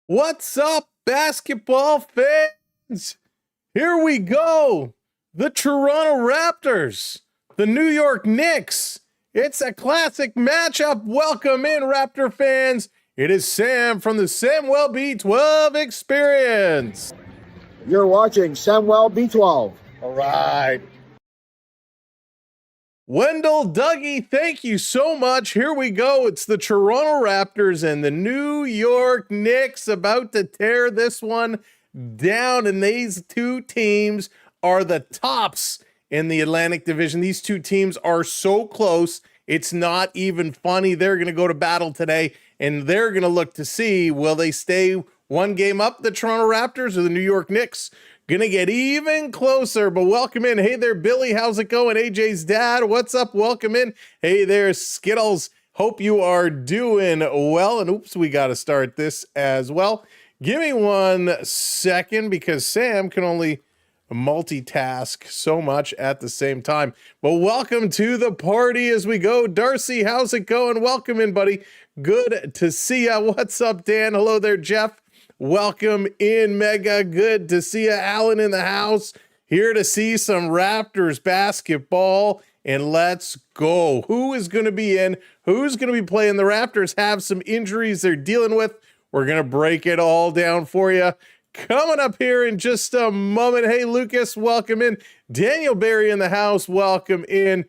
What's up, basketball fans? Here we go. The Toronto Raptors, the New York Knicks. It's a classic matchup. Welcome in, Raptor fans. It is Sam from the Samwelb12 Experience. You're watching Samwelb12. All right. Wendell Dougie, thank you so much. Here we go. It's the Toronto Raptors and the New York Knicks about to tear this one down. And these two teams are the tops in the Atlantic Division. These two teams are so close, it's not even funny. They're going to go to battle today, and they're going to look to see, will they stay one game up, the Toronto Raptors, or the New York Knicks? Gonna get even closer, but welcome in. Hey there, Billy. How's it going? AJ's dad, what's up? Welcome in. Hey there, Skittles. Hope you are doing well. And oops, we got to start this as well. Give me 1 second because Sam can only multitask so much at the same time. But welcome to the party as we go. Darcy, how's it going? Welcome in, buddy. Good to see ya. What's up, Dan? Hello there, Jeff. Welcome in, Mega. Good to see you. Alan in the house. Here to see some Raptors basketball. And let's go. Who is going to be in? Who's going to be playing? The Raptors have some injuries they're dealing with. We're going to break it all down for you. Coming up here in just a moment. Hey, Lucas, welcome in. Daniel Barry in the house. Welcome in.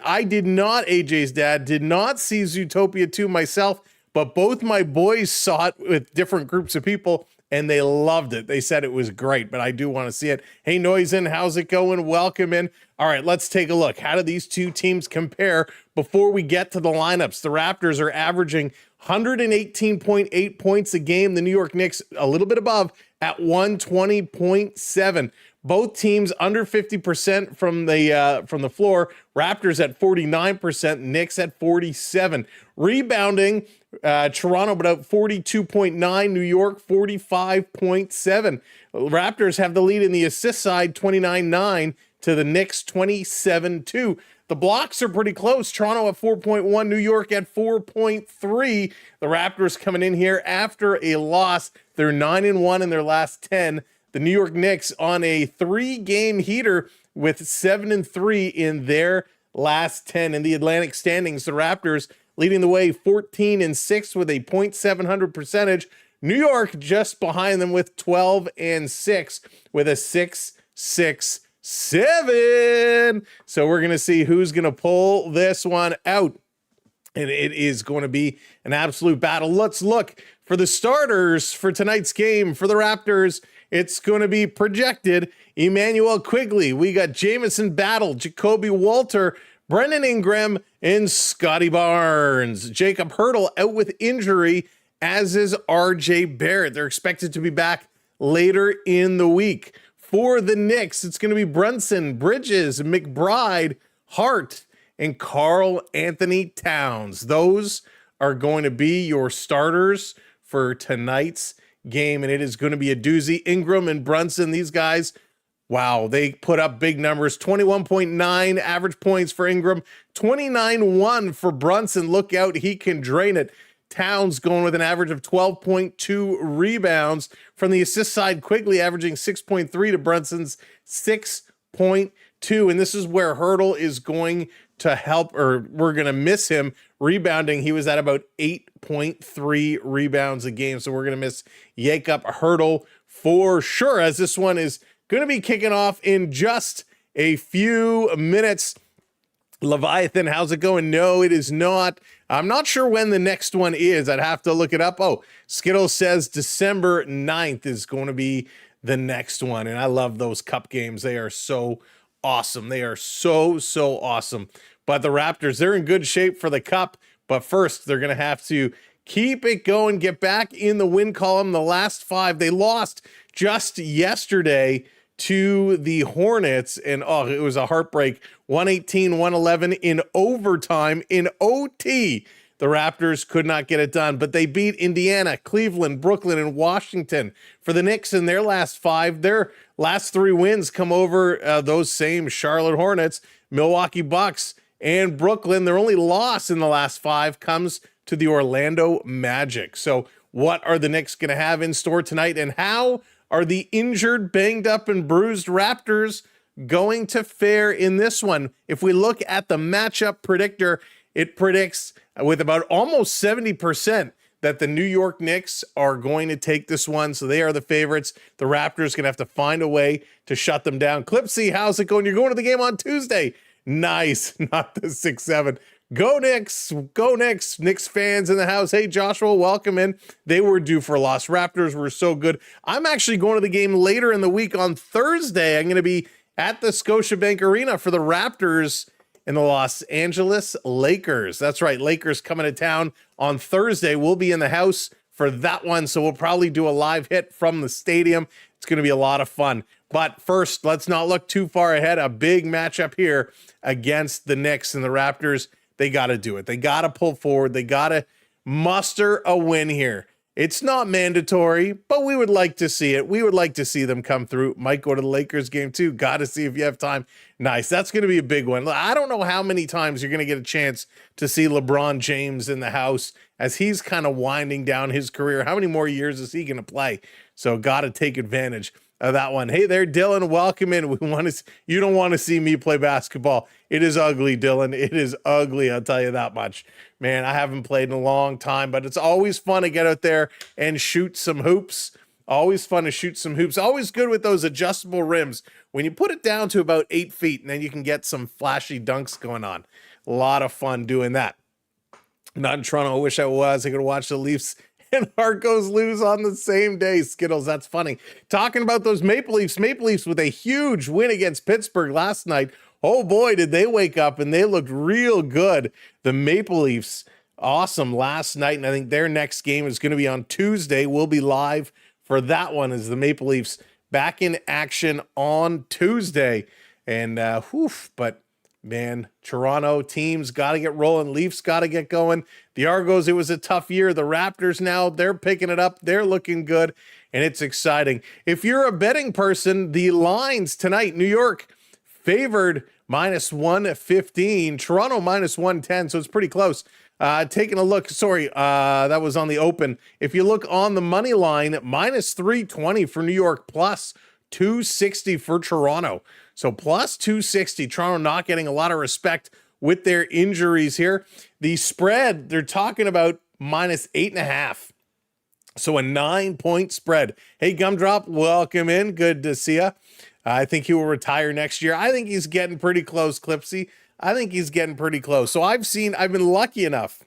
I did not, AJ's dad, did not see Zootopia 2 myself. But both my boys saw it with different groups of people, and they loved it. They said it was great, but I do want to see it. Hey, Noisin, how's it going? Welcome in. All right, let's take a look. How do these two teams compare before we get to the lineups? The Raptors are averaging 118.8 points a game. The New York Knicks a little bit above at 120.7. Both teams under 50% from the floor. Raptors at 49%, Knicks at 47%. Rebounding, Toronto about 42.9, New York 45.7. Raptors have the lead in the assist side, 29.9 to the Knicks 27.2. The blocks are pretty close. Toronto at 4.1, New York at 4.3. The Raptors coming in here after a loss. They're 9-1 in their last 10. The New York Knicks on a 3-game heater with 7-3 in their last 10. In the Atlantic standings, the Raptors leading the way 14-6 with a .700 percentage. New York just behind them with 12-6 with a 6-6-7. So we're going to see who's going to pull this one out. And it is going to be an absolute battle. Let's look for the starters for tonight's game for the Raptors. It's going to be projected Emmanuel Quigley. We got Jamison Battle, Jacoby Walter, Brendan Ingram, and Scotty Barnes. Jacob Hurdle out with injury, as is RJ Barrett. They're expected to be back later in the week. For the Knicks, it's going to be Brunson, Bridges, McBride, Hart, and Karl Anthony Towns. Those are going to be your starters for tonight's game, and it is going to be a doozy. Ingram and Brunson, these guys, wow, they put up big numbers. 21.9 average points for Ingram, 29.1 for Brunson. Look out, he can drain it. Towns going with an average of 12.2 rebounds. From the assist side, Quigley averaging 6.3 to Brunson's 6.2. And this is where Hurdle is going to help, or we're going to miss him rebounding. He was at about 8.3 rebounds a game. So we're going to miss Jakob Hurdle for sure, as this one is going to be kicking off in just a few minutes. Leviathan, how's it going? No, it is not. I'm not sure when the next one is. I'd have to look it up. Oh, Skittles says December 9th is going to be the next one. And I love those cup games. They are so awesome. They are so awesome. But the Raptors, they're in good shape for the cup. But first, they're going to have to keep it going, get back in the win column. The last 5, they lost just yesterday to the Hornets, and it was a heartbreak. 118-111 in overtime. In OT, the Raptors could not get it done, but they beat Indiana, Cleveland, Brooklyn, and Washington. For the Knicks in their last 5, their last 3 wins come over those same Charlotte Hornets, Milwaukee Bucks, and Brooklyn. Their only loss in the last 5 comes to the Orlando Magic. So what are the Knicks going to have in store tonight, and how are the injured, banged up, and bruised Raptors going to fare in this one? If we look at the matchup predictor, it predicts with about almost 70% that the New York Knicks are going to take this one, so they are the favorites. The Raptors going to have to find a way to shut them down. Clipsy, how's it going? You're going to the game on Tuesday. Nice, not the 6-7. Go Knicks, go Knicks. Knicks fans in the house. Hey, Joshua, welcome in. They were due for a loss. Raptors were so good. I'm actually going to the game later in the week on Thursday. I'm going to be at the Scotiabank Arena for the Raptors and the Los Angeles Lakers. That's right, Lakers coming to town on Thursday. We'll be in the house for that one, so we'll probably do a live hit from the stadium. It's going to be a lot of fun. But first, let's not look too far ahead. A big matchup here against the Knicks and the Raptors. They got to do it. They got to pull forward. They got to muster a win here. It's not mandatory, but we would like to see it. We would like to see them come through. Might go to the Lakers game too. Got to see if you have time. Nice. That's going to be a big one. I don't know how many times you're going to get a chance to see LeBron James in the house as he's kind of winding down his career. How many more years is he going to play? So got to take advantage of that one. Hey there, Dylan. Welcome in. You don't want to see me play basketball. It is ugly, Dylan. It is ugly. I'll tell you that much. Man, I haven't played in a long time, but it's always fun to get out there and shoot some hoops. Always fun to shoot some hoops. Always good with those adjustable rims. When you put it down to about 8 feet, and then you can get some flashy dunks going on. A lot of fun doing that. Not in Toronto. I wish I was. I could watch the Leafs and Arcos lose on the same day. Skittles, that's funny. Talking about those Maple Leafs with a huge win against Pittsburgh last night. Oh boy, did they wake up, and they looked real good. The Maple Leafs, awesome last night, and I think their next game is going to be on Tuesday. We'll be live for that one as the Maple Leafs back in action on Tuesday. And but man, Toronto teams got to get rolling. Leafs got to get going. The Argos, it was a tough year. The Raptors now, they're picking it up. They're looking good, and it's exciting. If you're a betting person, the lines tonight, New York favored -115, Toronto -110, so it's pretty close. Taking a look, that was on the open. If you look on the money line, -320 for New York, +260 for Toronto. So +260, Toronto not getting a lot of respect with their injuries here. The spread, they're talking about -8.5. So a 9-point spread. Hey, Gumdrop, welcome in. Good to see you. I think he will retire next year. I think he's getting pretty close, Clipsy. I think he's getting pretty close. So I've been lucky enough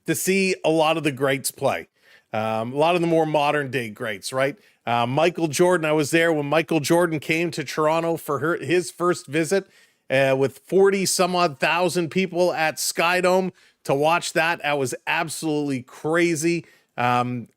to see a lot of the greats play. A lot of the more modern day greats, right? Michael Jordan, I was there when Michael Jordan came to Toronto for his first visit with 40 some odd thousand people at Skydome to watch that. That was absolutely crazy.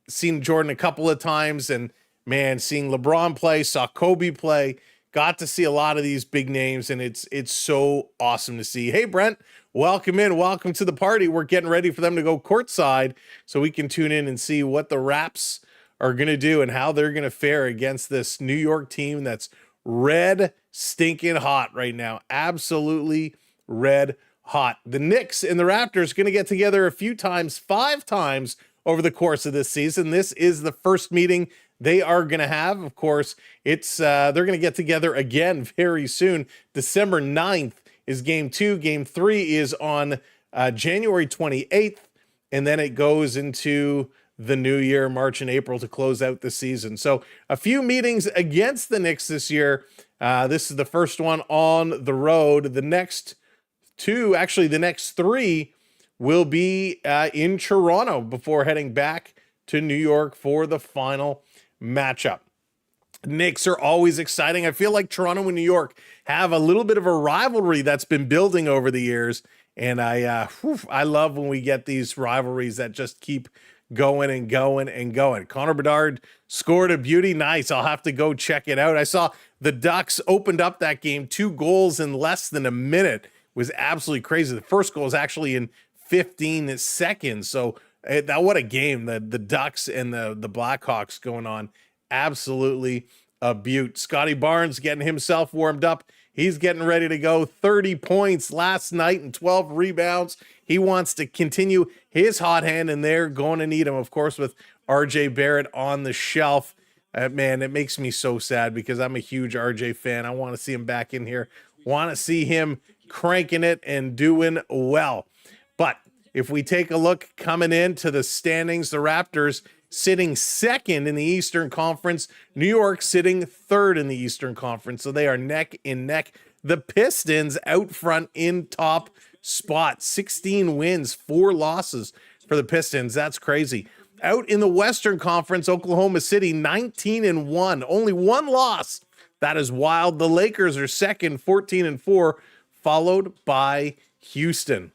Seen Jordan a couple of times, and man, seeing LeBron play, saw Kobe play, got to see a lot of these big names, and it's so awesome to see. Hey, Brent, welcome in. Welcome to the party. We're getting ready for them to go courtside so we can tune in and see what the Raps are going to do and how they're going to fare against this New York team that's red stinking hot right now. Absolutely red hot. The Knicks and the Raptors going to get together a few times, 5 times over the course of this season. This is the first meeting they are going to have. Of course, they're going to get together again very soon. December 9th is game 2. Game 3 is on January 28th. And then it goes into the new year, March and April, to close out the season. So a few meetings against the Knicks this year. This is the first one on the road. The next 2, actually the next 3, will be in Toronto before heading back to New York for the final matchup. Knicks are always exciting. I feel like Toronto and New York have a little bit of a rivalry that's been building over the years, and I love when we get these rivalries that just keep going and going and going. Connor Bedard scored a beauty. Nice. I'll have to go check it out. I saw the Ducks opened up that game, 2 goals in less than a minute. It was absolutely crazy. The first goal was actually in 15 seconds. So what a game. The Ducks and the Blackhawks going on. Absolutely a beaut. Scotty Barnes getting himself warmed up He's getting ready to go. 30 points last night and 12 rebounds. He wants to continue his hot hand, and they're going to need him, of course, with RJ Barrett on the shelf. Man, it makes me so sad because I'm a huge RJ fan. I want to see him back in here. Want to see him cranking it and doing well. But if we take a look coming into the standings, the Raptors sitting second in the Eastern Conference, New York sitting third in the Eastern Conference. So they are neck and neck. The Pistons out front in top spot, 16 wins, 4 losses for the Pistons. That's crazy. Out in the Western Conference, Oklahoma City 19-1, only 1 loss. That is wild. The Lakers are second, 14-4, followed by Houston.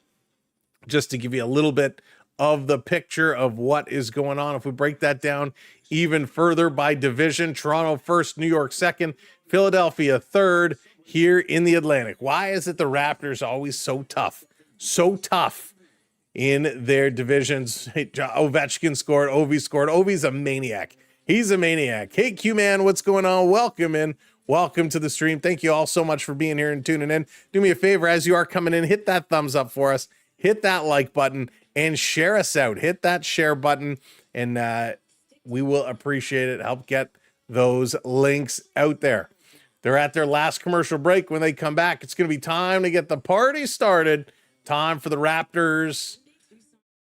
Just to give you a little bit of the picture of what is going on. If we break that down even further by division, Toronto first, New York second, Philadelphia third here in the Atlantic. Why is it the Raptors always so tough? So tough in their divisions. Hey, Ovechkin scored, Ovi scored. Ovi's a maniac. He's a maniac. Hey, Q-Man, what's going on? Welcome in. Welcome to the stream. Thank you all so much for being here and tuning in. Do me a favor, as you are coming in, hit that thumbs up for us. Hit that like button and share us out. Hit that share button, and we will appreciate it. Help get those links out there. They're at their last commercial break. When they come back, it's going to be time to get the party started. Time for the Raptors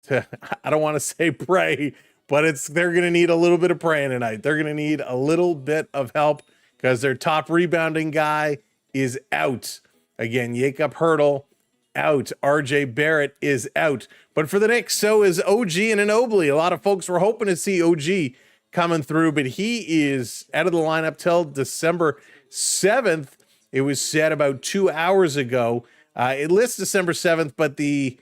to, I don't want to say pray, but they're going to need a little bit of praying tonight. They're going to need a little bit of help because their top rebounding guy is out. Again, Jakob Hurdle out. RJ Barrett is out. But for the Knicks, so is OG and Ginobili. A lot of folks were hoping to see OG coming through, but he is out of the lineup till December 7th. It was said about 2 hours ago. It lists December 7th, but the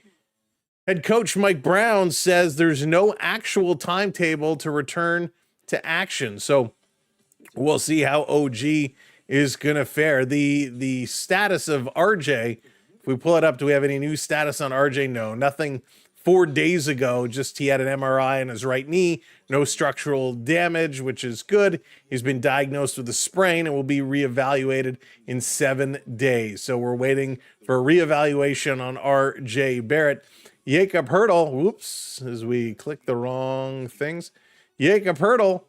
head coach, Mike Brown, says there's no actual timetable to return to action. So we'll see how OG is going to fare. The status of RJ, if we pull it up, do we have any new status on RJ? No, nothing. 4 days ago, just he had an MRI on his right knee, no structural damage, which is good. He's been diagnosed with a sprain and will be reevaluated in 7 days. So we're waiting for a reevaluation on RJ Barrett. Jakob Hurdle, whoops, as we click the wrong things. Jakob Hurdle,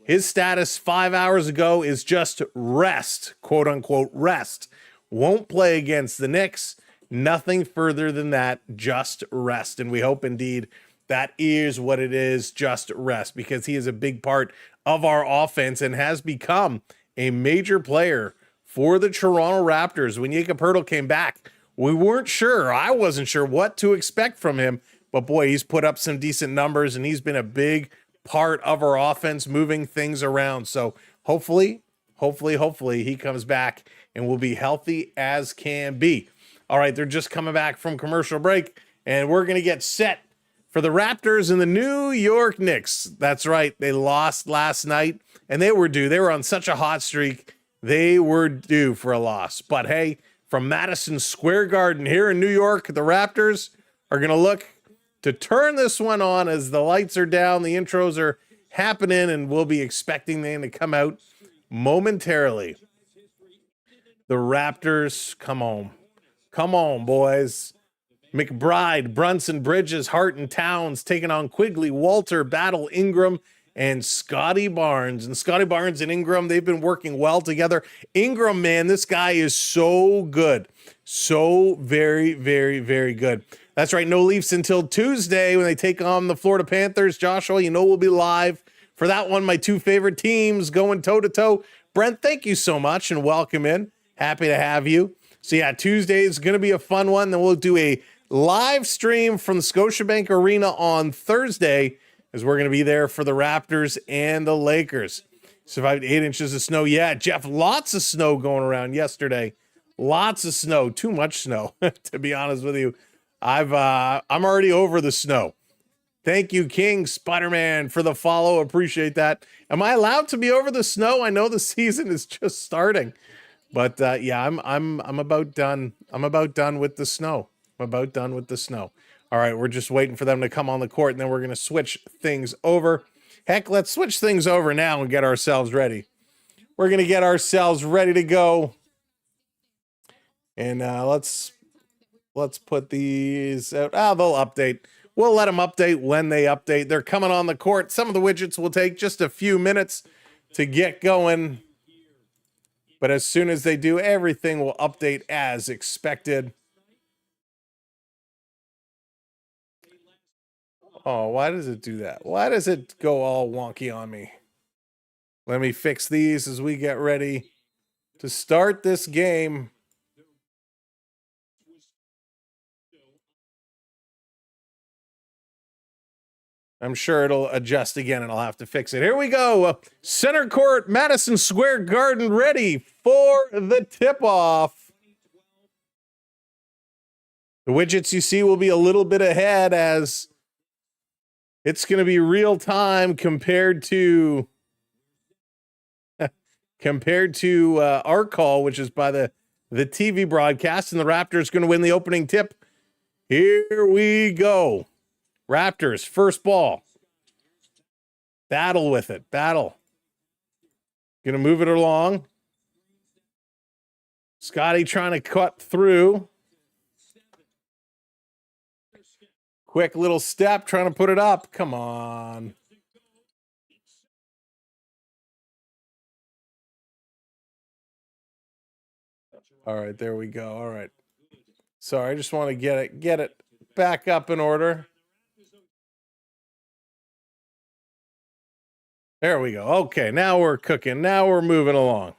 his status 5 hours ago is just rest, quote unquote rest. Won't play against the Knicks. Nothing further than that, just rest. And we hope indeed that is what it is, just rest, because he is a big part of our offense and has become a major player for the Toronto Raptors. When Jakob Hurdle came back, we weren't sure. I wasn't sure what to expect from him, but boy, he's put up some decent numbers and he's been a big part of our offense, moving things around. So hopefully he comes back and will be healthy as can be. All right, they're just coming back from commercial break, and we're going to get set for the Raptors and the New York Knicks. That's right. They lost last night, and they were due. They were on such a hot streak. They were due for a loss. But hey, from Madison Square Garden here in New York, the Raptors are going to look to turn this one on as the lights are down, the intros are happening, and we'll be expecting them to come out momentarily. The Raptors, come on. Come on, boys. McBride, Brunson, Bridges, Hart, and Towns taking on Quigley, Walter, Battle, Ingram, and Scotty Barnes. And Scotty Barnes and Ingram, they've been working well together. Ingram, man, this guy is so good. So very, very, very good. That's right, no Leafs until Tuesday when they take on the Florida Panthers. Joshua, you know we'll be live for that one. My 2 favorite teams going toe-to-toe. Brent, thank you so much and welcome in. Happy to have you. So yeah, Tuesday is going to be a fun one. Then we'll do a live stream from the Scotiabank Arena on Thursday as we're going to be there for the Raptors and the Lakers. Survived 8 inches of snow. Yeah, Jeff, lots of snow going around yesterday. Lots of snow. Too much snow, to be honest with you. I'm already over the snow. Thank you, King Spider-Man, for the follow. Appreciate that. Am I allowed to be over the snow? I know the season is just starting. But yeah, I'm about done. I'm about done with the snow. All right, we're just waiting for them to come on the court, and then we're going to switch things over. Heck, let's switch things over now and get ourselves ready. We're going to get ourselves ready to go And let's put these out. They'll update. We'll let them update when they update. They're coming on the court. Some of the widgets will take just a few minutes to get going. But as soon as they do, everything will update as expected. Oh, why does it do that? Why does it go all wonky on me? Let me fix these as we get ready to start this game. I'm sure it'll adjust again and I'll have to fix it. Here we go. Center court, Madison Square Garden, ready for the tip-off. The widgets you see will be a little bit ahead as it's going to be real time compared to our call, which is by the TV broadcast, and the Raptors going to win the opening tip. Here we go. Raptors, first ball. Battle with it. Battle. Going to move it along. Scotty trying to cut through. Quick little step, trying to put it up. Come on. All right, there we go. All right. Sorry, I just want to get it back up in order. There we go. Okay, now we're cooking. Now we're moving along.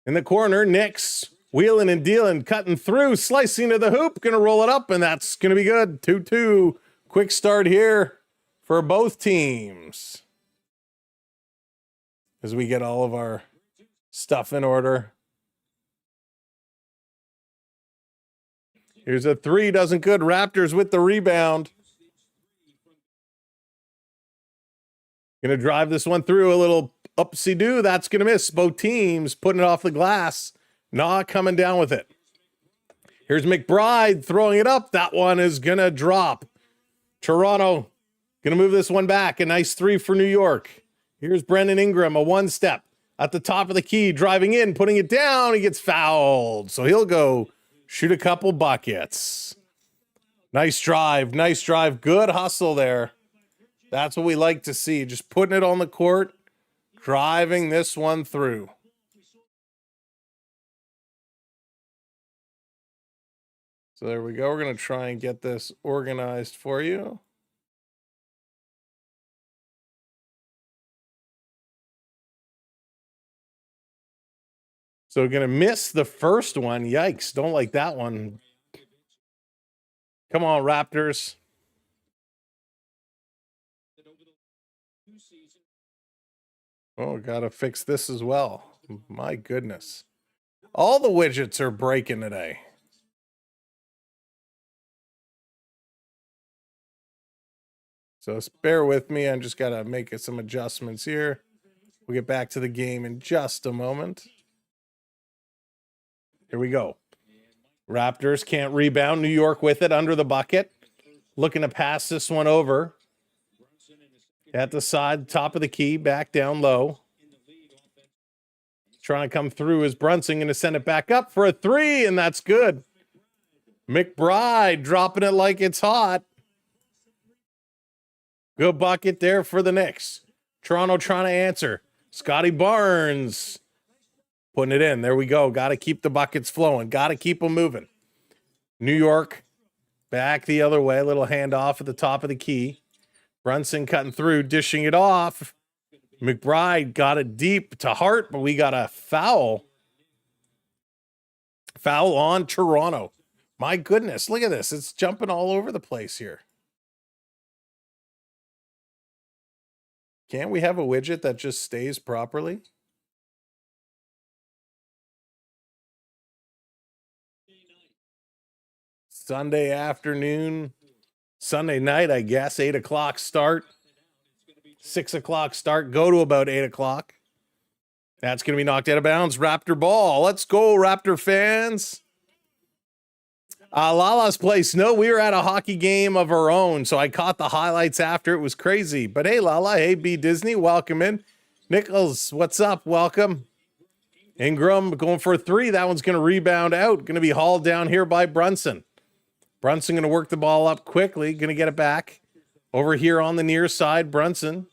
In the corner, Knicks wheeling and dealing, cutting through, slicing to the hoop, going to roll it up, and that's going to be good. 2-2. Quick start here for both teams as we get all of our stuff in order. Here's a three, doesn't good. Raptors with the rebound. Going to drive this one through a little upsy-doo. That's going to miss. Both teams putting it off the glass. Not coming down with it. Here's McBride throwing it up. That one is going to drop. Toronto going to move this one back. A nice three for New York. Here's Brandon Ingram, a one-step at the top of the key, driving in, putting it down. He gets fouled. So he'll go shoot a couple buckets. Nice drive. Nice drive. Good hustle there. That's what we like to see. Just putting it on the court, driving this one through. So there we go. We're going to try and get this organized for you. So we're going to miss the first one. Yikes. Don't like that one. Come on, Raptors. Oh, got to fix this as well. My goodness. All the widgets are breaking today. So bear with me. I just got to make some adjustments here. We'll get back to the game in just a moment. Here we go. Raptors can't rebound. New York with it under the bucket. Looking to pass this one over. At the side, top of the key, back down low. Trying to come through is Brunson, going to send it back up for a three, and that's good. McBride dropping it like it's hot. Good bucket there for the Knicks. Toronto trying to answer. Scotty Barnes putting it in. There we go. Got to keep the buckets flowing. Got to keep them moving. New York back the other way. A little handoff at the top of the key. Brunson cutting through, dishing it off. McBride got it deep to Hart, but we got a foul. Foul on Toronto. My goodness, look at this. It's jumping all over the place here. Can't we have a widget that just stays properly? Sunday afternoon. Sunday night, I guess, 8 o'clock start. 6 o'clock start, go to about 8 o'clock. That's going to be knocked out of bounds. Raptor ball. Let's go, Raptor fans. Lala's place. No, we were at a hockey game of our own, so I caught the highlights after. It was crazy. But hey, Lala, hey, B Disney, welcome in. Nichols, what's up? Welcome. Ingram going for a three. That one's going to rebound out. Going to be hauled down here by Brunson. Brunson going to work the ball up quickly. Going to get it back. Over here on the near side, Brunson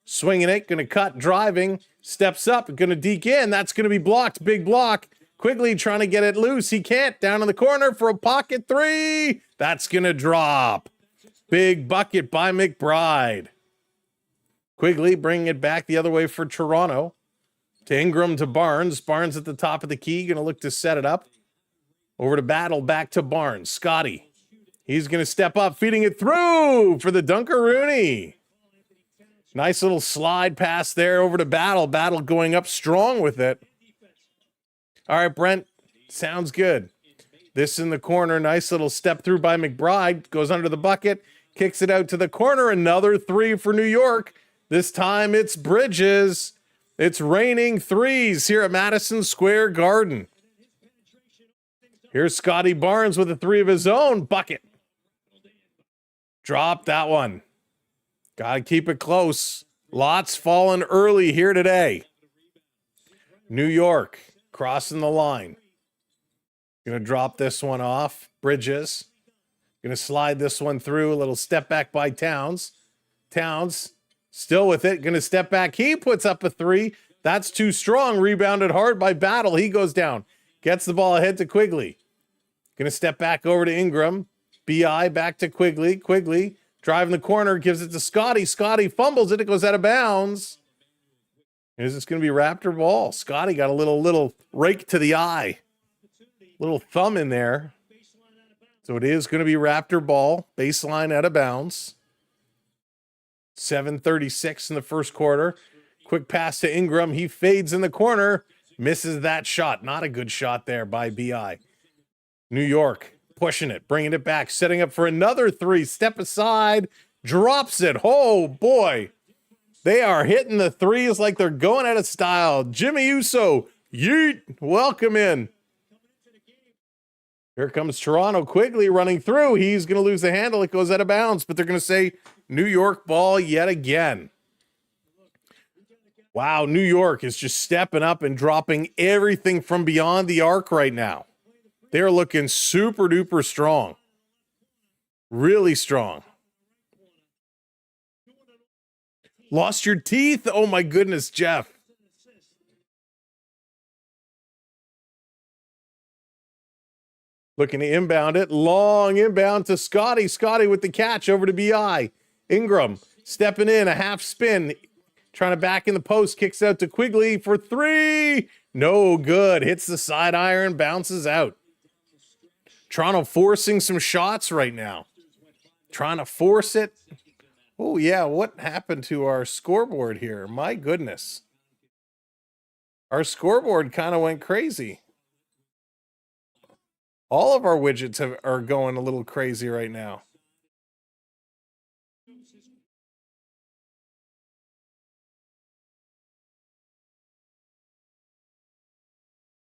swinging it. Going to cut, driving. Steps up. Going to deke in. That's going to be blocked. Big block. Quigley trying to get it loose. He can't. Down in the corner for a pocket three. That's going to drop. Big bucket by McBride. Quigley bringing it back the other way for Toronto. To Ingram to Barnes. Barnes at the top of the key. Going to look to set it up. Over to Battle. Back to Barnes. Scotty. He's going to step up. Feeding it through for the Dunker-Rooney. Nice little slide pass there over to Battle. Battle going up strong with it. All right, Brent. Sounds good. This in the corner. Nice little step through by McBride. Goes under the bucket. Kicks it out to the corner. Another three for New York. This time it's Bridges. It's raining threes here at Madison Square Garden. Here's Scotty Barnes with a three of his own. Bucket. Drop that one. Got to keep it close. Lots falling early here today. New York crossing the line. Going to drop this one off. Bridges. Going to slide this one through. A little step back by Towns. Towns still with it. Going to step back. He puts up a three. That's too strong. Rebounded hard by Battle. He goes down. Gets the ball ahead to Quigley. Going to step back over to Ingram. BI back to Quigley. Quigley driving the corner. Gives it to Scotty. Scotty fumbles it. It goes out of bounds. Is this going to be Raptor ball? Scotty got a little rake to the eye. Little thumb in there. So it is going to be Raptor ball. Baseline out of bounds. 7:36 in the first quarter. Quick pass to Ingram. He fades in the corner. Misses that shot. Not a good shot there by BI. New York pushing it. Bringing it back. Setting up for another three. Step aside. Drops it. Oh, boy. They are hitting the threes like they're going out of style. Jimmy Uso. Yeet. Welcome in. Here comes Toronto. Quigley running through. He's going to lose the handle. It goes out of bounds, but they're going to say New York ball yet again. Wow, New York is just stepping up and dropping everything from beyond the arc right now. They're looking super duper strong. Really strong. Lost your teeth? Oh my goodness, Jeff. Looking to inbound it. Long inbound to Scotty. Scotty with the catch over to BI. Ingram stepping in. A half spin. Trying to back in the post. Kicks out to Quigley for three. No good. Hits the side iron. Bounces out. Toronto forcing some shots right now. Trying to force it. Oh, yeah. What happened to our scoreboard here? My goodness. Our scoreboard kind of went crazy. All of our widgets are going a little crazy right now.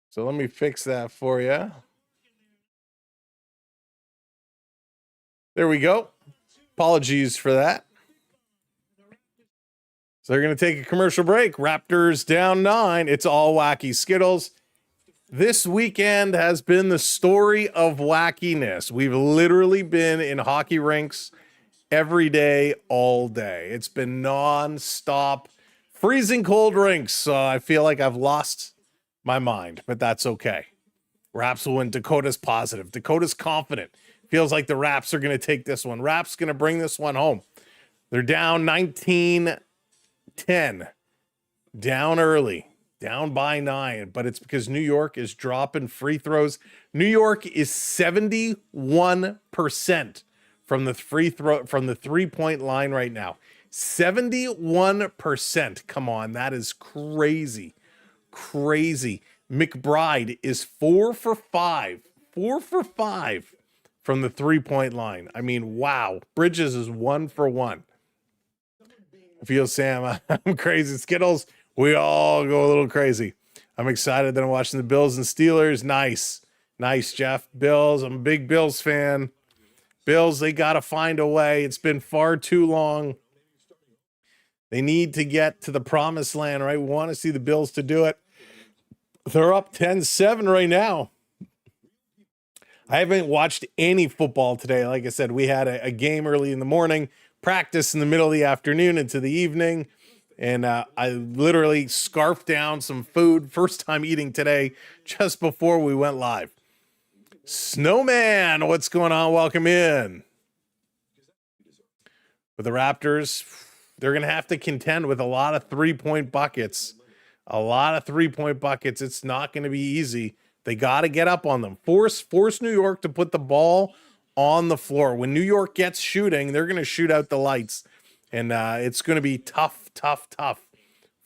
So let me fix that for you. There we go. Apologies for that. So they're going to take a commercial break. Raptors down 9. It's all wacky Skittles. This weekend has been the story of wackiness. We've literally been in hockey rinks every day, all day. It's been non-stop, freezing cold rinks. So I feel like I've lost my mind, but that's okay. Raps will win. Dakota's positive. Dakota's confident. Feels like the Raps are going to take this one. Raps going to bring this one home. They're down 19-10. Down early. Down by 9, but it's because New York is dropping free throws. New York is 71% from the three-point line right now. 71%. Come on, that is crazy. Crazy. McBride is 4 for 5. 4 for 5 from the three-point line. I mean, wow. Bridges is 1 for 1. I feel, Sam, I'm crazy. Skittles, we all go a little crazy. I'm excited that I'm watching the Bills and Steelers. Nice. Nice, Jeff. Bills, I'm a big Bills fan. Bills, they got to find a way. It's been far too long. They need to get to the promised land, right? We want to see the Bills to do it. They're up 10-7 right now. I haven't watched any football today. Like I said, we had a game early in the morning, practice in the middle of the afternoon into the evening, and I literally scarfed down some food. First time eating today, just before we went live. Snowman, what's going on? Welcome in. With the Raptors, they're going to have to contend with a lot of three-point buckets. A lot of three-point buckets. It's not going to be easy. They got to get up on them. Force New York to put the ball on the floor. When New York gets shooting, they're going to shoot out the lights. And it's going to be tough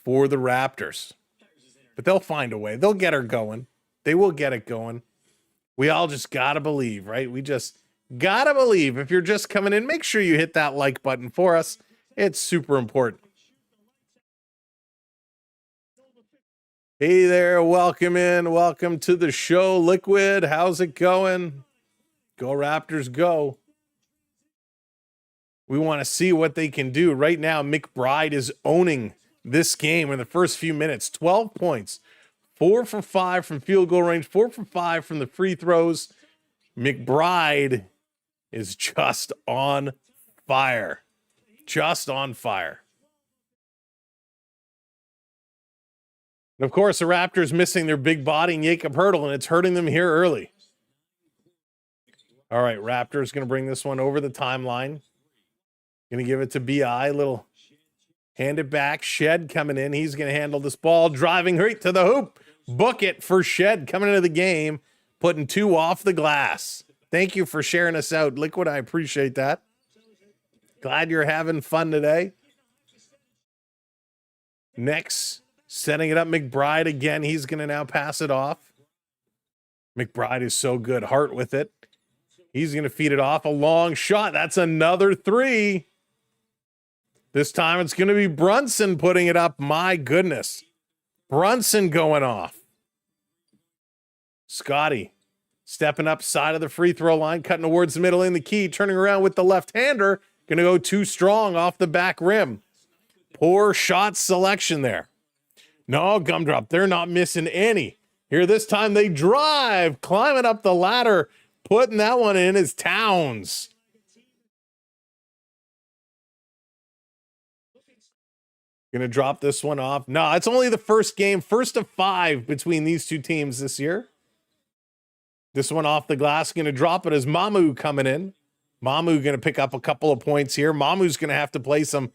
for the Raptors. But they'll find a way. They'll get her going. They will get it going. We all just got to believe, right? We just got to believe. If you're just coming in, make sure you hit that like button for us. It's super important. Hey there, welcome in. Welcome to the show, Liquid. How's it going? Go Raptors, go. We want to see what they can do. Right now, McBride is owning this game in the first few minutes. 12 points, 4 for 5 from field goal range, 4 for 5 from the free throws. McBride is just on fire. Just on fire. And of course, the Raptors missing their big body in Jakob Poeltl, and it's hurting them here early. All right, Raptors going to bring this one over the timeline. Going to give it to B.I. Little hand it back. Shed coming in. He's going to handle this ball, driving right to the hoop. Book it for Shed coming into the game, putting 2 off the glass. Thank you for sharing us out, Liquid. I appreciate that. Glad you're having fun today. Next. Setting it up, McBride again. He's going to now pass it off. McBride is so good. Hart with it. He's going to feed it off. A long shot. That's another 3. This time it's going to be Brunson putting it up. My goodness. Brunson going off. Scotty stepping up side of the free throw line, cutting towards the middle in the key, turning around with the left-hander. Going to go too strong off the back rim. Poor shot selection there. No, Gumdrop, they're not missing any. Here this time they drive, climbing up the ladder, putting that one in is Towns. Gonna drop this one off. No, it's only the first game, first of 5 between these two teams this year. This one off the glass, gonna drop it as Mamu coming in. Mamu gonna pick up a couple of points here. Mamu's gonna have to play some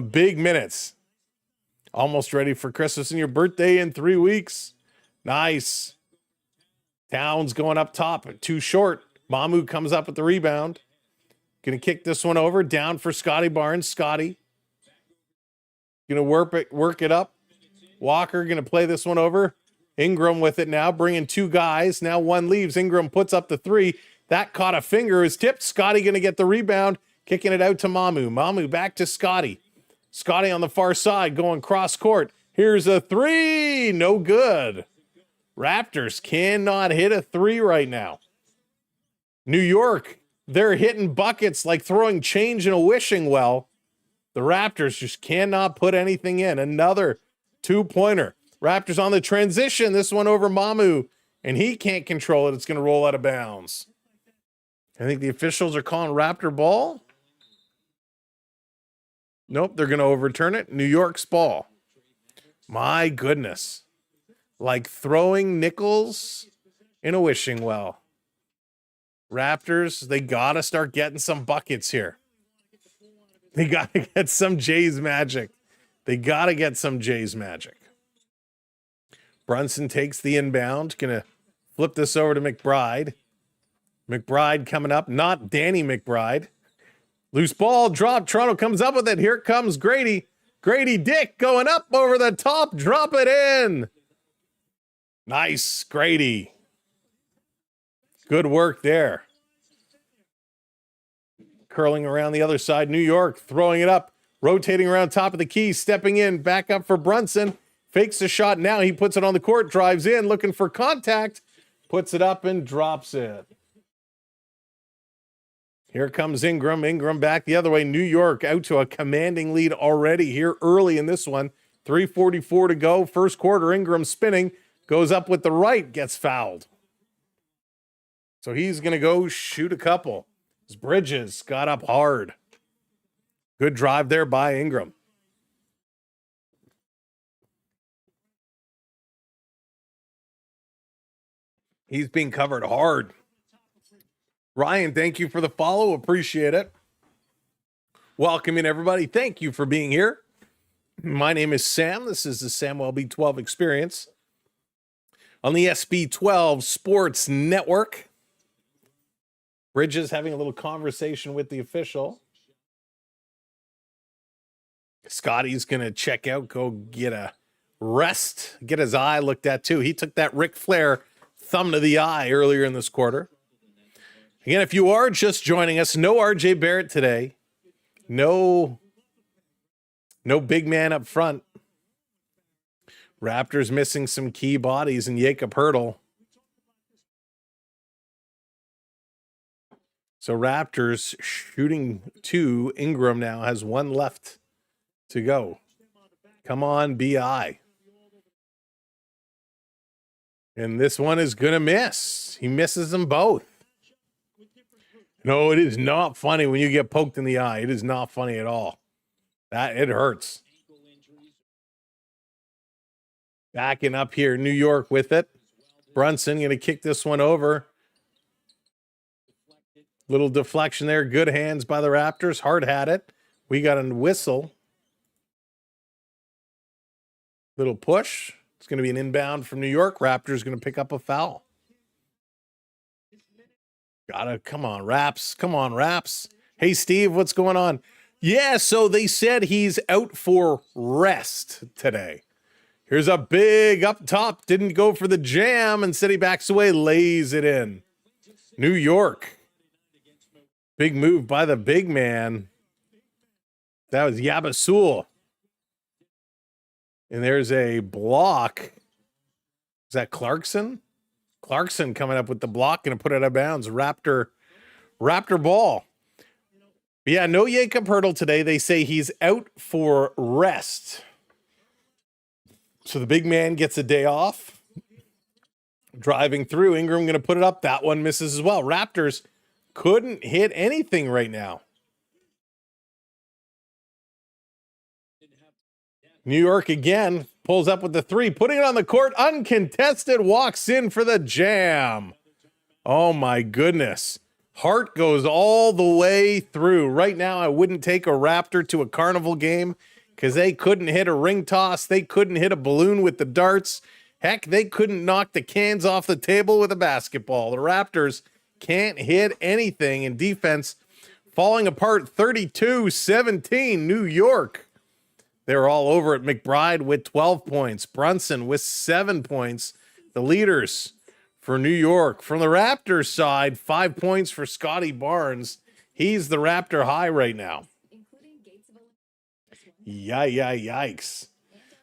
big minutes. Almost ready for Christmas and your birthday in 3 weeks. Nice. Towns going up top, too short. Mamu comes up with the rebound. Gonna kick this one over, down for Scotty Barnes. Scotty gonna work it up. Walker gonna play this one over. Ingram with it now, bringing 2 guys. Now one leaves. Ingram puts up the 3. That caught a finger, is tipped. Scotty gonna get the rebound, kicking it out to Mamu. Mamu back to Scotty. Scotty on the far side going cross court. Here's a 3. No good. Raptors cannot hit a 3 right now. New York, they're hitting buckets like throwing change in a wishing well. The Raptors just cannot put anything in. Another 2-pointer. Raptors on the transition. This one over Mamu, and he can't control it. It's going to roll out of bounds. I think the officials are calling Raptor ball. Nope, they're going to overturn it. New York's ball. My goodness. Like throwing nickels in a wishing well. Raptors, they got to start getting some buckets here. They got to get some Jays magic. They got to get some Jays magic. Brunson takes the inbound. Going to flip this over to McBride. McBride coming up. Not Danny McBride. Loose ball, drop. Toronto comes up with it. Here comes Grady. Grady Dick going up over the top. Drop it in. Nice, Grady. Good work there. Curling around the other side. New York throwing it up. Rotating around top of the key. Stepping in. Back up for Brunson. Fakes the shot. Now he puts it on the court. Drives in. Looking for contact. Puts it up and drops it. Here comes Ingram. Ingram back the other way. New York out to a commanding lead already here early in this one. 3:44 to go. First quarter. Ingram spinning. goes up with the right, gets fouled. So he's going to go shoot a couple. Bridges got up hard. Good drive there by Ingram. He's being covered hard. Ryan, thank you for the follow. Appreciate it. Welcome in, everybody. Thank you for being here. My name is Sam. This is the Samwelb12 Experience on the SB12 Sports Network. Bridges having a little conversation with the official. Scotty's going to check out, go get a rest, get his eye looked at too. He took that Ric Flair thumb to the eye earlier in this quarter. Again, if you are just joining us, no RJ Barrett today. No big man up front. Raptors missing some key bodies in Jakob Poeltl. So Raptors shooting 2. Ingram now has 1 left to go. Come on, BI. And this one is going to miss. He misses them both. No, it is not funny when you get poked in the eye. It is not funny at all. It hurts. Backing up here, New York with it. Brunson going to kick this one over. Little deflection there. Good hands by the Raptors. Hard had it. We got a whistle. Little push. It's going to be an inbound from New York. Raptors going to pick up a foul. Come on, Raps. Come on, Raps. Hey, Steve, what's going on? Yeah, so they said he's out for rest today. Here's a big up top. Didn't go for the jam. Instead, he backs away, lays it in. New York. Big move by the big man. That was Yabasul. And there's a block. Is that Clarkson? Clarkson coming up with the block and put it out of bounds. Raptor ball. But yeah, no Jakob Poeltl today. They say he's out for rest. So the big man gets a day off. Driving through. Ingram going to put it up. That one misses as well. Raptors couldn't hit anything right now. New York again pulls up with the 3, putting it on the court, uncontested, walks in for the jam. Oh my goodness. Hart goes all the way through. Right now, I wouldn't take a Raptor to a carnival game because they couldn't hit a ring toss. They couldn't hit a balloon with the darts. Heck, they couldn't knock the cans off the table with a basketball. The Raptors can't hit anything, and defense falling apart 32-17, New York. They were all over it. McBride with 12 points. Brunson with 7 points. The leaders for New York. From the Raptors side, 5 points for Scotty Barnes. He's the Raptor high right now. Yikes.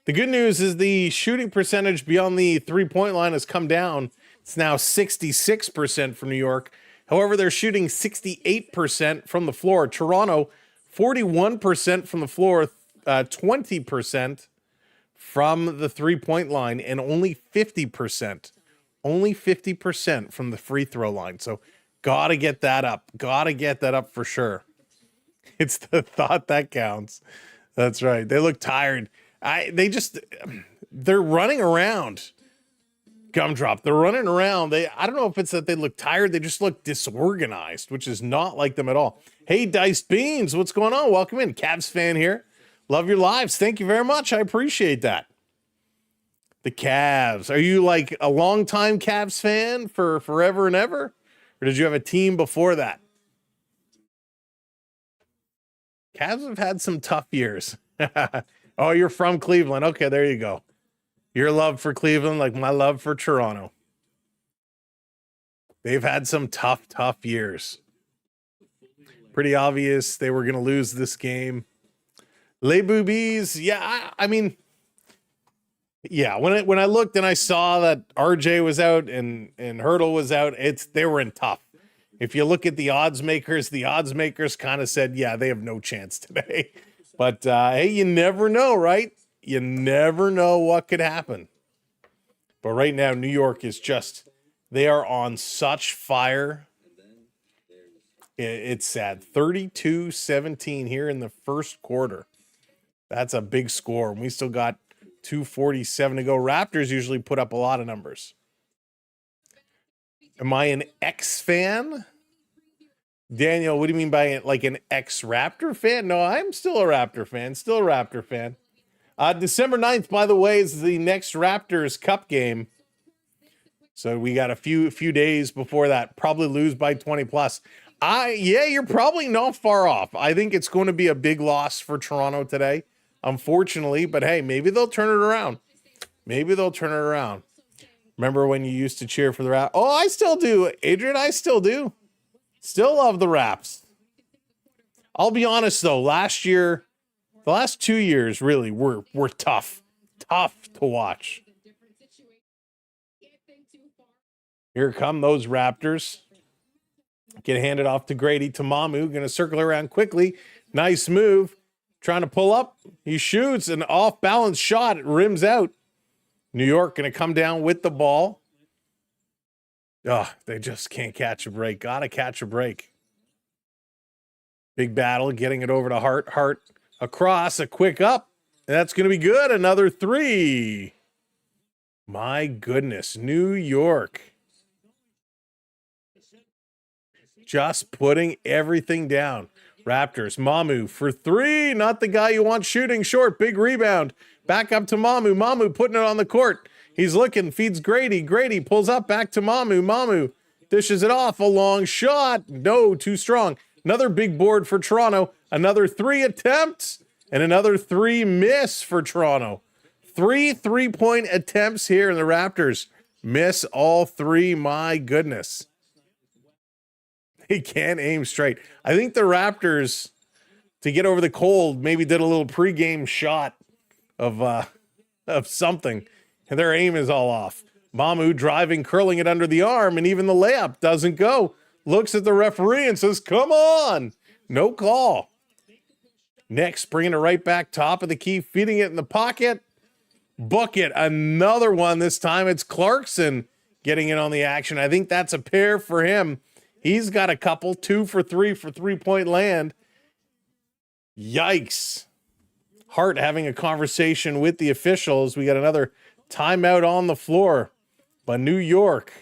The good news is the shooting percentage beyond the three-point line has come down. It's now 66% for New York. However, they're shooting 68% from the floor. Toronto, 41% from the floor, 20% from the three-point line, and only 50% from the free throw line. So gotta get that up. Gotta get that up for sure. It's the thought that counts. That's right. They look tired. They're running around. Gumdrop. They're running around. I don't know if it's that they look tired. They just look disorganized, which is not like them at all. Hey, Diced Beans, what's going on? Welcome in. Cavs fan here. Love your lives. Thank you very much. I appreciate that. The Cavs. Are you like a longtime Cavs fan for forever and ever? Or did you have a team before that? Cavs have had some tough years. Oh, you're from Cleveland. Okay, there you go. Your love for Cleveland, like my love for Toronto. They've had some tough years. Pretty obvious they were going to lose this game. Les Boobies, yeah, I mean, yeah, when I looked and I saw that RJ was out and Poeltl was out, they were in tough. If you look at the odds makers kind of said, yeah, they have no chance today. But hey, you never know, right? You never know what could happen. But right now, New York is just, they are on such fire. It's sad. 32-17 here in the first quarter. That's a big score. And we still got 2:47 to go. Raptors usually put up a lot of numbers. Am I an X fan? Daniel, what do you mean by it? Like an ex-Raptor fan? No, I'm still a Raptor fan. Still a Raptor fan. December 9th, by the way, is the next Raptors Cup game. So we got a few days before that. Probably lose by 20 plus. Yeah, you're probably not far off. I think it's going to be a big loss for Toronto today, unfortunately. But hey, maybe they'll turn it around. Maybe they'll turn it around. Remember when you used to cheer for the Raps? Oh, I still do. Adrian, I still do. Still love the Raps. I'll be honest, though. Last year, the last 2 years, really, were tough. Tough to watch. Here come those Raptors. Get handed off to Grady to Mamu. Going to circle around quickly. Nice move. Trying to pull up. He shoots an off-balance shot. It rims out. New York going to come down with the ball. Oh, they just can't catch a break. Got to catch a break. Big battle. Getting it over to Hart. Hart across. A quick up. And that's going to be good. Another three. My goodness. New York. Just putting everything down. Raptors, Mamu for three. Not the guy you want shooting short. Big rebound. Back up to Mamu. Mamu putting it on the court. He's looking, feeds Grady. Grady pulls up back to Mamu. Mamu dishes it off. A long shot. No, too strong. Another big board for Toronto. Another three attempts. And another three miss for Toronto. 3 3-point attempts here, and the Raptors miss all three. My goodness. He can't aim straight. I think the Raptors, to get over the cold, maybe did a little pregame shot of something, and their aim is all off. Mamu driving, curling it under the arm, and even the layup doesn't go. Looks at the referee and says, come on. No call. Next, bringing it right back, top of the key, feeding it in the pocket. Bucket, another one. This time it's Clarkson getting in on the action. I think that's a pair for him. He's got a couple, 2 for 3 for 3-point land. Yikes. Hart having a conversation with the officials. We got another timeout on the floor. But New York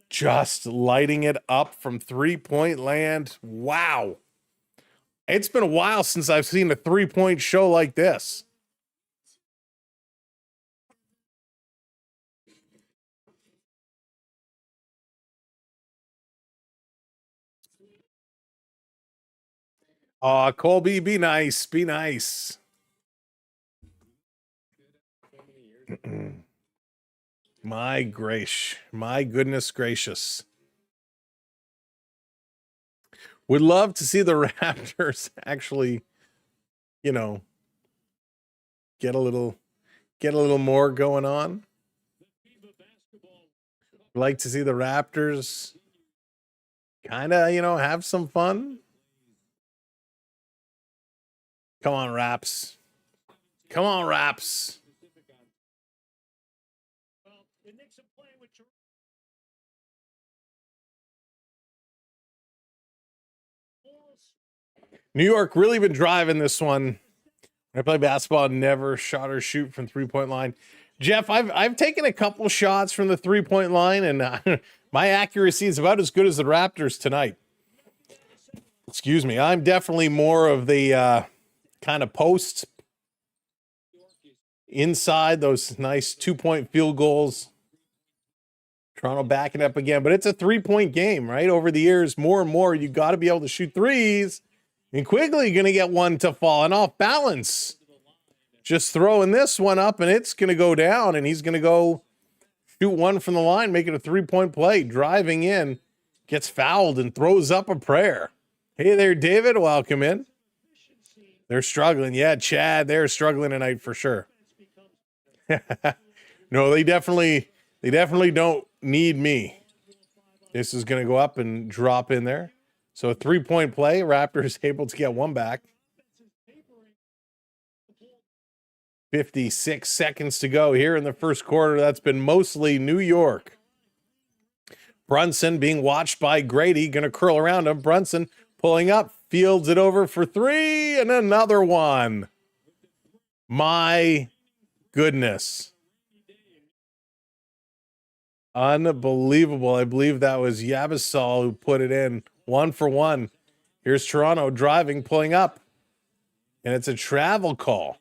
just lighting it up from 3-point land. Wow. It's been a while since I've seen a 3-point show like this. Colby, be nice. Be nice. My goodness gracious. Would love to see the Raptors actually, get a little more going on. Like to see the Raptors kind of, have some fun. Come on, Raps. Come on, Raps. New York really been driving this one. I play basketball, never shot or shoot from 3-point line. Jeff, I've taken a couple shots from the 3-point line, and my accuracy is about as good as the Raptors tonight. Excuse me. I'm definitely more of the kind of post inside, those nice 2-point field goals. Toronto backing up again, but it's a 3-point game, right? Over the years, more and more, you got to be able to shoot threes. And Quigley going to get one to fall and off balance. Just throwing this one up, and it's going to go down, and he's going to go shoot one from the line, make it a 3-point play, driving in, gets fouled, and throws up a prayer. Hey there, David. Welcome in. They're struggling. Yeah, Chad, they're struggling tonight for sure. No, they definitely don't need me. This is going to go up and drop in there. So a 3-point play. Raptors able to get one back. 56 seconds to go here in the first quarter. That's been mostly New York. Brunson being watched by Grady, going to curl around him. Brunson pulling up, fields it over for three, and another one. My goodness. Unbelievable. I believe that was Yabasol who put it in. 1 for 1. Here's Toronto driving, pulling up. And it's a travel call.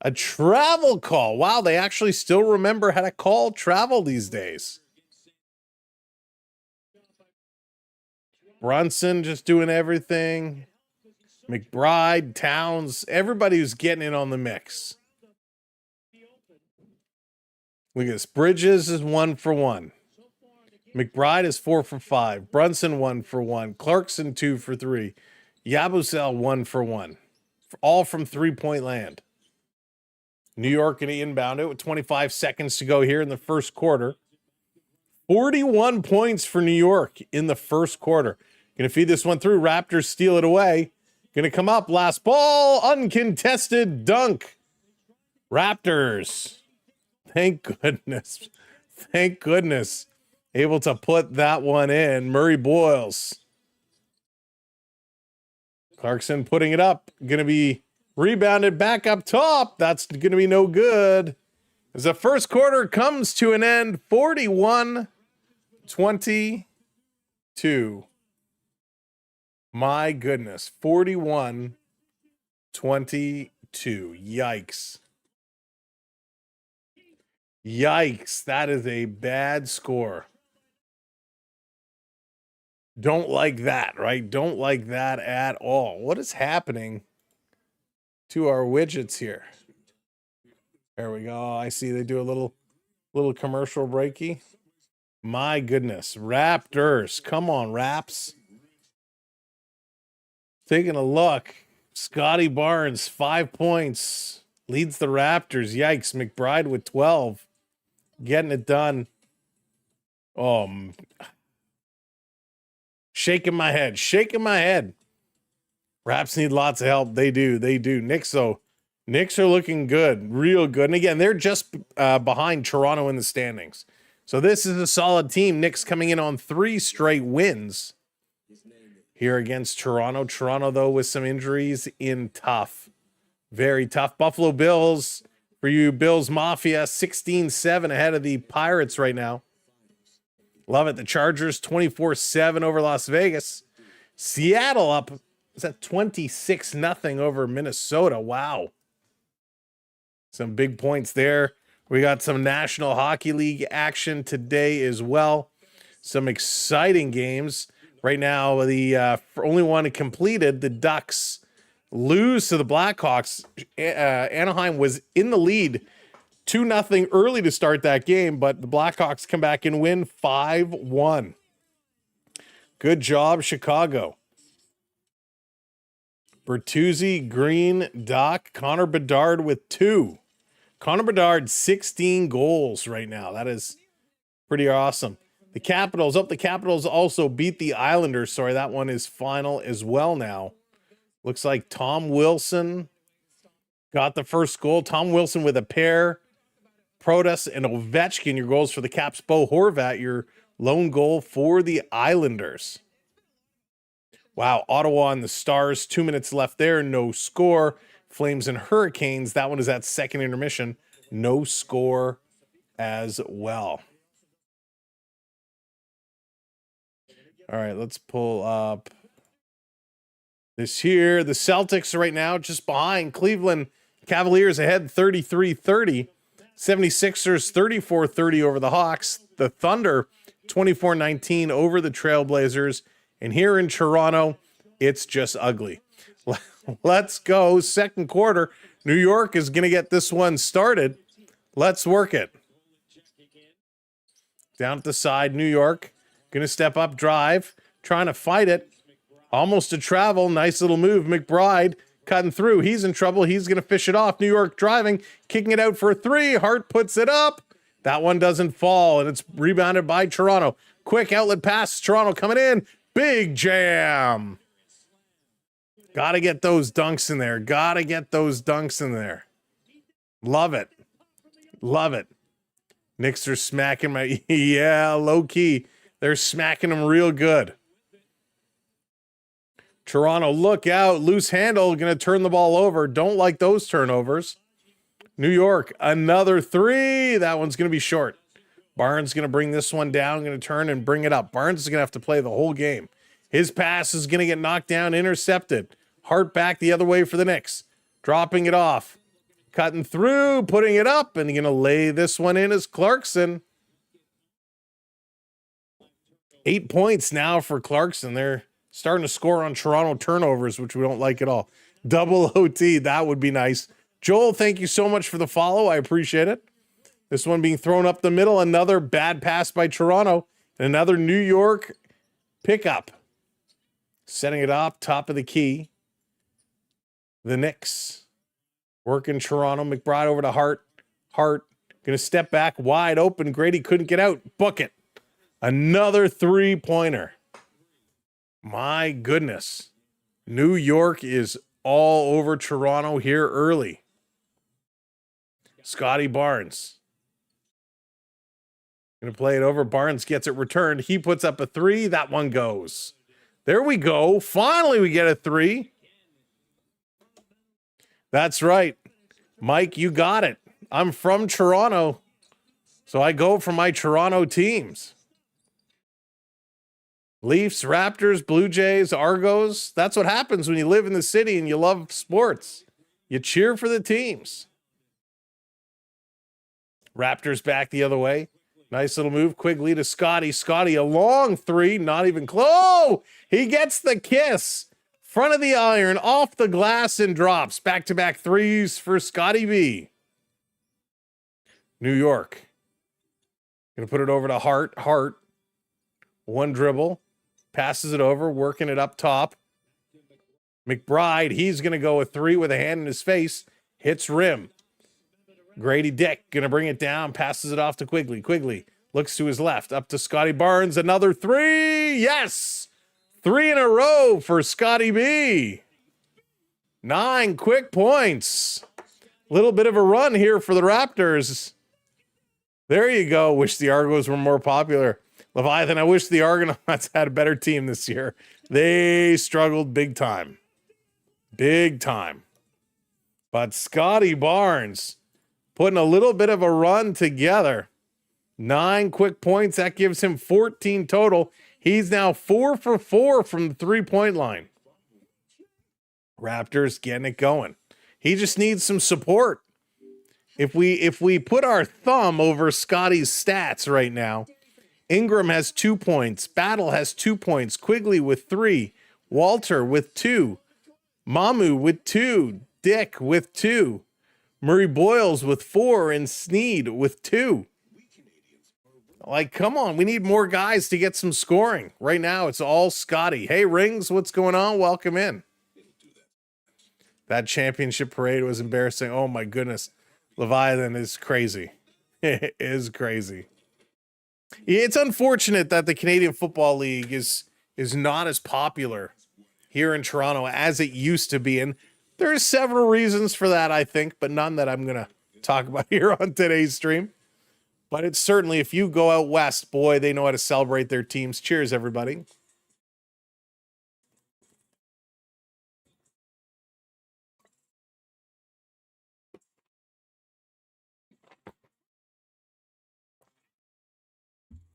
A travel call. Wow, they actually still remember how to call travel these days. Brunson just doing everything. McBride, Towns, everybody who's getting in on the mix. Look at this. Bridges is 1 for 1. McBride is 4 for 5. Brunson 1 for 1. Clarkson 2 for 3. Yabusele 1 for 1. All from 3-point land. New York going to inbound it with 25 seconds to go here in the first quarter. 41 points for New York in the first quarter. Going to feed this one through. Raptors steal it away. Going to come up. Last ball. Uncontested dunk. Raptors. Thank goodness. Thank goodness. Able to put that one in. Murray Boyles. Clarkson putting it up. Going to be rebounded back up top. That's going to be no good. As the first quarter comes to an end, 41-22. My goodness, 41-22. Yikes. Yikes, that is a bad score. Don't like that, right? Don't like that at all. What is happening to our widgets here? There we go. I see they do a little commercial breaky. My goodness. Raptors. Come on, Raps. Taking a look. Scotty Barnes, 5 points. Leads the Raptors. Yikes. McBride with 12. Getting it done. Shaking my head. Shaking my head. Raps need lots of help. They do. They do. Knicks, though. Knicks are looking good. Real good. And again, they're just behind Toronto in the standings. So this is a solid team. Knicks coming in on 3 straight wins here against Toronto. Toronto, though, with some injuries in tough. Very tough. Buffalo Bills, for you Bills Mafia, 16-7 ahead of the Pirates right now. Love it. The Chargers, 24-7 over Las Vegas. Seattle up, is that 26-0 over Minnesota? Wow. Some big points there. We got some National Hockey League action today as well. Some exciting games. Right now, the only one completed, the Ducks lose to the Blackhawks. Anaheim was in the lead 2-0 early to start that game, but the Blackhawks come back and win 5-1. Good job, Chicago. Bertuzzi, Green, Doc, Connor Bedard with 2. Connor Bedard, 16 goals right now. That is pretty awesome. The Capitals also beat the Islanders. Sorry, that one is final as well now. Looks like Tom Wilson got the first goal. Tom Wilson with a pair. Protas and Ovechkin, your goals for the Caps. Bo Horvat, your lone goal for the Islanders. Wow, Ottawa and the Stars, 2 minutes left there, no score. Flames and Hurricanes, that one is at second intermission. No score as well. All right, let's pull up this here. The Celtics right now just behind. Cleveland Cavaliers ahead 33-30. 76ers 34-30 over the Hawks. The Thunder 24-19 over the Trailblazers. And here in Toronto, it's just ugly. Let's go. Second quarter. New York is going to get this one started. Let's work it. Down at the side, New York. Going to step up, drive. Trying to fight it. Almost a travel. Nice little move. McBride cutting through. He's in trouble. He's going to fish it off. New York driving. Kicking it out for a 3. Hart puts it up. That one doesn't fall. And it's rebounded by Toronto. Quick outlet pass. Toronto coming in. Big jam. Got to get those dunks in there. Got to get those dunks in there. Love it. Love it. Knicks are smacking my, yeah, low key. They're smacking them real good. Toronto, look out. Loose handle, going to turn the ball over. Don't like those turnovers. New York, another three. That one's going to be short. Barnes going to bring this one down, going to turn and bring it up. Barnes is going to have to play the whole game. His pass is going to get knocked down, intercepted. Hart back the other way for the Knicks. Dropping it off. Cutting through, putting it up, and going to lay this one in as Clarkson. 8 points now for Clarkson. They're starting to score on Toronto turnovers, which we don't like at all. Double OT, that would be nice. Joel, thank you so much for the follow. I appreciate it. This one being thrown up the middle. Another bad pass by Toronto. And another New York pickup. Setting it up, top of the key. The Knicks. Working Toronto. McBride over to Hart. Hart going to step back wide open. Grady couldn't get out. Book it. Another three-pointer. My goodness. New York is all over Toronto here early. Scotty Barnes. Going to play it over. Barnes gets it returned. He puts up a three. That one goes. There we go. Finally, we get a three. That's right. Mike, you got it. I'm from Toronto, so I go for my Toronto teams. Leafs, Raptors, Blue Jays, Argos. That's what happens when you live in the city and you love sports. You cheer for the teams. Raptors back the other way. Nice little move. Quigley to Scotty. Scotty, a long three. Not even close. Oh, he gets the kiss. Front of the iron, off the glass, and drops. Back-to-back threes for Scotty B. New York. Going to put it over to Hart. Hart. One dribble. Passes it over, working it up top. McBride, he's going to go a three with a hand in his face. Hits rim. Grady Dick going to bring it down. Passes it off to Quigley. Quigley looks to his left. Up to Scotty Barnes. Another three. Yes! 3 in a row for Scotty B. 9 quick points. Little bit of a run here for the Raptors. There you go. Wish the Argos were more popular. Leviathan, I wish the Argonauts had a better team this year. They struggled big time. Big time. But Scotty Barnes putting a little bit of a run together. 9 quick points. That gives him 14 total. He's now 4 for 4 from the three-point line. Raptors getting it going. He just needs some support. If we put our thumb over Scotty's stats right now, Ingram has 2 points. Battle has 2 points. Quigley with 3. Walter with 2. Mamu with 2. Dick with 2. Murray Boyles with 4. And Sneed with 2. Like, come on. We need more guys to get some scoring. Right now, it's all Scotty. Hey, Rings, what's going on? Welcome in. That championship parade was embarrassing. Oh, my goodness. Leviathan is crazy. It is crazy. It's unfortunate that the Canadian Football League is not as popular here in Toronto as it used to be. And there's several reasons for that, I think, but none that I'm going to talk about here on today's stream. But it's certainly, if you go out west, boy, they know how to celebrate their teams. Cheers, everybody.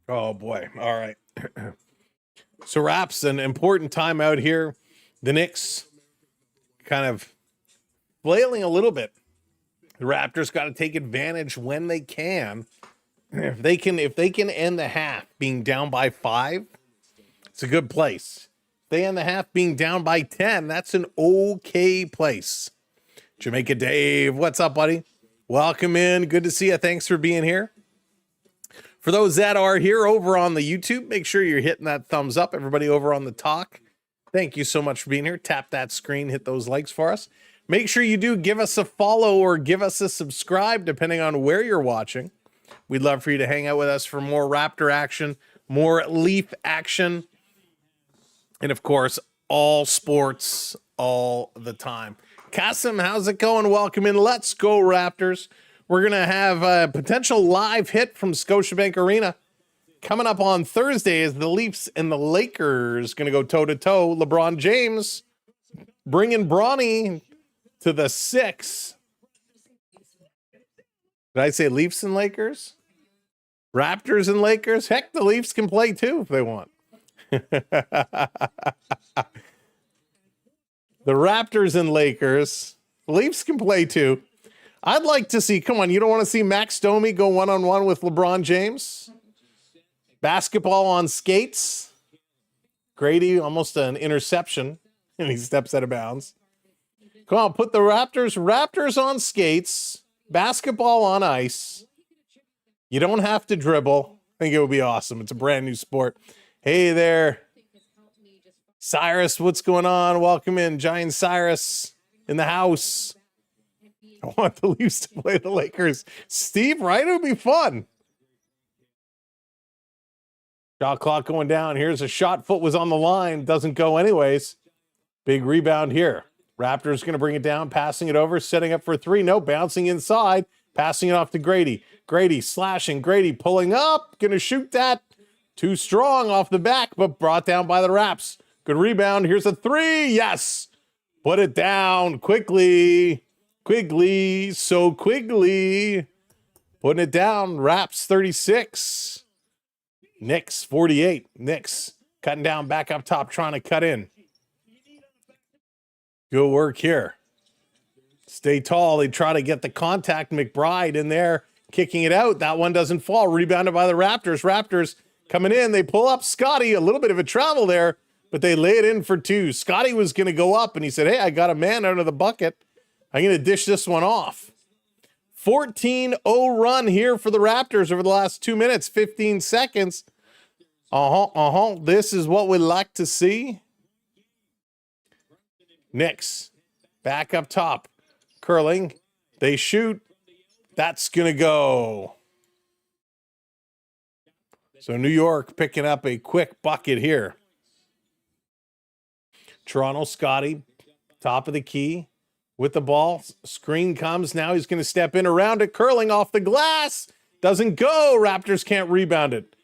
Oh, boy. All right. So, Raps, an important time out here. The Knicks kind of flailing a little bit. The Raptors got to take advantage when they can. If they can end the half being down by 5, it's a good place. If they end the half being down by 10, that's an okay place. Jamaica Dave, what's up, buddy? Welcome in. Good to see you. Thanks for being here. For those that are here over on the YouTube, make sure you're hitting that thumbs up. Everybody over on the talk, thank you so much for being here. Tap that screen, hit those likes for us. Make sure you do give us a follow or give us a subscribe, depending on where you're watching. We'd love for you to hang out with us for more Raptor action, more Leaf action, and of course, all sports all the time. Kasim, how's it going? Welcome in. Let's go, Raptors. We're going to have a potential live hit from Scotiabank Arena coming up on Thursday as the Leafs and the Lakers going to go toe-to-toe. LeBron James bringing Bronny to the 6. Did I say Leafs and Lakers? Raptors and Lakers? Heck, the Leafs can play too if they want. The Raptors and Lakers. The Leafs can play too. I'd like to see, come on, you don't want to see Max Domi go one-on-one with LeBron James? Basketball on skates. Grady, almost an interception, and he steps out of bounds. Come on, put the Raptors on skates. Basketball on ice. You don't have to dribble. I think it would be awesome. It's a brand new sport. Hey there. Cyrus, what's going on? Welcome in. Giant Cyrus in the house. I want the Leafs to play the Lakers. Steve, right? It would be fun. Shot clock going down. Here's a shot. Foot was on the line. Doesn't go anyways. Big rebound here. Raptors going to bring it down, passing it over, setting up for 3. No, bouncing inside, passing it off to Grady. Grady slashing. Grady pulling up. Going to shoot that. Too strong off the back, but brought down by the Raps. Good rebound. Here's a 3. Yes. Put it down quickly. Quigley. So Quigley. Putting it down. Raps 36. Knicks 48. Knicks cutting down back up top, trying to cut in. Good work here. Stay tall. They try to get the contact. McBride in there, kicking it out. That one doesn't fall. Rebounded by the Raptors. Raptors coming in. They pull up Scotty. A little bit of a travel there, but they lay it in for 2. Scotty was going to go up, and he said, hey, I got a man under the bucket. I'm going to dish this one off. 14-0 run here for the Raptors over the last 2 minutes, 15 seconds. This is what we like to see. Knicks back up top. Curling. They shoot. That's going to go. So New York picking up a quick bucket here. Toronto, Scotty, top of the key with the ball. Screen comes. Now he's going to step in around it. Curling off the glass. Doesn't go. Raptors can't rebound it.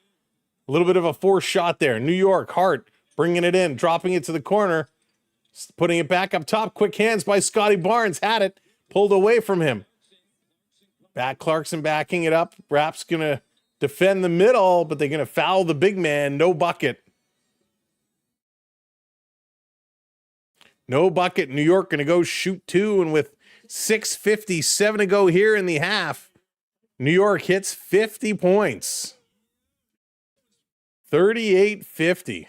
A little bit of a forced shot there. New York, Hart bringing it in, dropping it to the corner. Putting it back up top. Quick hands by Scotty Barnes. Had it. Pulled away from him. Back Clarkson backing it up. Raps going to defend the middle, but they're going to foul the big man. No bucket. No bucket. New York going to go shoot 2. And with 6:57 to go here in the half, New York hits 50 points. 38-50.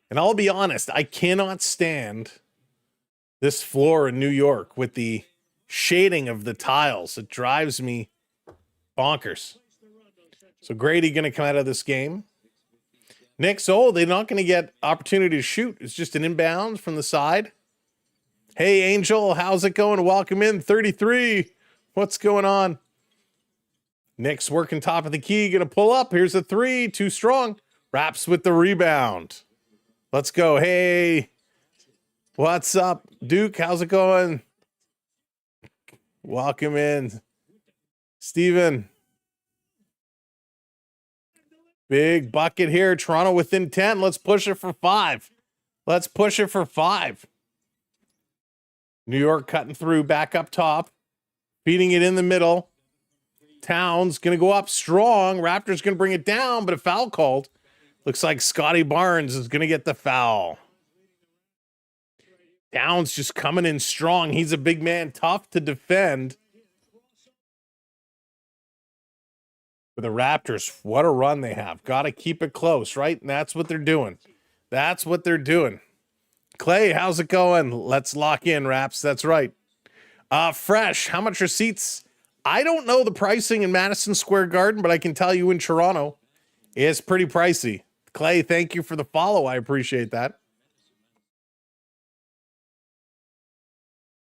And I'll be honest, I cannot stand this floor in New York with the shading of the tiles. It drives me bonkers. So Grady going to come out of this game. Knicks, they're not going to get opportunity to shoot. It's just an inbound from the side. Hey, Angel, how's it going? Welcome in. 33. What's going on? Knicks working top of the key. Going to pull up. Here's a 3. Too strong. Raps with the rebound. Let's go. Hey, what's up, Duke? How's it going? Welcome in. Steven. Big bucket here. Toronto within 10. Let's push it for 5. Let's push it for 5. New York cutting through back up top. Feeding it in the middle. Towns going to go up strong. Raptors going to bring it down, but a foul called. Looks like Scotty Barnes is going to get the foul. Towns just coming in strong. He's a big man, tough to defend. For the Raptors, what a run they have. Got to keep it close, right? And that's what they're doing. That's what they're doing. Clay, how's it going? Let's lock in, Raps. That's right. Fresh, how much are seats? I don't know the pricing in Madison Square Garden, but I can tell you in Toronto, it's pretty pricey. Clay, thank you for the follow. I appreciate that.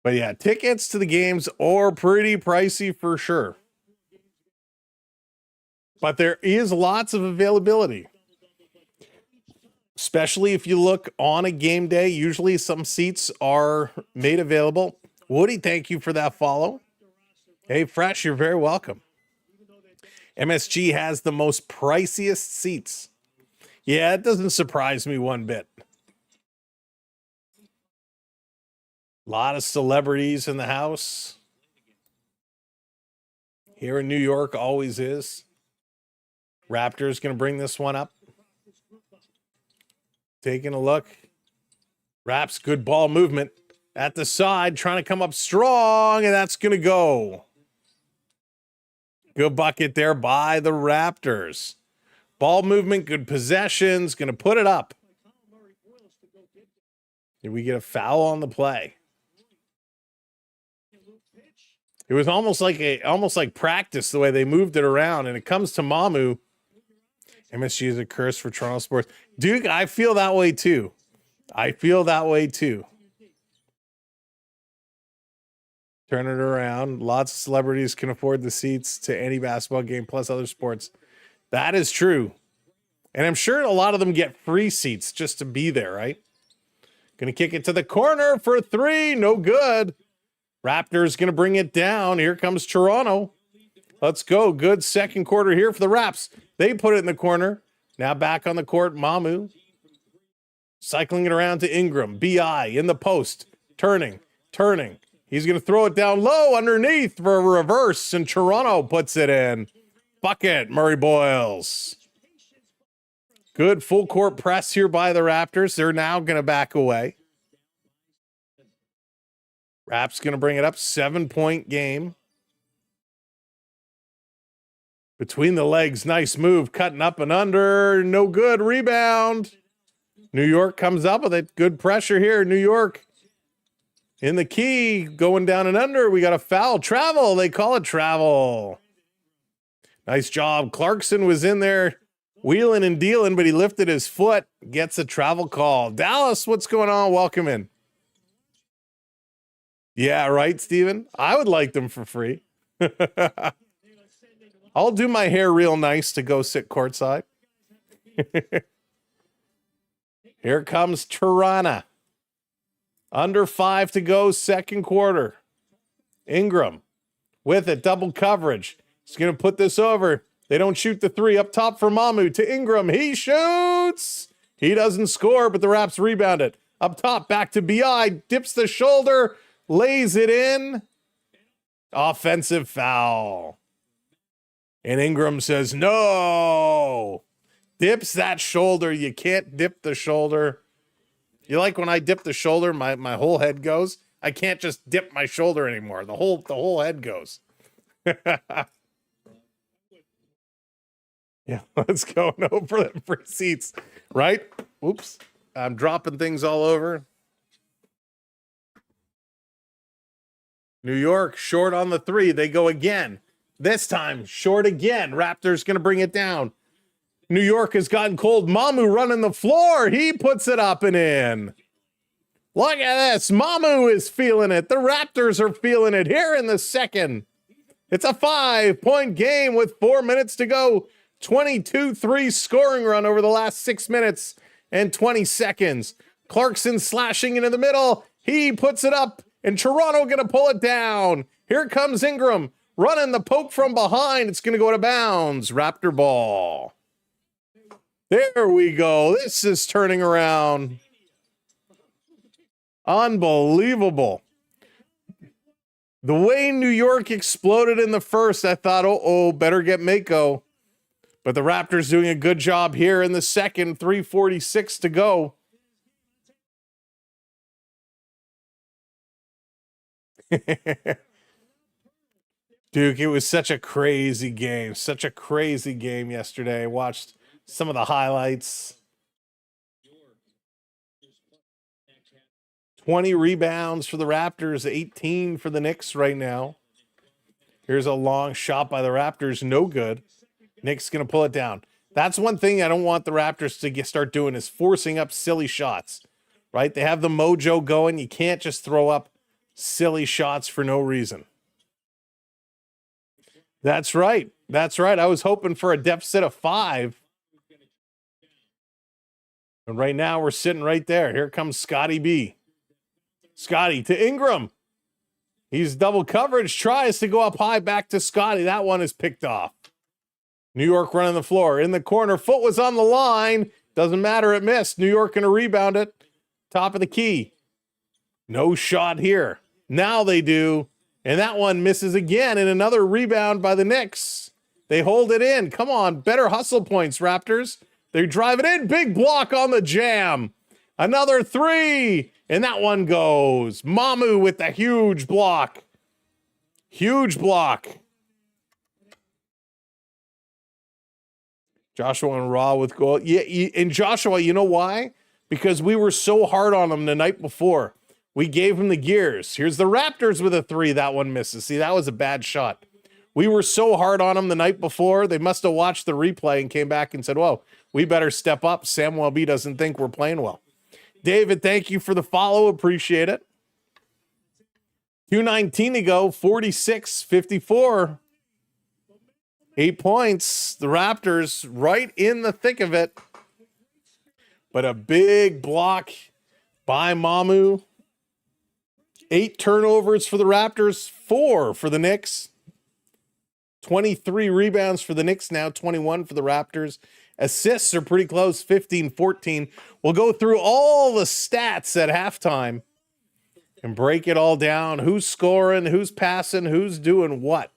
But yeah, tickets to the games are pretty pricey for sure. But there is lots of availability. especially if you look on a game day. Usually some seats are made available. Woody, thank you for that follow. Hey, Fresh, you're very welcome. MSG has the most priciest seats. Yeah, it doesn't surprise me one bit. A lot of celebrities in the house. Here in New York, always is. Raptors going to bring this one up. Taking a look. Raps, good ball movement at the side, trying to come up strong, and that's going to go. Good bucket there by the Raptors. Ball movement, good possessions, going to put it up. Did we get a foul on the play? It was almost like practice the way they moved it around, and it comes to Mamu. MSG is a curse for Toronto sports. Duke, I feel that way too. Turn it around. Lots of celebrities can afford the seats to any basketball game plus other sports. That is true. And I'm sure a lot of them get free seats just to be there, right? Going to kick it to the corner for 3. No good. Raptors going to bring it down. Here comes Toronto. Let's go. Good second quarter here for the Raps. They put it in the corner. Now back on the court, Mamu. Cycling it around to Ingram. BI in the post. Turning. He's going to throw it down low underneath for a reverse, and Toronto puts it in. Bucket, Murray Boyles. Good full court press here by the Raptors. They're now going to back away. Raps going to bring it up. 7-point game. Between the legs, nice move. Cutting up and under. No good. Rebound. New York comes up with it. Good pressure here. New York in the key. Going down and under. We got a foul. Travel. They call it travel. Nice job. Clarkson was in there wheeling and dealing, but he lifted his foot. Gets a travel call. Dallas, what's going on? Welcome in. Yeah, right, Steven? I would like them for free. I'll do my hair real nice to go sit courtside. Here comes Toronto. Under 5 to go, second quarter. Ingram with it, double coverage. He's going to put this over. They don't shoot the 3. Up top for Mamu to Ingram. He shoots. He doesn't score, but the Raps rebound it. Up top, back to BI. Dips the shoulder. Lays it in. Offensive foul. And Ingram says, no. Dips that shoulder. You can't dip the shoulder. You like when I dip the shoulder, my whole head goes? I can't just dip my shoulder anymore. The whole head goes. Yeah, let's go. No for free seats, right? Oops. I'm dropping things all over. New York short on the 3. They go again. This time short again. Raptors going to bring it down. New York has gotten cold. Mamu running the floor. He puts it up and in. Look at this. Mamu is feeling it. The Raptors are feeling it here in the second. It's a 5-point game with 4 minutes to go. 22-3 scoring run over the last 6 minutes and 20 seconds. Clarkson slashing into the middle. He puts it up, and Toronto going to pull it down. Here comes Ingram running the poke from behind. It's going to go to bounds. Raptor ball. There we go. This is turning around. Unbelievable. The way New York exploded in the first, I thought, oh, better get Mako. But the Raptors doing a good job here in the second. 3:46 to go. Duke, it was such a crazy game. Such a crazy game yesterday. I watched some of the highlights. 20 rebounds for the Raptors, 18 for the Knicks right now. Here's a long shot by the Raptors, no good. Knicks going to pull it down. That's one thing I don't want the Raptors to start doing is forcing up silly shots, right? They have the mojo going. You can't just throw up silly shots for no reason. That's right. That's right. I was hoping for a deficit of 5. And right now we're sitting right there. Here comes Scotty B. Scotty to Ingram. He's double coverage, tries to go up high, back to Scotty. That one is picked off. New York running the floor. In the corner, foot was on the line. Doesn't matter, it missed. New York gonna rebound it. Top of the key. No shot here. Now they do. And that one misses again, and another rebound by the Knicks. They hold it in. Come on, better hustle points, Raptors. They drive it in. Big block on the jam. Another three. And that one goes. Mamu with the huge block. Huge block. Joshua and Raw with goal. Yeah, and Joshua, you know why? Because we were so hard on him the night before. We gave him the gears. Here's the Raptors with a three. That one misses. See, that was a bad shot. We were so hard on him the night before. They must have watched the replay and came back and said, whoa, we better step up. Samwelb doesn't think we're playing well. David, thank you for the follow. Appreciate it. 2:19 to go, 46-54. 8 points. The Raptors right in the thick of it. But a big block by Mamu. 8 turnovers for the Raptors, 4 for the Knicks. 23 rebounds for the Knicks now, 21 for the Raptors. Assists are pretty close, 15-14. We'll go through all the stats at halftime and break it all down. Who's scoring, who's passing, who's doing what,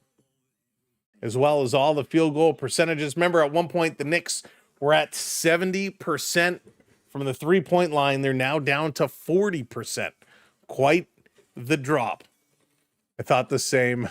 as well as all the field goal percentages. Remember, at one point, the Knicks were at 70% from the three-point line. They're now down to 40%. Quite the drop. I thought the same.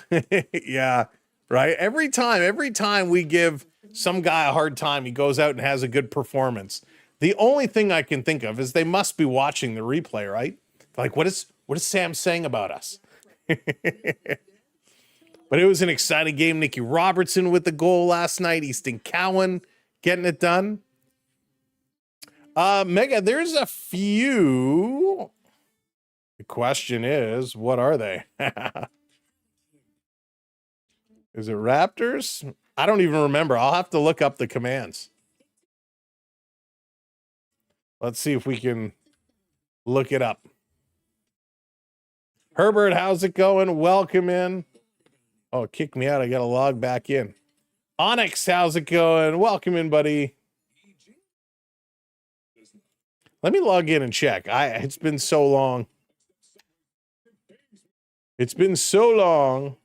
Yeah, right? Every time we give some guy a hard time, he goes out and has a good performance. The only thing I can think of is they must be watching the replay, right? Like, what is Sam saying about us? But it was an exciting game. Nicky Robertson with the goal last night. Easton Cowan getting it done. Mega, there's a few. The question is, what are they? Is it Raptors? I don't even remember. I'll have to look up the commands. Let's see if we can look it up. Herbert, how's it going? Welcome in. Oh, it kicked me out. I got to log back in. Onyx, how's it going? Welcome in, buddy. Let me log in and check. It's been so long. It's been so long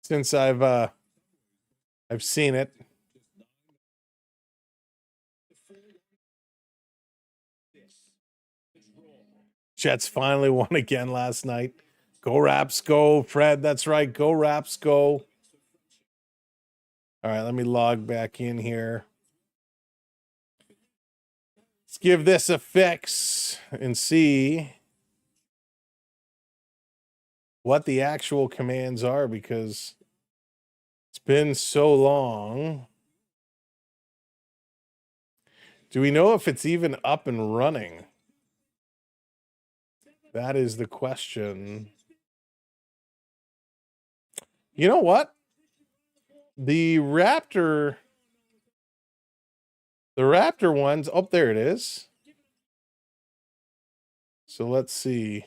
since I've seen it. Jets finally won again last night. Go Raps, go. Fred, that's right. Go Raps, go. All right, let me log back in here. Let's give this a fix and see what the actual commands are, because it's been so long. Do we know if it's even up and running? That is the question. You know what? The Raptor ones, oh, there it is. So let's see.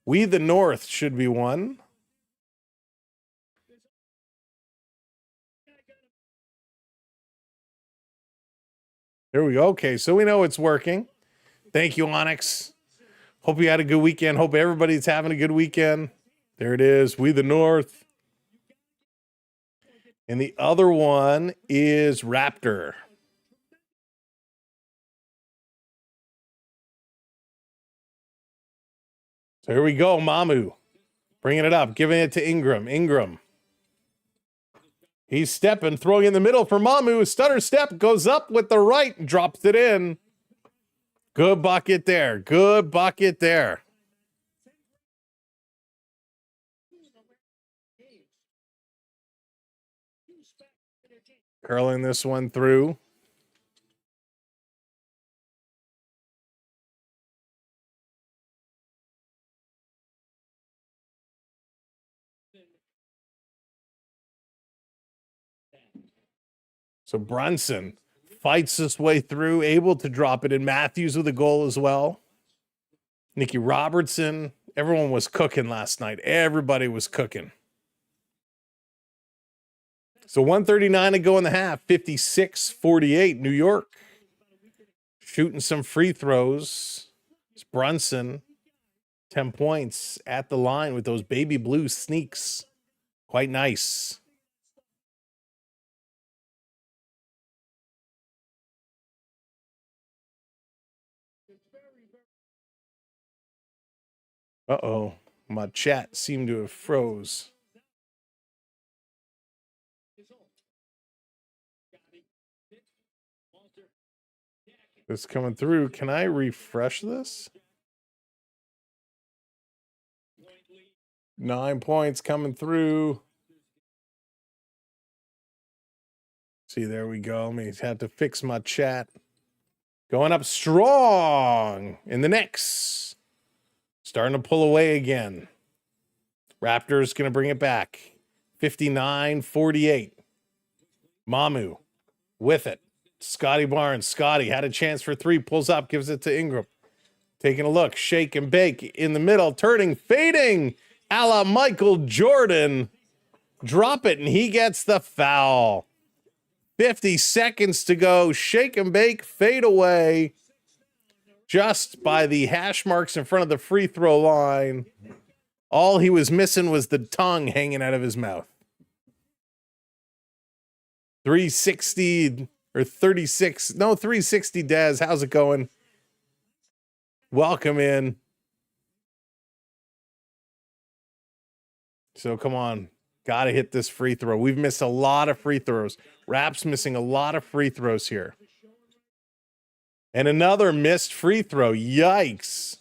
We the North should be one. There we go. Okay, so we know it's working. Thank you, Onyx. Hope you had a good weekend. Hope everybody's having a good weekend. There it is. We the North. And the other one is Raptor. So here we go. Mamu bringing it up, giving it to Ingram. Ingram. He's stepping, throwing in the middle for Mamu. Stutter step, goes up with the right, and drops it in. Good bucket there. Good bucket there. Curling this one through. So Brunson fights his way through, able to drop it in. Matthews with a goal as well. Nicky Robertson. Everyone was cooking last night. Everybody was cooking. So 139 to go in the half. 56-48. New York shooting some free throws. It's Brunson. 10 points at the line with those baby blue sneaks. Quite nice. Uh-oh. My chat seemed to have froze. It's coming through. Can I refresh this? 9 points coming through. See, there we go. Let me have to fix my chat. Going up strong in the Knicks. Starting to pull away again. Raptors going to bring it back. 59-48. Mamu with it. Scotty Barnes. Scotty had a chance for three. Pulls up. Gives it to Ingram. Taking a look. Shake and bake in the middle. Turning. Fading. A la Michael Jordan. Drop it and he gets the foul. 50 seconds to go. Shake and bake. Fade away. Just by the hash marks in front of the free throw line. All he was missing was the tongue hanging out of his mouth. 360 or 36. No, 360 Dez. How's it going? Welcome in. So come on. Got to hit this free throw. We've missed a lot of free throws. Raps missing a lot of free throws here. And another missed free throw. Yikes.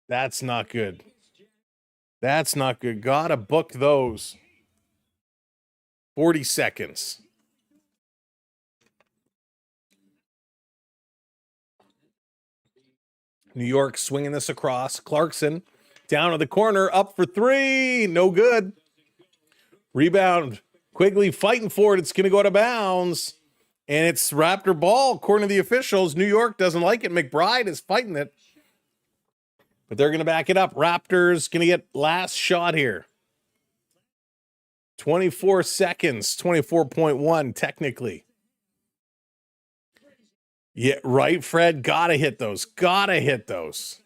That's not good. That's not good. Gotta book those. 40 seconds. New York swinging this across. Clarkson down to the corner. Up for three. No good. Rebound. Quigley fighting for it. It's going to go out of bounds. And it's Raptor ball, according to the officials. New York doesn't like it. McBride is fighting it. But they're going to back it up. Raptors going to get last shot here. 24 seconds. 24.1 technically. Yeah, right, Fred? Gotta hit those. Gotta hit those.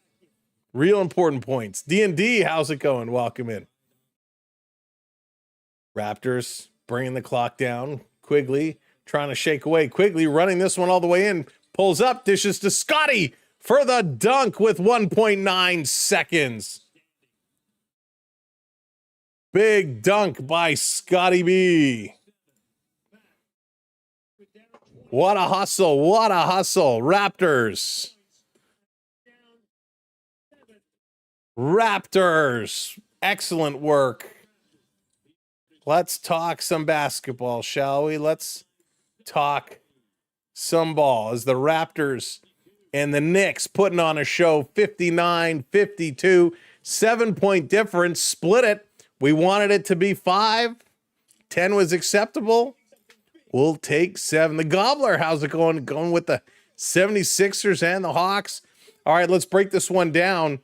Real important points. D&D, how's it going? Welcome in. Raptors bringing the clock down. Quigley trying to shake away. Quigley running this one all the way in. Pulls up, dishes to Scotty for the dunk with 1.9 seconds. Big dunk by Scotty B. What a hustle. What a hustle. Raptors. Raptors. Excellent work. Let's talk some basketball, shall we? Let's talk some ball as the Raptors and the Knicks putting on a show. 59-52, 7-point difference, split it. We wanted it to be 5. 10 was acceptable. We'll take 7. The Gobbler, how's it going? Going with the 76ers and the Hawks. All right, let's break this one down.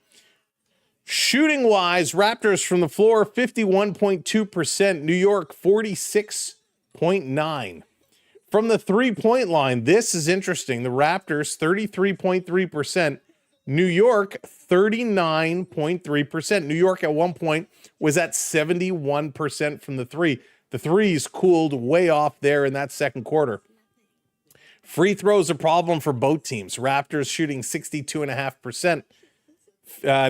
Shooting-wise, Raptors from the floor, 51.2%. New York, 46.9%. From the three-point line, this is interesting. The Raptors, 33.3%. New York, 39.3%. New York at one point was at 71% from the three. The threes cooled way off there in that second quarter. Free throws a problem for both teams. Raptors shooting 62.5%.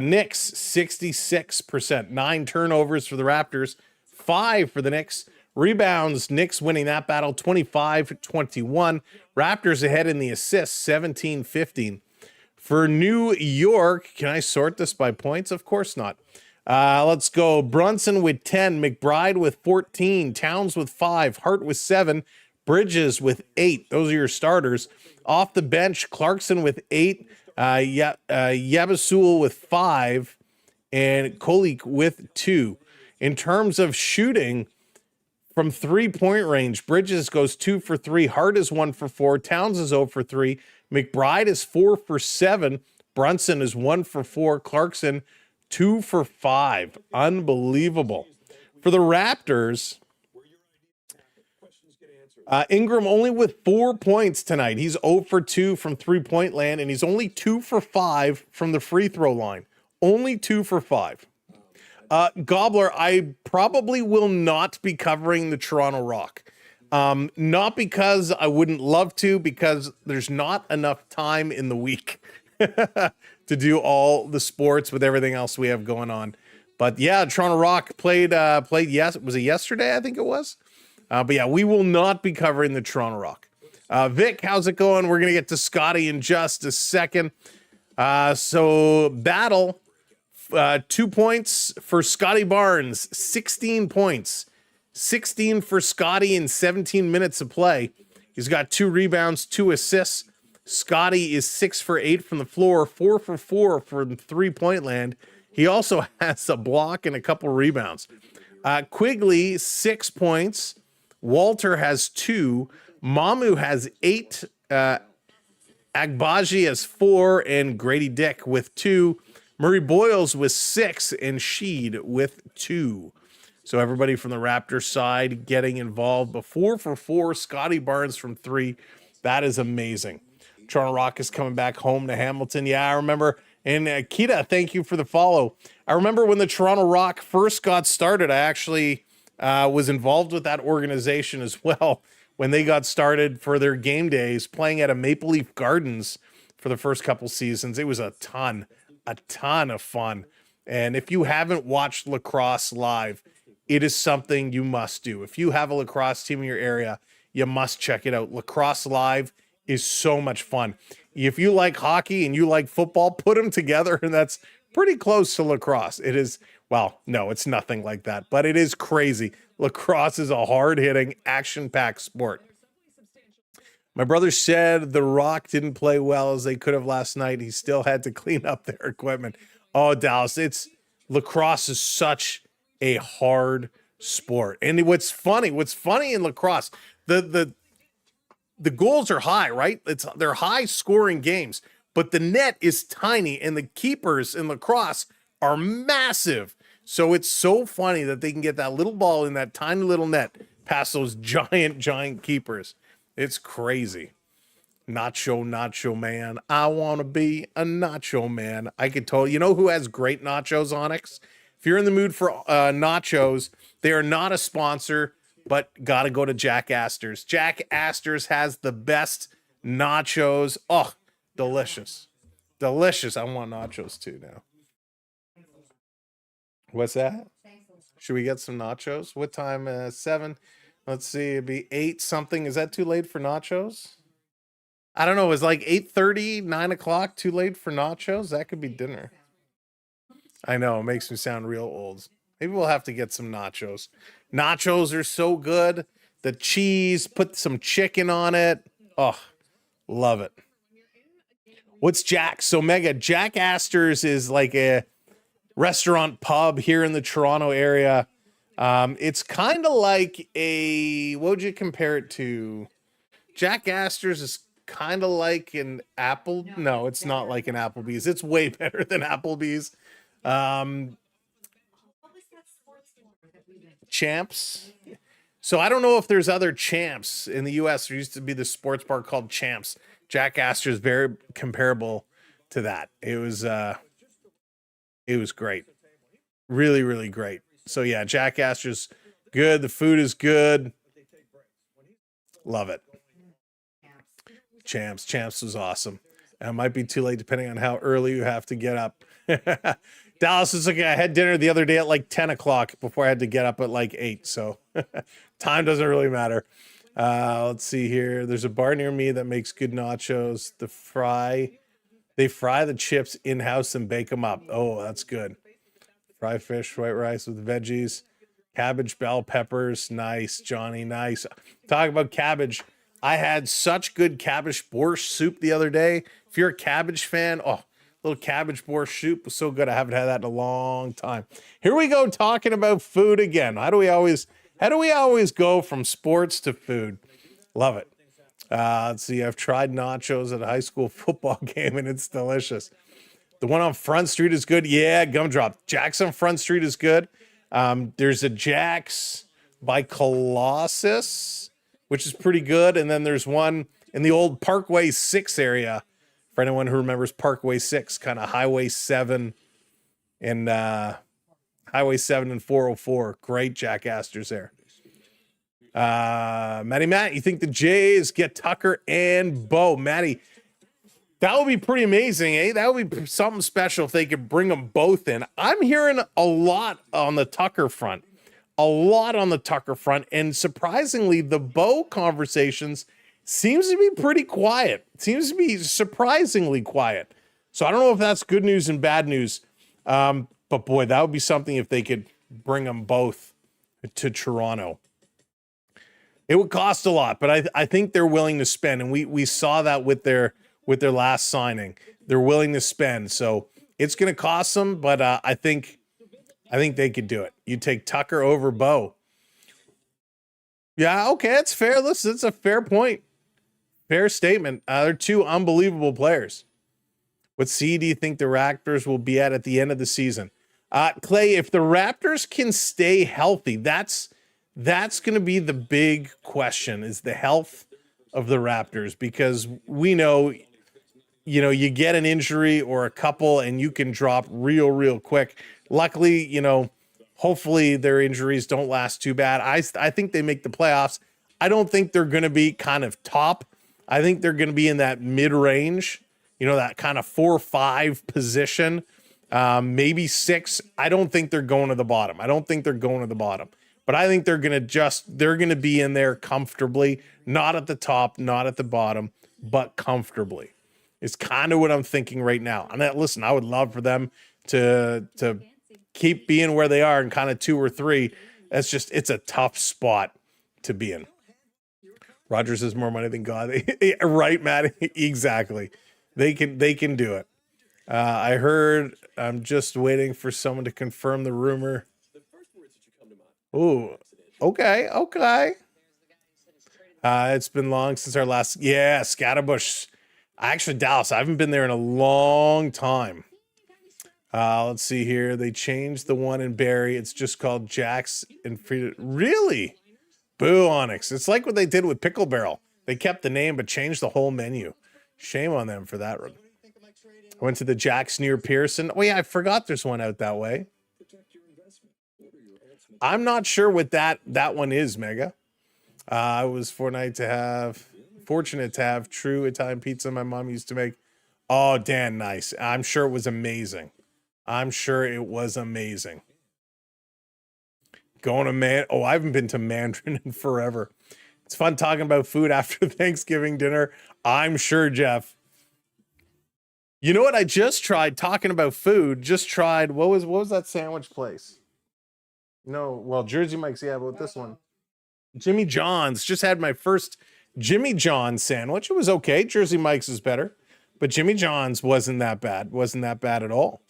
Knicks, 66%. 9 turnovers for the Raptors, 5 for the Knicks. Rebounds, Knicks winning that battle 25-21. Raptors ahead in the assists, 17-15. For New York, can I sort this by points? Of course not. Let's go. Brunson with 10, McBride with 14, Towns with 5, Hart with 7, Bridges with 8. Those are your starters. Off the bench, Clarkson with 8, Yabasul with 5, and Kolik with 2. In terms of shooting, From 3-point range, Bridges goes 2 for 3. Hart is 1 for 4. Towns is 0 for 3. McBride is 4 for 7. Brunson is 1 for 4. Clarkson, 2 for 5. Unbelievable. For the Raptors, Ingram only with 4 points tonight. He's 0 for 2 from 3-point land, and he's only 2 for 5 from the free throw line. Only 2 for 5. Gobbler, I probably will not be covering the Toronto Rock. Not because I wouldn't love to, because there's not enough time in the week to do all the sports with everything else we have going on. But yeah, Toronto Rock played was it yesterday? I think it was. But yeah, we will not be covering the Toronto Rock. Vic, how's it going? We're going to get to Scotty in just a second. So battle. 2 points for Scotty Barnes, 16 points, 16 for Scotty in 17 minutes of play. He's got 2 rebounds, 2 assists. Scotty is 6 for 8 from the floor, 4 for 4 from 3-point land. He also has a block and a couple rebounds. Quigley, 6 points. Walter has 2. Mamu has 8. Agbaji has 4, and Grady Dick with 2. Murray Boyles with 6 and Sheed with 2. So everybody from the Raptors side getting involved. But 4 for 4, Scotty Barnes from 3. That is amazing. Toronto Rock is coming back home to Hamilton. Yeah, I remember. And Kita, thank you for the follow. I remember when the Toronto Rock first got started, I actually was involved with that organization as well when they got started for their game days, playing at a Maple Leaf Gardens for the first couple seasons. It was a ton of fun. And if you haven't watched lacrosse live, it is something you must do. If you have a lacrosse team in your area, you must check it out. Lacrosse live is so much fun. If you like hockey and you like football, put them together, and that's pretty close to lacrosse. It is, well, no, it's nothing like that, but it is crazy. Lacrosse is a hard-hitting, action-packed sport. My brother said the Rock didn't play well as they could have last night. He still had to clean up their equipment. Oh, Dallas, lacrosse is such a hard sport. And what's funny in lacrosse, the goals are high, right? They're high scoring games, but the net is tiny and the keepers in lacrosse are massive. So it's so funny that they can get that little ball in that tiny little net past those giant keepers. It's crazy. Nacho man. I want to be a nacho man. I could totally, you know who has great nachos, Onyx? If you're in the mood for nachos, they are not a sponsor, but got to go to Jack Astor's. Jack Astor's has the best nachos. Oh, delicious. Delicious. I want nachos too now. What's that? Should we get some nachos? What time? 7. Let's see. It'd be 8 something. Is that too late for nachos? I don't know. Is like 8:30, 9 o'clock too late for nachos? That could be dinner. I know. It makes me sound real old. Maybe we'll have to get some nachos. Nachos are so good. The cheese, put some chicken on it. Oh, love it. What's Jack? So Mega, Jack Astor's is like a restaurant pub here in the Toronto area. It's kind of like what would you compare it to? Jack Astor's is kind of like an Apple. No, it's not like an Applebee's. It's way better than Applebee's. Champs. So I don't know if there's other Champs in the US. There used to be this sports bar called Champs. Jack Astor's very comparable to that. It was great. Really, really great. So yeah, Jack Astor's good. The food is good. Love it. Champs was awesome. It might be too late depending on how early you have to get up. Dallas is looking. I had dinner the other day at like 10 o'clock before I had to get up at like 8. So time doesn't really matter. Let's see here. There's a bar near me that makes good nachos. They fry the chips in-house and bake them up. Oh, that's good. Fry fish, white rice with veggies, cabbage, bell peppers. Nice, Johnny. Nice. Talk about cabbage. I had such good cabbage borscht soup the other day. If you're a cabbage fan, little cabbage borscht soup was so good. I haven't had that in a long time. Here we go talking about food again. How do we always How do we always go from sports to food? Love it. Let's see. I've tried nachos at a high school football game, and it's delicious. The one on Front Street is good. Yeah, Gumdrop. Jack's on Front Street is good. There's a Jack's by Colossus, which is pretty good. And then there's one in the old Parkway 6 area. For anyone who remembers Parkway 6, kind of Highway 7 and Highway 7 and 404. Great Jack Astor's there. Matty Matt, you think the Jays get Tucker and Bo? Matty, that would be pretty amazing, eh? That would be something special if they could bring them both in. I'm hearing a lot on the Tucker front. And surprisingly, the Bo conversations seems to be pretty quiet. Seems to be surprisingly quiet. So I don't know if that's good news and bad news. But boy, that would be something if they could bring them both to Toronto. It would cost a lot, but I think they're willing to spend. And we saw that with their last signing. They're willing to spend. So it's going to cost them, but I think they could do it. You take Tucker over Bo. Yeah, okay, that's fair. Listen, it's a fair point. Fair statement. They're two unbelievable players. What seed do you think the Raptors will be at the end of the season? Clay, if the Raptors can stay healthy, that's going to be the big question, is the health of the Raptors, because we know, you get an injury or a couple and you can drop real quick. Luckily, hopefully their injuries don't last too bad. I think they make the playoffs. I don't think they're going to be kind of top. I think they're going to be in that mid-range, that kind of 4 or 5 position, maybe 6. I don't think they're going to the bottom. But I think they're going to be in there comfortably, not at the top, not at the bottom, but comfortably. It's kind of what I'm thinking right now. And listen, I would love for them to keep being where they are in kind of 2 or 3. It's a tough spot to be in. Rogers has more money than God. Right, Matt? Exactly. They can do it. I heard, I'm just waiting for someone to confirm the rumor. Ooh, okay. It's been long since our last, Scatterbush. Actually, Dallas, I haven't been there in a long time. Let's see here. They changed the one in Barrie. It's just called Jack's and Frida. Really? Boo, Onyx. It's like what they did with Pickle Barrel. They kept the name but changed the whole menu. Shame on them for that. I went to the Jack's near Pearson. Oh, yeah, I forgot there's one out that way. I'm not sure what that one is, Mega. I was fortunate to have true Italian pizza my mom used to make. Oh, Dan, nice. I'm sure it was amazing. Going to I haven't been to Mandarin in forever. It's fun talking about food after Thanksgiving dinner. I'm sure, Jeff. You know what? I just tried talking about food. What was that sandwich place? No, well, Jersey Mike's, yeah, but this one. Jimmy John's. Just had my first Jimmy John's sandwich. It was okay. Jersey Mike's is better, but Jimmy John's wasn't that bad. Wasn't that bad at all.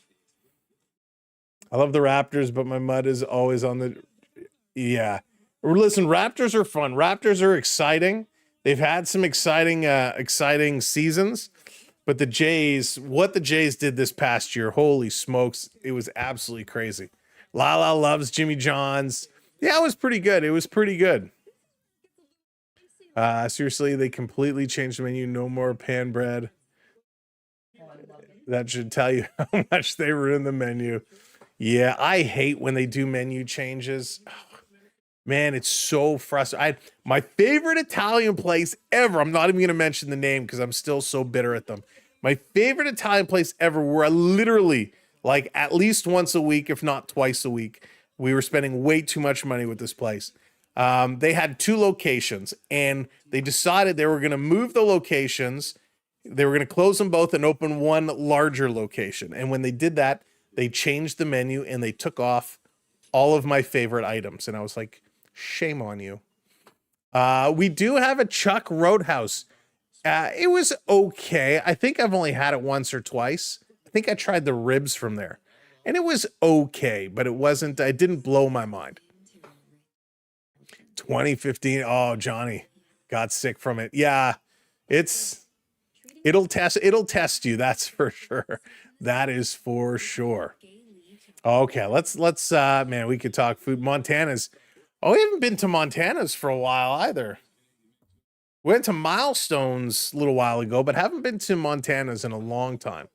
I love the Raptors, but my mud is always on the... Yeah. Listen, Raptors are fun. Raptors are exciting. They've had some exciting seasons, but what the Jays did this past year, holy smokes, it was absolutely crazy. Lala loves Jimmy John's. Yeah, it was pretty good. Seriously, they completely changed the menu. No more pan bread. That should tell you how much they ruined the menu. Yeah, I hate when they do menu changes. Man, it's so frustrating. My favorite Italian place ever, I'm not even going to mention the name because I'm still so bitter at them. My favorite Italian place ever, where I literally, like, at least once a week, if not twice a week, we were spending way too much money with this place. They had 2 locations, and they decided they were going to move the locations. They were going to close them both and open one larger location. And when they did that, they changed the menu and they took off all of my favorite items. And I was like, shame on you. We do have a Chuck Roadhouse. It was okay. I think I've only had it once or twice. I think I tried the ribs from there, and it was okay, but it didn't blow my mind. 2015. Oh, Johnny got sick from it. Yeah, it'll test you. That's for sure. That is for sure. Okay, let's man, we could talk food. Montana's. Oh, we haven't been to Montana's for a while either. We went to Milestones a little while ago, but haven't been to Montana's in a long time.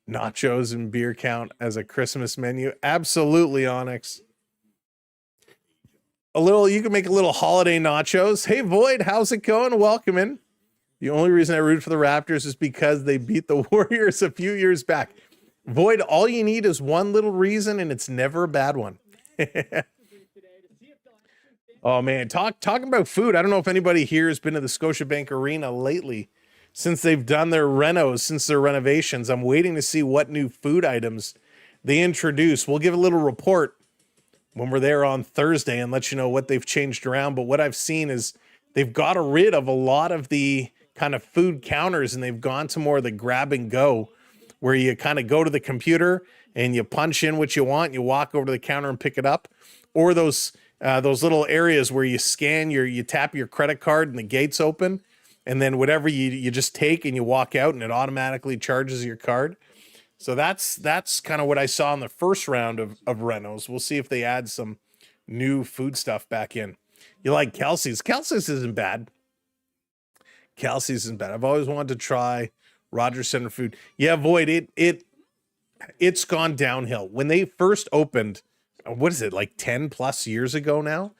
Nachos and beer count as a Christmas menu. Absolutely, Onyx. You can make a little holiday nachos. Hey, Void, how's it going? Welcome in. The only reason I root for the Raptors is because they beat the Warriors a few years back. Void, all you need is one little reason, and it's never a bad one. Oh, man, talking about food. I don't know if anybody here has been to the Scotiabank Arena lately. Since they've done their since their renovations, I'm waiting to see what new food items they introduce. We'll give a little report when we're there on Thursday and let you know what they've changed around. But what I've seen is they've got rid of a lot of the kind of food counters, and they've gone to more of the grab and go, where you kind of go to the computer and you punch in what you want, you walk over to the counter and pick it up, or those little areas where you you tap your credit card and the gates open, and then whatever you just take and you walk out and it automatically charges your card. So that's kind of what I saw in the first round of renos. We'll see if they add some new food stuff back in. You like Kelsey's? Kelsey's isn't bad. Kelsey's isn't bad. I've always wanted to try Rogers Center food. Yeah, Void, it's gone downhill. When they first opened, what is it, like 10 plus years ago now?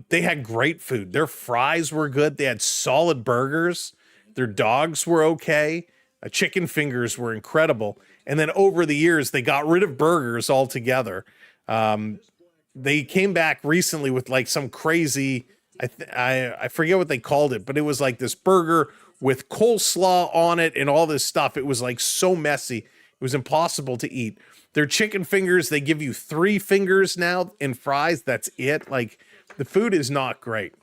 They had great food. Their fries were good. They had solid burgers. Their dogs were okay. Chicken fingers were incredible. And then over the years, they got rid of burgers altogether. They came back recently with like some crazy, I forget what they called it, but it was like this burger with coleslaw on it and all this stuff. It was like so messy. It was impossible to eat. Their chicken fingers, they give you 3 fingers now and fries. That's it. Like, the food is not great.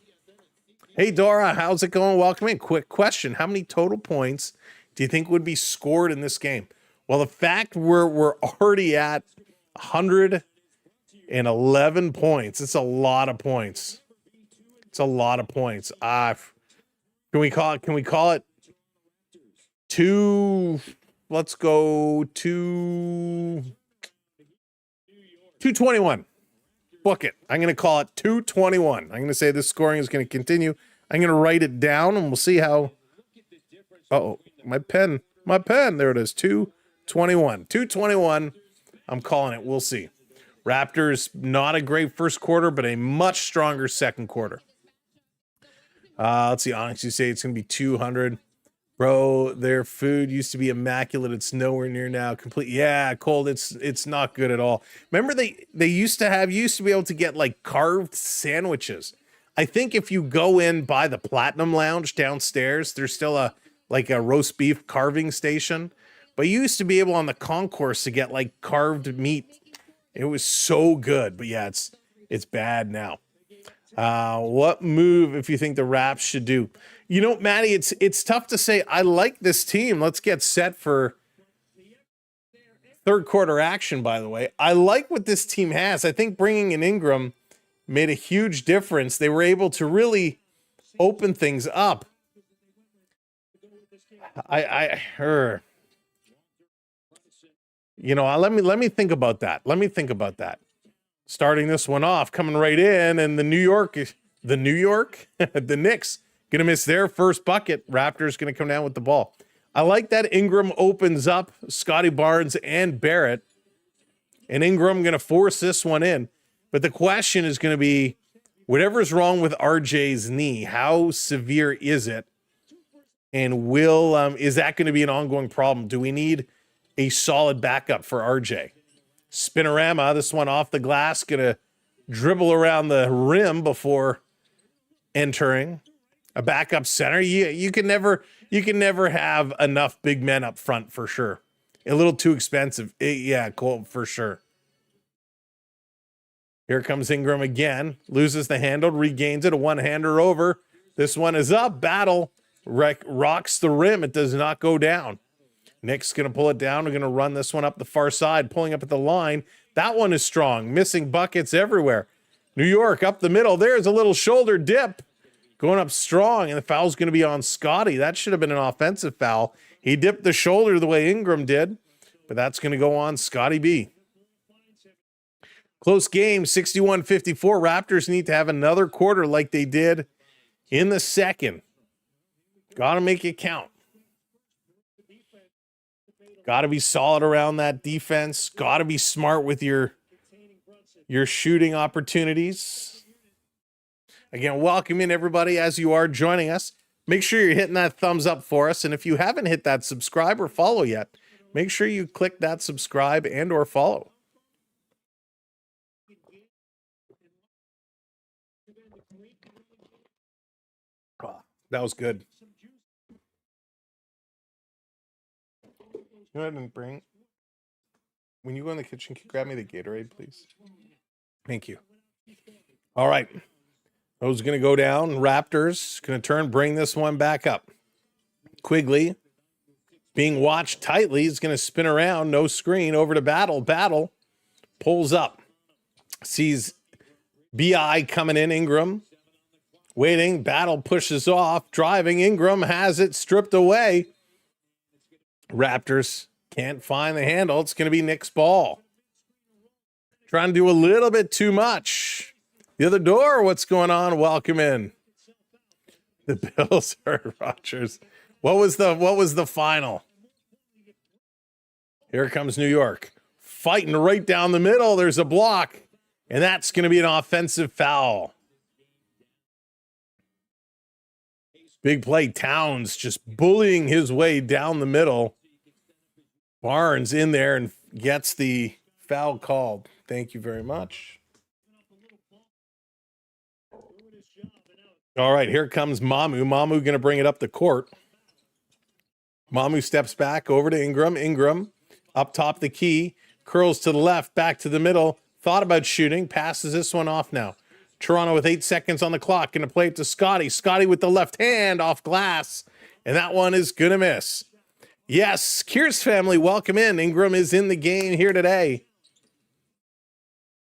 Hey, Dora, how's it going? Welcome in. Quick question. How many total points do you think would be scored in this game? Well, the fact we're already at 111 points. It's a lot of points. It's a lot of points. Can we call it 2? Let's go 221. Book it. I'm going to call it 221. I'm going to say this scoring is going to continue. I'm going to write it down and we'll see how. Oh, my pen. There it is. 221. 221. I'm calling it. We'll see. Raptors, not a great first quarter, but a much stronger second quarter. Let's see. Onyx, you say it's going to be 200. Bro, their food used to be immaculate. It's nowhere near now. Complete. Yeah, Cold. It's not good at all. Remember they used to be able to get like carved sandwiches. I think if you go in by the Platinum Lounge downstairs, there's still a roast beef carving station. But you used to be able on the concourse to get like carved meat. It was so good. But yeah, it's bad now. What move, if you think the Raps should do? You know, Maddie, it's tough to say. I like this team. Let's get set for third quarter action, by the way. I like what this team has. I think bringing in Ingram made a huge difference. They were able to really open things up. Let me think about that. Starting this one off, coming right in, and the Knicks gonna miss their first bucket. Raptors gonna come down with the ball. I like that Ingram opens up Scotty Barnes and Barrett, and Ingram gonna force this one in. But the question is gonna be, whatever's wrong with RJ's knee, how severe is it? And is that gonna be an ongoing problem? Do we need a solid backup for RJ? Spinorama, this one off the glass, gonna dribble around the rim before entering. A backup center, you can never have enough big men up front for sure. A little too expensive. Yeah, Colt, for sure. Here comes Ingram again. Loses the handle, regains it. A one-hander over. This one is up. Battle. Rocks the rim. It does not go down. Knicks going to pull it down. We're going to run this one up the far side, pulling up at the line. That one is strong. Missing buckets everywhere. New York up the middle. There's a little shoulder dip going up strong, and the foul's going to be on Scotty. That should have been an offensive foul. He dipped the shoulder the way Ingram did, but that's going to go on Scotty B. Close game, 61-54. Raptors need to have another quarter like they did in the second. Got to make it count. Got to be solid around that defense. Got to be smart with your shooting opportunities. Again, welcome in everybody as you are joining us. Make sure you're hitting that thumbs up for us. And if you haven't hit that subscribe or follow yet, make sure you click that subscribe and or follow. Oh, that was good. Go ahead and bring, when you go in the kitchen, can you grab me the Gatorade, please? Thank you. All right. Those going to go down. Raptors going to turn, bring this one back up. Quigley being watched tightly. He's going to spin around. No screen. Over to Battle. Battle pulls up. Sees BI coming in. Ingram waiting. Battle pushes off. Driving. Ingram has it stripped away. Raptors can't find the handle. It's going to be Knicks ball. Trying to do a little bit too much. The other door, what's going on? Welcome in. The Bills are Rodgers. What was the final? Here comes New York. Fighting right down the middle. There's a block. And that's going to be an offensive foul. Big play. Towns just bullying his way down the middle. Barnes in there and gets the foul called. Thank you very much. All right, here comes Mamu. Mamu going to bring it up the court. Mamu steps back over to Ingram. Ingram up top the key. Curls to the left, back to the middle. Thought about shooting. Passes this one off now. Toronto with 8 seconds on the clock. Going to play it to Scotty. Scotty with the left hand off glass. And that one is going to miss. Yes, Kears family, welcome in. Ingram is in the game here today.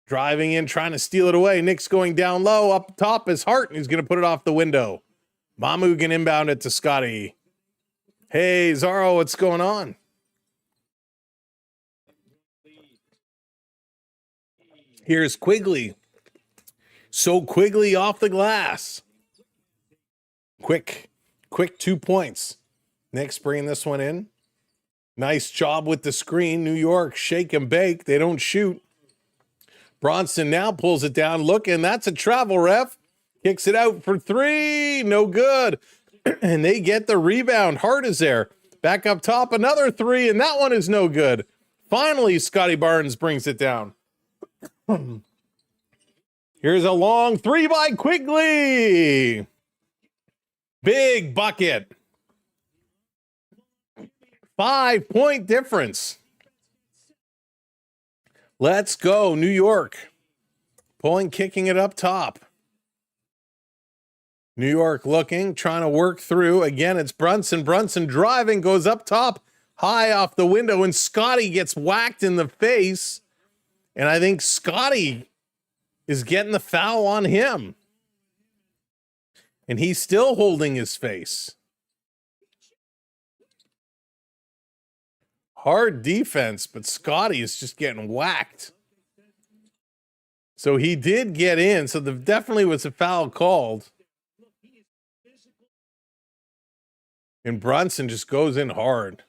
Driving in, trying to steal it away. Knicks going down low. Up top is Hart, and he's going to put it off the window. Mamu can inbound it to Scotty. Hey, Zaro, what's going on? Here's Quigley. So Quigley off the glass. Quick 2 points. Knicks bringing this one in. Nice job with the screen. New York, shake and bake. They don't shoot. Bronson now pulls it down. Look, and that's a travel ref. Kicks it out for three. No good. And they get the rebound. Hart is there. Back up top, another three, and that one is no good. Finally, Scotty Barnes brings it down. Here's a long three by Quigley. Big bucket. 5-point difference. Let's go, New York. Pulling, kicking it up top. New York looking, trying to work through. Again, it's Brunson. Brunson driving, goes up top, high off the window, and Scotty gets whacked in the face. And I think Scotty is getting the foul on him. And he's still holding his face. Hard defense, but Scotty is just getting whacked. So he did get in. So there definitely was a foul called. And Brunson just goes in hard.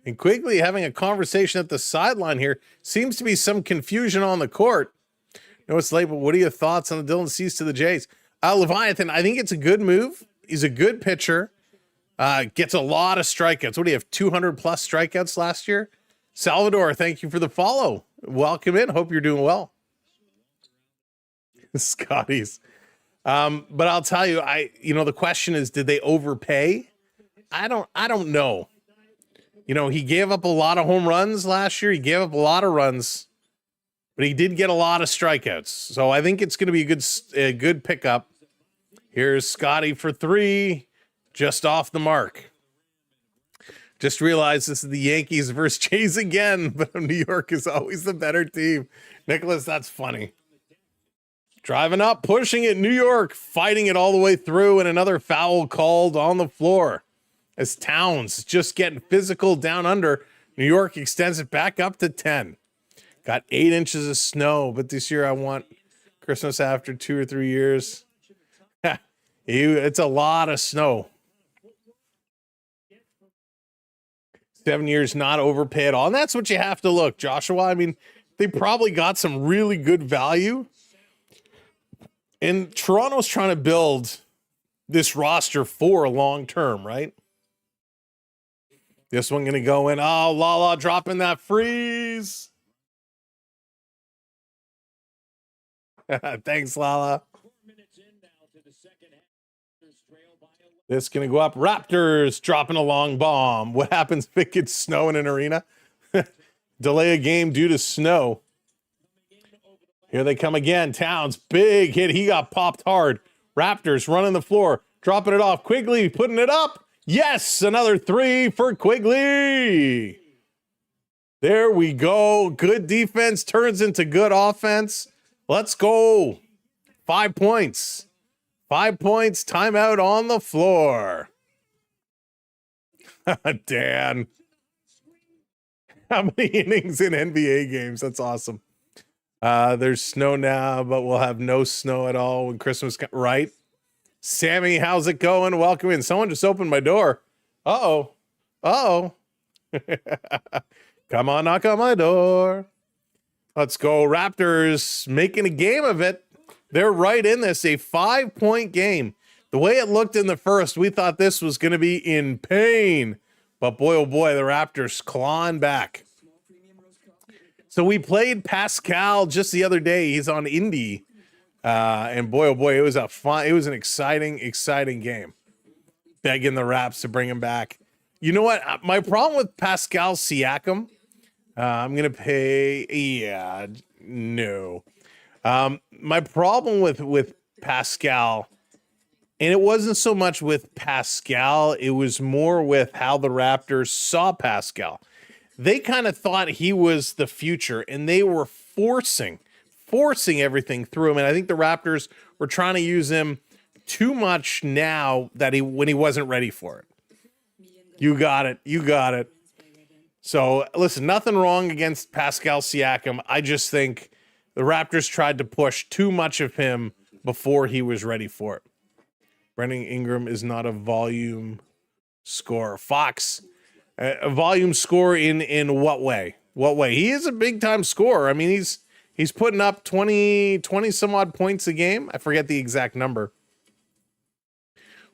And Quigley having a conversation at the sideline here. Seems to be some confusion on the court. No, it's late, but what are your thoughts on the Dylan Cease to the Jays? Leviathan, I think it's a good move. He's a good pitcher. Gets a lot of strikeouts. What do you have, 200 plus strikeouts last year? Salvador, thank you for the follow. Welcome in. Hope you're doing well. Scotty's. But I'll tell you, the question is, did they overpay? I don't know. He gave up a lot of home runs last year. He gave up a lot of runs, but he did get a lot of strikeouts. So I think it's going to be a good pickup. Here's Scotty for three, just off the mark. Just realized this is the Yankees versus Jays again, but New York is always the better team. Nicholas, that's funny. Driving up, pushing it. New York fighting it all the way through, and another foul called on the floor as Towns just getting physical down under. New York extends it back up to 10. Got 8 inches of snow, but this year I want Christmas after 2 or 3 years. It's a lot of snow. 7 years not overpay at all. And that's what you have to look, Joshua. I mean, they probably got some really good value. And Toronto's trying to build this roster for a long term, right? This one going to go in. Oh, Lala dropping that freeze. Thanks, Lala. This going to go up. Raptors dropping a long bomb. What happens if it gets snow in an arena? Delay a game due to snow. Here they come again. Towns, big hit. He got popped hard. Raptors running the floor, dropping it off. Quigley putting it up. Yes, another 3 for Quigley. There we go. Good defense turns into good offense. Let's go. 5 points. 5 points. Timeout on the floor. Dan. How many innings in NBA games? That's awesome. There's snow now, but we'll have no snow at all when Christmas comes. Right? Sammy, how's it going? Welcome in. Someone just opened my door. Uh-oh. Uh-oh. Come on, knock on my door. Let's go. Raptors making a game of it. They're right in this. A 5-point game. The way it looked in the first, we thought this was going to be in pain. But boy, oh boy, the Raptors clawing back. So we played Pascal just the other day. He's on Indy. And boy, oh boy, it was an exciting game. Begging the Raps to bring him back. You know what? My problem with Pascal Siakam, I'm going to pay, no. My problem with Pascal, and it wasn't so much with Pascal, it was more with how the Raptors saw Pascal. They kind of thought he was the future, and they were forcing everything through him. And I think the Raptors were trying to use him too much now when he wasn't ready for it. You got it. So listen, nothing wrong against Pascal Siakam. I just think the Raptors tried to push too much of him before he was ready for it. Brandon Ingram is not a volume scorer. Fox, a volume scorer in what way? What way? He is a big time scorer. I mean, he's putting up 20 some odd points a game. I forget the exact number.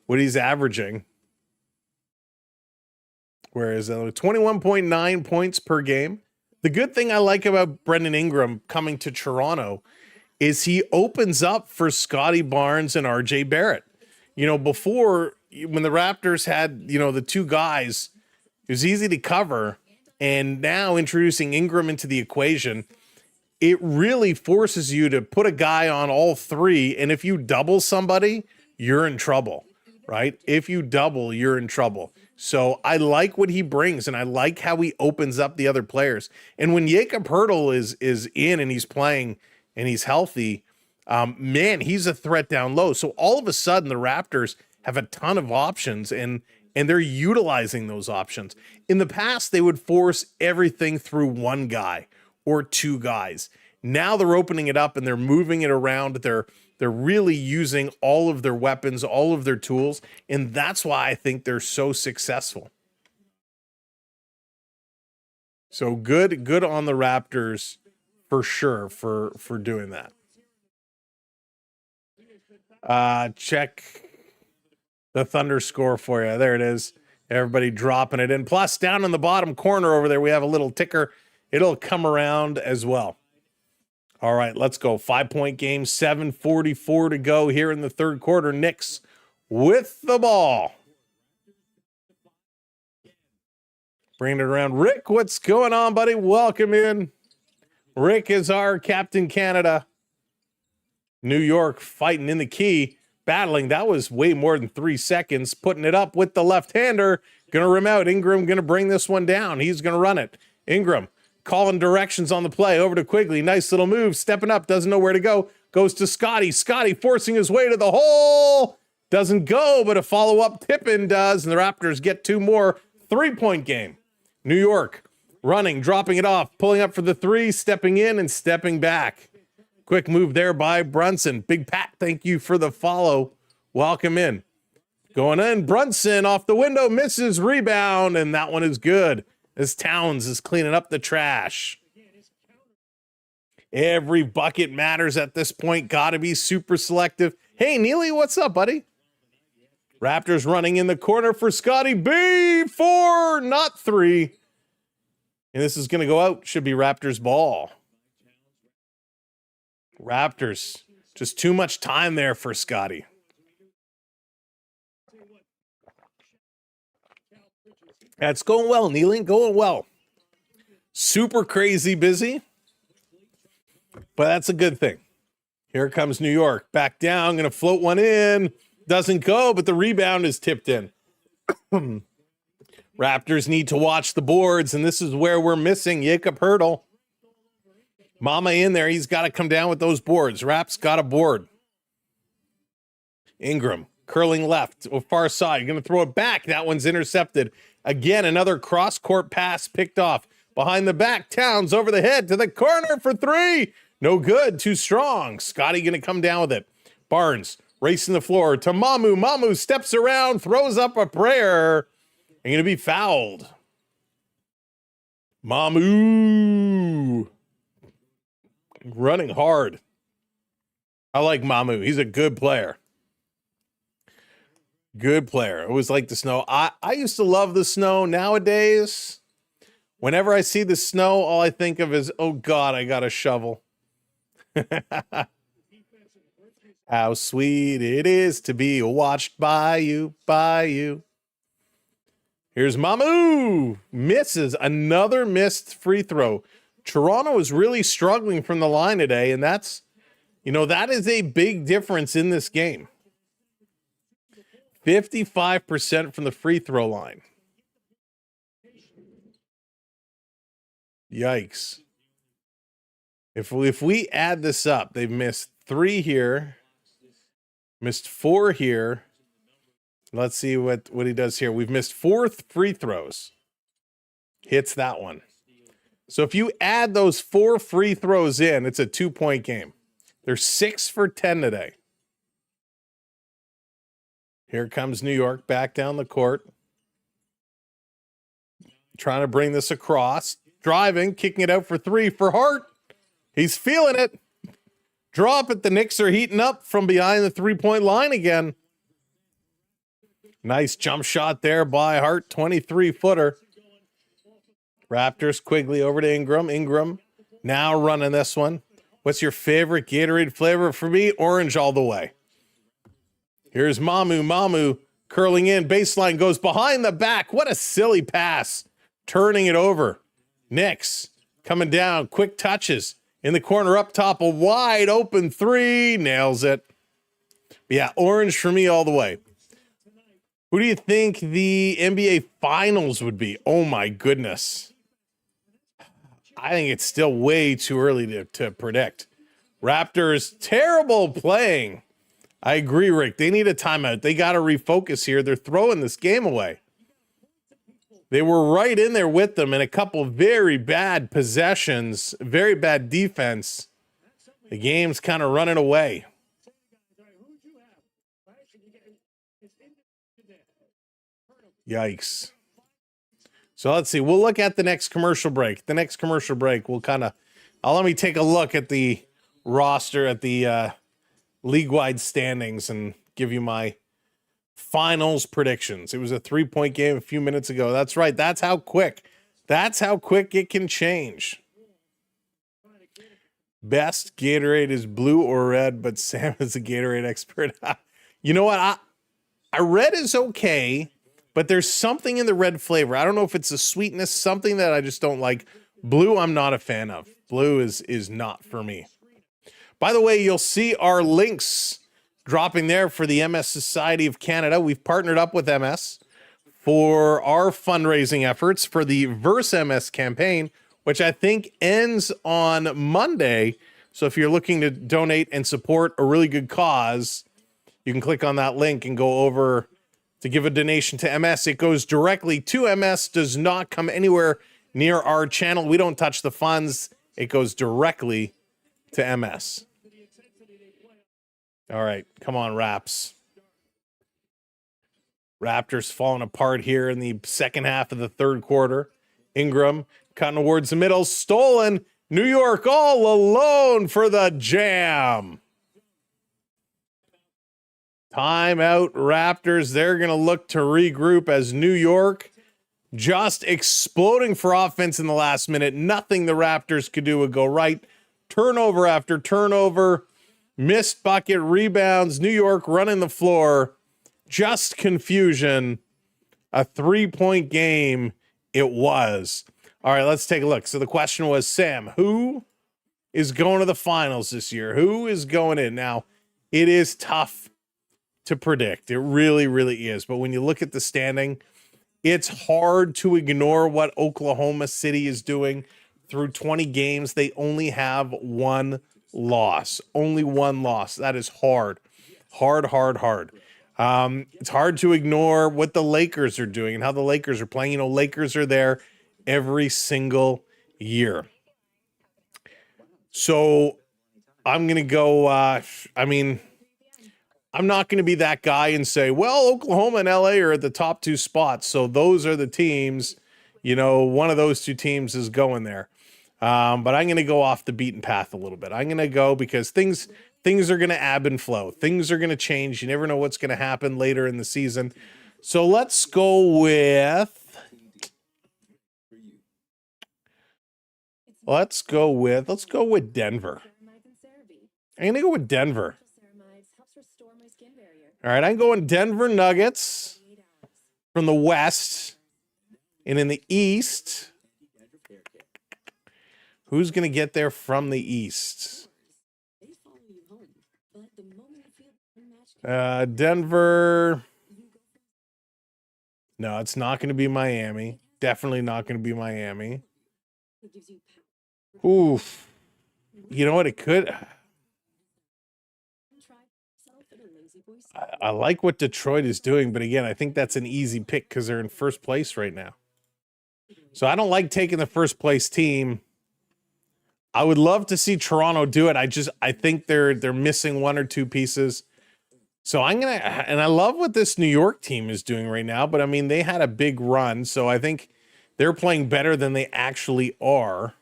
What he's averaging. Whereas 21.9 points per game. The good thing I like about Brendan Ingram coming to Toronto is he opens up for Scotty Barnes and RJ Barrett. You know, before, when the Raptors had, the two guys, it was easy to cover. And now introducing Ingram into the equation, it really forces you to put a guy on all three. And if you double somebody, you're in trouble, right? If you double, you're in trouble. So I like what he brings, and I like how he opens up the other players. And when Jakob Poeltl is in and he's playing and he's healthy, man, he's a threat down low. So all of a sudden, the Raptors have a ton of options, and they're utilizing those options. In the past, they would force everything through one guy or two guys. Now they're opening it up and they're moving it around. They're really using all of their weapons, all of their tools, and that's why I think they're so successful. So good on the Raptors for sure for doing that. Check the Thunder score for you. There it is. Everybody dropping it in. Plus, down in the bottom corner over there, we have a little ticker. It'll come around as well. All right, let's go. 5-point game, 7:44 to go here in the third quarter. Knicks with the ball. Bringing it around. Rick, what's going on, buddy? Welcome in. Rick is our Captain Canada. New York fighting in the key, battling. That was way more than 3 seconds. Putting it up with the left-hander. Going to rim out. Ingram going to bring this one down. He's going to run it. Ingram calling directions on the play. Over to Quigley. Nice little move. Stepping up. Doesn't know where to go. Goes to Scotty. Scotty forcing his way to the hole. Doesn't go, but a follow-up tip-in does, and the Raptors get 2 more. 3-point game. New York running, dropping it off, pulling up for the 3, stepping in and stepping back. Quick move there by Brunson. Big Pat, thank you for the follow. Welcome in. Going in, Brunson off the window, misses, rebound, and that one is good as Towns is cleaning up the trash. Every bucket matters at this point. Got to be super selective. Hey, Neely, what's up, buddy? Raptors running in the corner for Scotty B. 4, not 3. And this is going to go out. Should be Raptors ball. Raptors. Just too much time there for Scotty. That's going well, Neely. Going well. Super crazy busy. But that's a good thing. Here comes New York. Back down. Going to float one in. Doesn't go, but the rebound is tipped in. Raptors need to watch the boards, and this is where we're missing Jakob Hurdle. Mama in there. He's got to come down with those boards. Raps got a board. Ingram curling left or far side. Going to throw it back. That one's intercepted. Again, another cross-court pass picked off. Behind the back, Towns over the head to the corner for 3. No good. Too strong. Scotty going to come down with it. Barnes racing the floor to Mamu. Mamu steps around, throws up a prayer, and going to be fouled. Mamu. Running hard. I like Mamu. He's a good player. Good player. I always like the snow. I used to love the snow. Nowadays, whenever I see the snow, all I think of is, oh God, I got a shovel. How sweet it is to be watched by you, Here's Mamu. Misses. Another missed free throw. Toronto is really struggling from the line today, and that's, that is a big difference in this game. 55% from the free throw line. Yikes. If we add this up, they've missed 3 here. Missed 4 here. Let's see what he does here. We've missed 4 free throws. Hits that one. So if you add those 4 free throws in, it's a 2-point game. They're 6 for 10 today. Here comes New York back down the court. Trying to bring this across. Driving, kicking it out for 3 for Hart. He's feeling it. Drop it. The Knicks are heating up from behind the 3-point line again. Nice jump shot there by Hart. 23-footer. Raptors, Quigley over to Ingram. Ingram now running this one. What's your favorite Gatorade flavor? For me, orange all the way. Here's Mamu. Mamu curling in. Baseline goes behind the back. What a silly pass. Turning it over. Knicks coming down. Quick touches. In the corner up top, a wide open 3. Nails it. Yeah, orange for me all the way. Who do you think the NBA Finals would be? Oh, my goodness. I think it's still way too early to predict. Raptors, terrible playing. I agree, Rick. They need a timeout. They got to refocus here. They're throwing this game away. They were right in there with them in a couple very bad possessions, very bad defense. The game's kind of running away. Yikes. So let's see. We'll look at the next commercial break. The next commercial break, we'll kind of, let me take a look at the roster, at the league-wide standings, and give you my finals predictions. It was a 3-point game a few minutes ago. That's right. That's how quick it can change. Best Gatorade is blue or red, but Sam is a Gatorade expert. You know what? Red is okay, but there's something in the red flavor. I don't know if it's a sweetness, something that I just don't like. Blue, I'm not a fan of. Blue is not for me. By the way, you'll see our links dropping there for the MS Society of Canada. We've partnered up with MS for our fundraising efforts for the Verse MS campaign, which I think ends on Monday So if you're looking to donate and support a really good cause, you can click on that link and go over to give a donation to MS. It goes directly to MS, does not come anywhere near our channel. We don't touch the funds. It goes directly to MS. All right, come on, Raps. Raptors falling apart here in the second half of the third quarter. Ingram cutting towards the middle, stolen. New York all alone for the jam. Timeout, Raptors. They're going to look to regroup as New York just exploding for offense in the last minute. Nothing the Raptors could do would go right. Turnover after turnover. Missed bucket, rebounds. New York running the floor. Just confusion. A 3-point game it was. All right, let's take a look. So the question was, Sam, who is going to the finals this year? Who is going in? Now, it is tough to predict. It really, really is. But when you look at the standing, it's hard to ignore what Oklahoma City is doing. Through 20 games, they only have one loss. Only one loss. That is hard. Hard. It's hard to ignore what the Lakers are doing and how the Lakers are playing. You know, Lakers are there every single year. So I'm going to go, I'm not going to be that guy and say, well, Oklahoma and LA are at the top two spots, so those are the teams, you know, one of those two teams is going there. But I'm going to go off the beaten path a little bit. I'm going to go because things are going to ebb and flow. Things are going to change. You never know what's going to happen later in the season. So let's go with Denver. I'm going to go with Denver. All right, I'm going Denver Nuggets from the West. And in the East, who's going to get there from the East? Denver. No, it's not going to be Miami. Definitely not going to be Miami. Oof. You know what? It could. I like what Detroit is doing, but again, I think that's an easy pick because they're in first place right now. So I don't like taking the first place team. I would love to see Toronto do it. I think they're missing one or two pieces. So and I love what this New York team is doing right now, but I mean, they had a big run, so I think they're playing better than they actually are.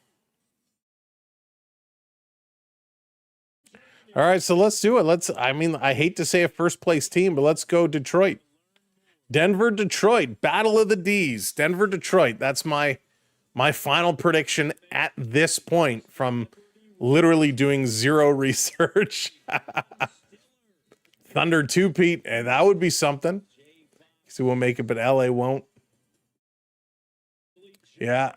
All right, so let's do it. I hate to say a first place team, but let's go Detroit. Denver, Detroit, Battle of the D's. Denver, Detroit. That's my final prediction at this point from literally doing zero research. Thunder 2-peat, and that would be something. So we'll make it, but LA won't. Yeah.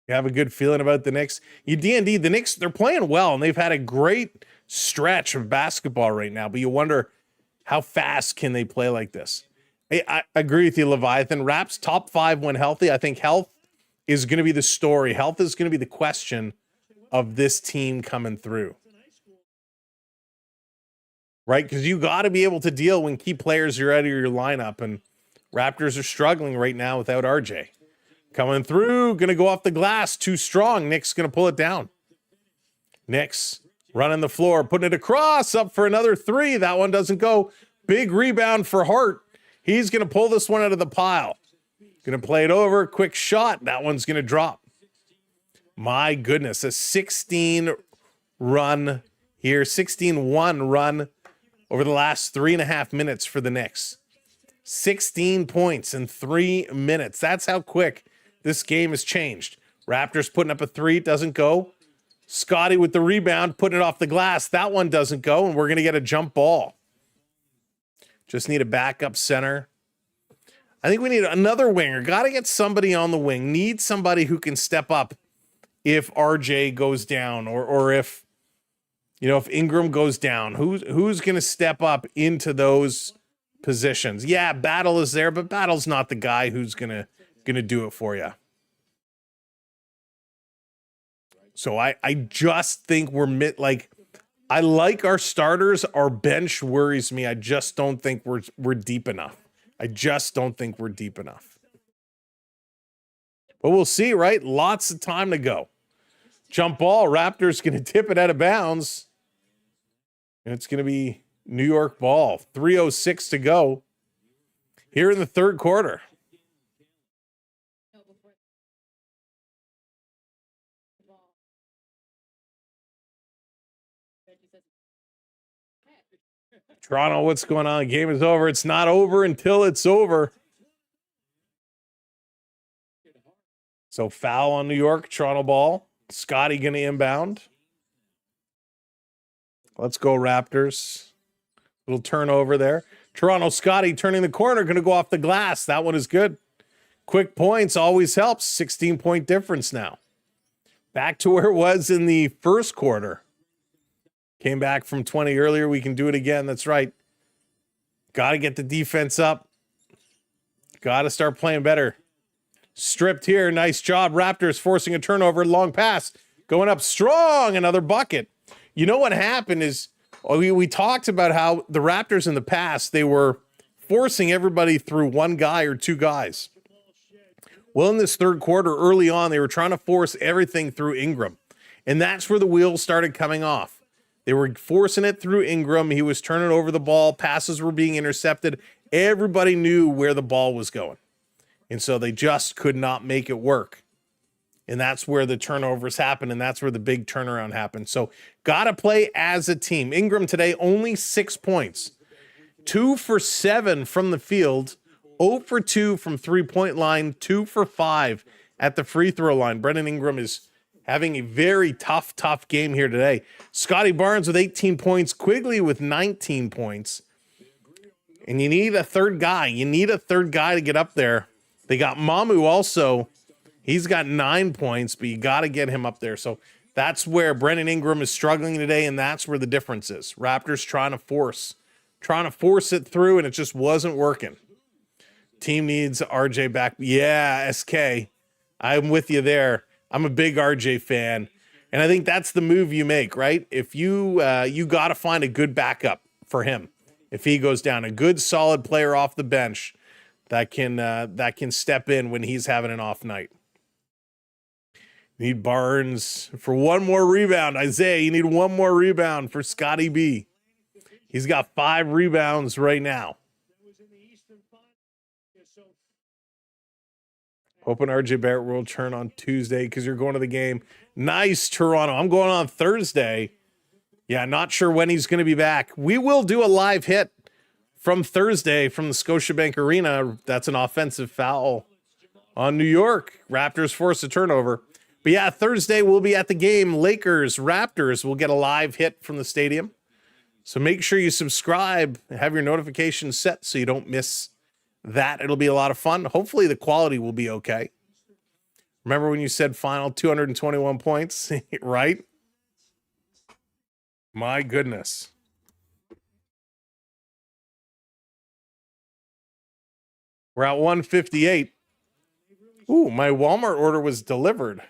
You have a good feeling about the Knicks. D&D, the Knicks, they're playing well, and they've had a great stretch of basketball right now, but you wonder how fast can they play like this? Hey, I agree with you, Leviathan. Raps top 5 when healthy. I think health is going to be the story. Health is going to be the question of this team coming through. Right? Because you got to be able to deal when key players are out of your lineup, and Raptors are struggling right now without RJ. Coming through, going to go off the glass, too strong. Knicks going to pull it down. Knicks running the floor, putting it across, up for another 3. That one doesn't go. Big rebound for Hart. He's going to pull this one out of the pile. Going to play it over, quick shot. That one's going to drop. My goodness, a 16 run here, 16-1 run over the last 3.5 minutes for the Knicks. 16 points in 3 minutes. That's how quick this game has changed. Raptors putting up a 3, doesn't go. Scotty with the rebound, putting it off the glass. That one doesn't go, and we're going to get a jump ball. Just need a backup center. I think we need another winger. Got to get somebody on the wing. Need somebody who can step up if RJ goes down, or if, you know, if Ingram goes down. Who's going to step up into those positions? Yeah, Battle is there, but Battle's not the guy who's going to do it for you. So I just think we're I like our starters. Our bench worries me. I just don't think we're deep enough. I just don't think we're deep enough. But we'll see, right? Lots of time to go. Jump ball. Raptors going to tip it out of bounds. And it's going to be New York ball. 3:06 to go here in the third quarter. Toronto, what's going on? Game is over. It's not over until it's over. So foul on New York. Toronto ball. Scotty going to inbound. Let's go, Raptors. Little turnover there. Toronto, Scotty turning the corner. Going to go off the glass. That one is good. Quick points always helps. 16-point difference now. Back to where it was in the first quarter. Came back from 20 earlier. We can do it again. That's right. Got to get the defense up. Got to start playing better. Stripped here. Nice job. Raptors forcing a turnover. Long pass. Going up strong. Another bucket. You know what happened is we talked about how the Raptors in the past, they were forcing everybody through one guy or two guys. Well, in this third quarter, early on, they were trying to force everything through Ingram. And that's where the wheels started coming off. They were forcing it through Ingram. He was turning over the ball. Passes were being intercepted. Everybody knew where the ball was going. And so they just could not make it work. And that's where the turnovers happen, and that's where the big turnaround happened. So got to play as a team. Ingram today, only 6 points. 2 for 7 from the field. 0 for 2 from three-point line. 2 for 5 at the free throw line. Brandon Ingram is having a very tough game here today. Scotty Barnes with 18 points. Quigley with 19 points. And you need a third guy. You need a third guy to get up there. They got Mamu also. He's got 9 points, but you got to get him up there. So that's where Brandon Ingram is struggling today, and that's where the difference is. Raptors trying to force it through, and it just wasn't working. Team needs RJ back. Yeah, SK. I'm with you there. I'm a big RJ fan, and I think that's the move you make, right? If you got to find a good backup for him. If he goes down, a good solid player off the bench that can step in when he's having an off night. Need Barnes for one more rebound. Isaiah, you need one more rebound for Scotty B. He's got 5 rebounds right now. Hoping RJ Barrett will turn on Tuesday because you're going to the game. Nice, Toronto. I'm going on Thursday. Yeah, not sure when he's going to be back. We will do a live hit from Thursday from the Scotiabank Arena. That's an offensive foul on New York. Raptors force a turnover. But yeah, Thursday we'll be at the game. Lakers, Raptors will get a live hit from the stadium. So make sure you subscribe and have your notifications set so you don't miss that. It'll be a lot of fun. Hopefully the quality will be okay. Remember when you said final 221 points, right? My goodness. We're at 158. Ooh, my Walmart order was delivered.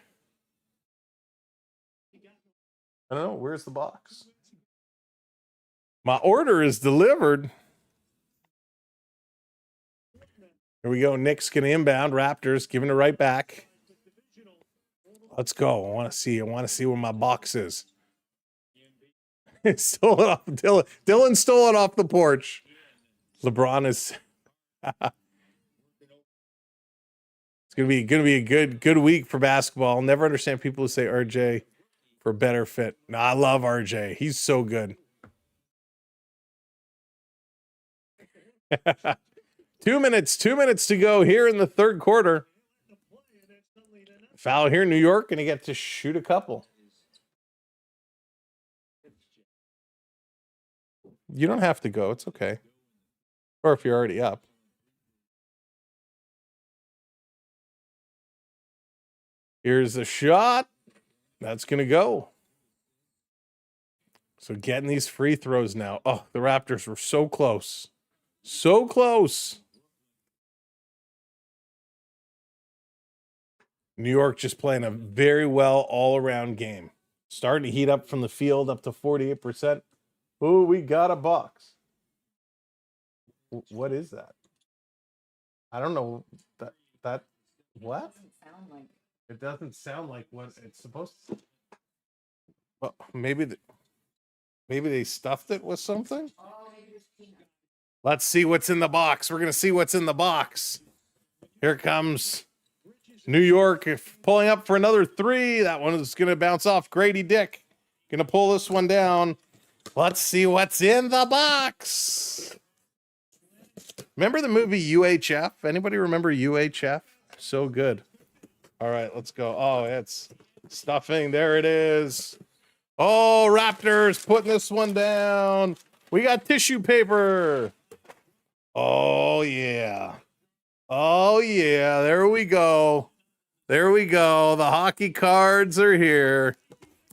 I don't know. Where's the box? My order is delivered. Here we go. Knicks can inbound. Raptors giving it right back. Let's go. I want to see where my box is. Stole it off Dylan. Dylan stole it off the porch. LeBron is. It's gonna be a good week for basketball. I'll never understand people who say RJ for better fit. No, I love RJ. He's so good. 2 minutes to go here in the third quarter. Foul here in New York, and he gets to shoot a couple. You don't have to go. It's okay. Or if you're already up. Here's a shot. That's going to go. So getting these free throws now. Oh, the Raptors were so close. So close. New York just playing a very well all-around game. Starting to heat up from the field up to 48%. Ooh, we got a box. What is that? I don't know. That what? It doesn't sound like what it's supposed to. Well, maybe they stuffed it with something. Let's see what's in the box. We're gonna see what's in the box. Here comes New York pulling up for another three. That one is gonna bounce off Grady Dick. Gonna pull this one down. Let's see what's in the box. Remember the movie UHF? Anybody remember UHF? So good. All right, let's go. Oh, it's stuffing. There it is. Oh, Raptors putting this one down. We got tissue paper. Oh, yeah. Oh, yeah. There we go. There we go. The hockey cards are here.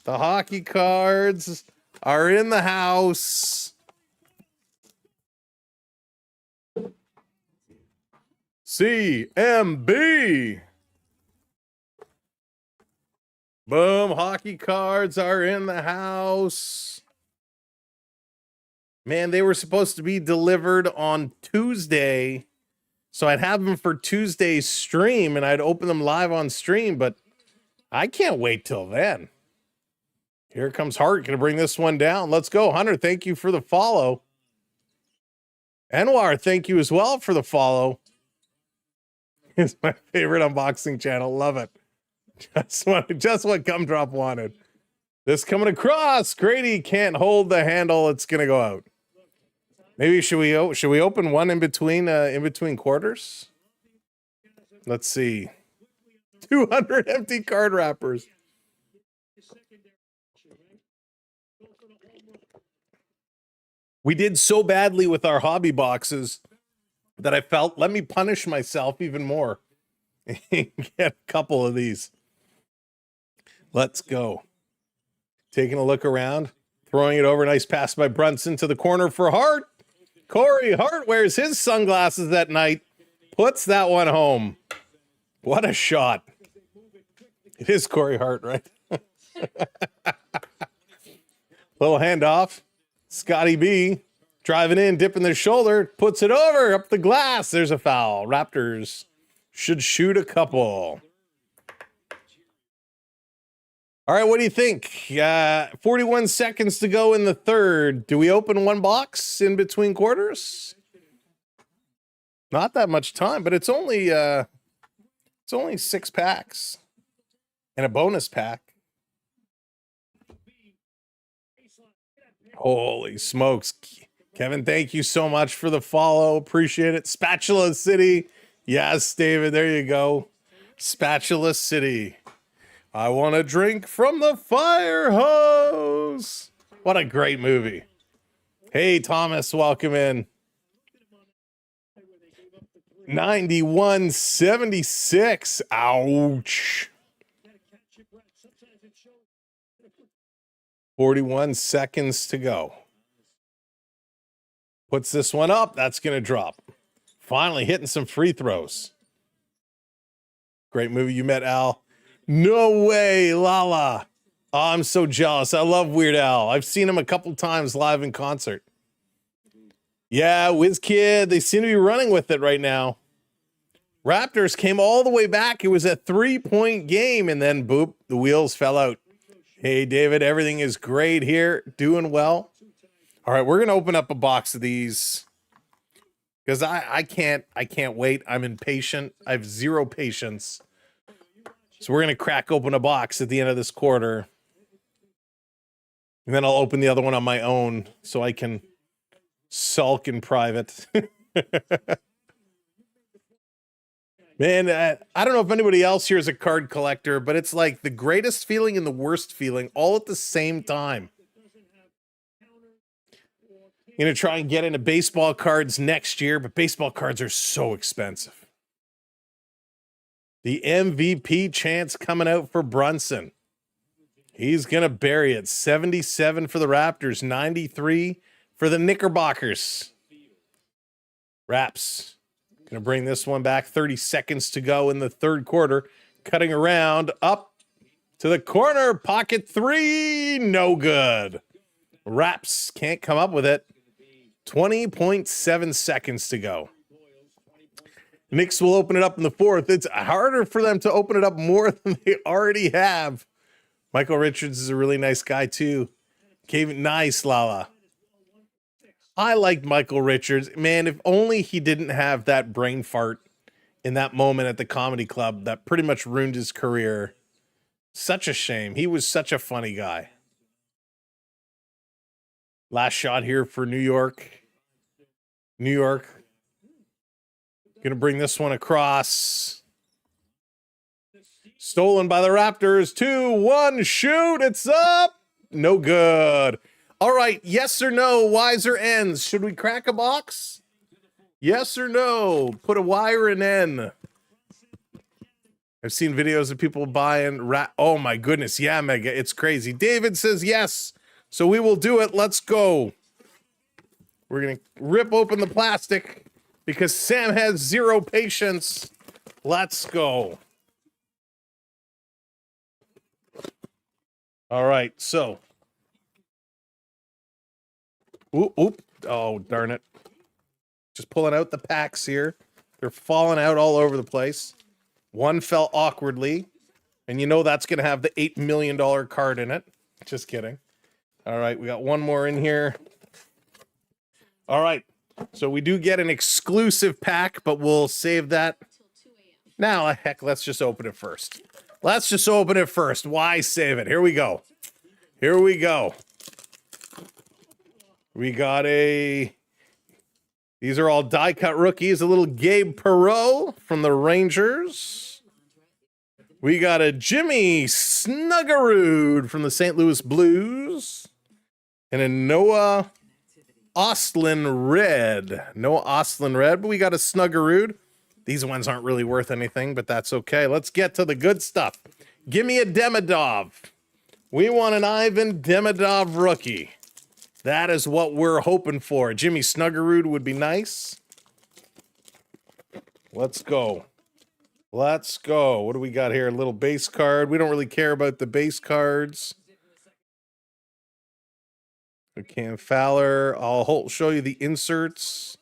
The hockey cards are in the house. CMB. Boom. Hockey cards are in the house. Man, they were supposed to be delivered on Tuesday. So I'd have them for Tuesday's stream and I'd open them live on stream, but I can't wait till then. Here comes Hart, gonna bring this one down. Let's go, Hunter. Thank you for the follow. Anwar, thank you as well for the follow. It's my favorite unboxing channel. Love it. Just what Gumdrop wanted. This coming across. Grady can't hold the handle. It's gonna go out. Maybe should we open one in between quarters? Let's see. 200 empty card wrappers. We did so badly with our hobby boxes that I felt, let me punish myself even more and get a couple of these. Let's go. Taking a look around, throwing it over. Nice pass by Brunson to the corner for Hart. Corey Hart wears his sunglasses at night, puts that one home. What a shot. It is Corey Hart, right? Little handoff. Scotty B driving in, dipping their shoulder, puts it over, up the glass. There's a foul. Raptors should shoot a couple. All right, what do you think? 41 seconds to go in the third. Do we open one box in between quarters? Not that much time, but it's only 6 packs and a bonus pack. Holy smokes. Kevin, thank you so much for the follow. Appreciate it. Spatula City. Yes, David, there you go. Spatula City. I want to drink from the fire hose. What a great movie. Hey, Thomas, welcome in. 91-76. Ouch. 41 seconds to go. Puts this one up. That's going to drop. Finally hitting some free throws. Great movie. You met Al. No way, Lala. Oh, I'm so jealous. I love Weird Al. I've seen him a couple times live in concert. Yeah, WizKid. They seem to be running with it right now. Raptors came all the way back. It was a 3-point game, and then boop, the wheels fell out. Hey, David, everything is great here. Doing well. All right, we're going to open up a box of these because I can't wait. I'm impatient. I have zero patience. So we're going to crack open a box at the end of this quarter. And then I'll open the other one on my own so I can sulk in private. Man, I don't know if anybody else here is a card collector, but it's like the greatest feeling and the worst feeling all at the same time. Going to try and get into baseball cards next year, but baseball cards are so expensive. The MVP chance coming out for Brunson. He's going to bury it. 77 for the Raptors, 93 for the Knickerbockers. Raps going to bring this one back. 30 seconds to go in the third quarter. Cutting around, up to the corner, pocket three, no good. Raps can't come up with it. 20.7 seconds to go. Knicks will open it up in the fourth. It's harder for them to open it up more than they already have. Michael Richards is a really nice guy, too. Nice, Lala. I liked Michael Richards. Man, if only he didn't have that brain fart in that moment at the comedy club that pretty much ruined his career. Such a shame. He was such a funny guy. Last shot here for New York. New York. Gonna bring this one across. Stolen by the Raptors. 2-1 shoot. It's up. No good. All right. Yes or no? Y's or N's? Should we crack a box? Yes or no? Put a Y or an N. I've seen videos of people buying oh my goodness. Yeah, Mega. It's crazy. David says yes. So we will do it. Let's go. We're going to rip open the plastic because Sam has zero patience. Let's go. All right. So. Oop. Oh, darn it. Just pulling out the packs here. They're falling out all over the place. One fell awkwardly. And you know that's going to have the $8 million card in it. Just kidding. All right, we got one more in here. All right, so we do get an exclusive pack, but we'll save that. Now, heck, let's just open it first. Let's just open it first. Why save it? Here we go. Here we go. We got a... These are all die-cut rookies. A little Gabe Perreault from the Rangers. We got a Jimmy Snuggerud from the St. Louis Blues. And a Noah Ostlund Red. Noah Ostlund Red, but we got a Snuggerud. These ones aren't really worth anything, but that's okay. Let's get to the good stuff. Give me a Demidov. We want an Ivan Demidov rookie. That is what we're hoping for. Jimmy Snuggerud would be nice. Let's go. Let's go. What do we got here? A little base card. We don't really care about the base cards. Cam Fowler. I'll show you the inserts.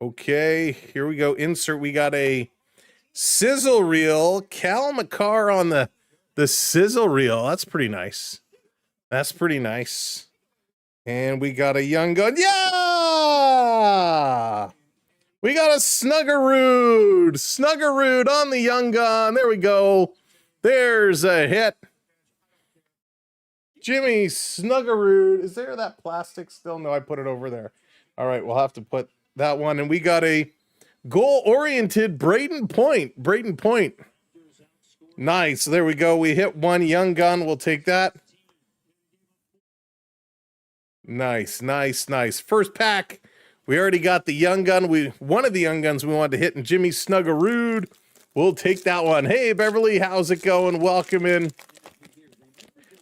Okay, here we go. Insert. We got a sizzle reel. Cal McCarr on the sizzle reel. That's pretty nice. That's pretty nice. And we got a young gun. Yeah! We got a Snuggerud. Snuggerud on the young gun. There we go. There's a hit. Jimmy Snuggerud. Is there that plastic still? No, I put it over there. All right, we'll have to put that one. And we got a goal-oriented Braden Point. Braden Point. Nice. There we go. We hit one young gun. We'll take that. Nice, nice, nice. First pack. We already got the young gun. One of the young guns we wanted to hit, and Jimmy Snuggerud. We'll take that one. Hey, Beverly, how's it going? Welcome in.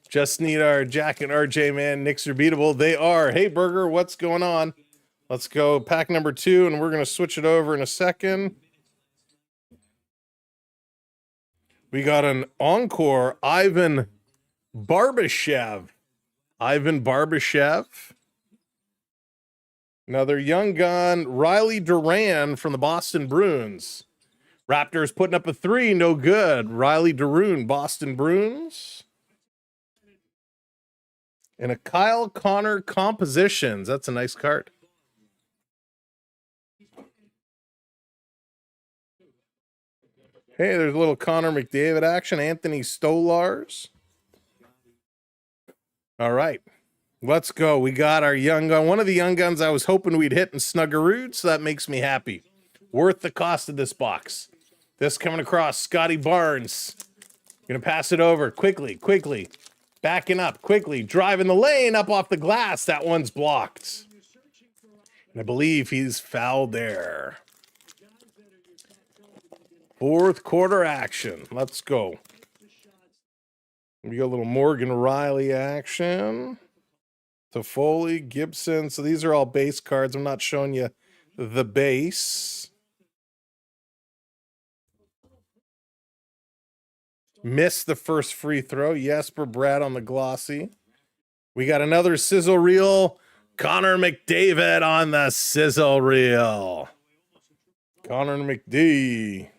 Just need our Jack and RJ, man. Knicks are beatable. They are. Hey, Burger, what's going on? Let's go pack number 2, and we're going to switch it over in a second. We got an encore, Ivan Barbashev. Ivan Barbashev. Another young gun, Riley Duran from the Boston Bruins. Raptors putting up a 3, no good. Riley Duran, Boston Bruins. And a Kyle Connor Compositions. That's a nice card. Hey, there's a little Connor McDavid action. Anthony Stolars. All right. Let's go. We got our young gun. One of the young guns I was hoping we'd hit in Snuggerud, so that makes me happy. Worth the cost of this box. This coming across, Scotty Barnes. Gonna pass it over quickly. Backing up quickly. Driving the lane up off the glass. That one's blocked. And I believe he's fouled there. Fourth quarter action. Let's go. We got a little Morgan Riley action. Toffoli, Gibson. So these are all base cards. I'm not showing you the base. Missed the first free throw. Jesper Brad on the glossy. We got another sizzle reel. Connor McDavid on the sizzle reel. Connor McD.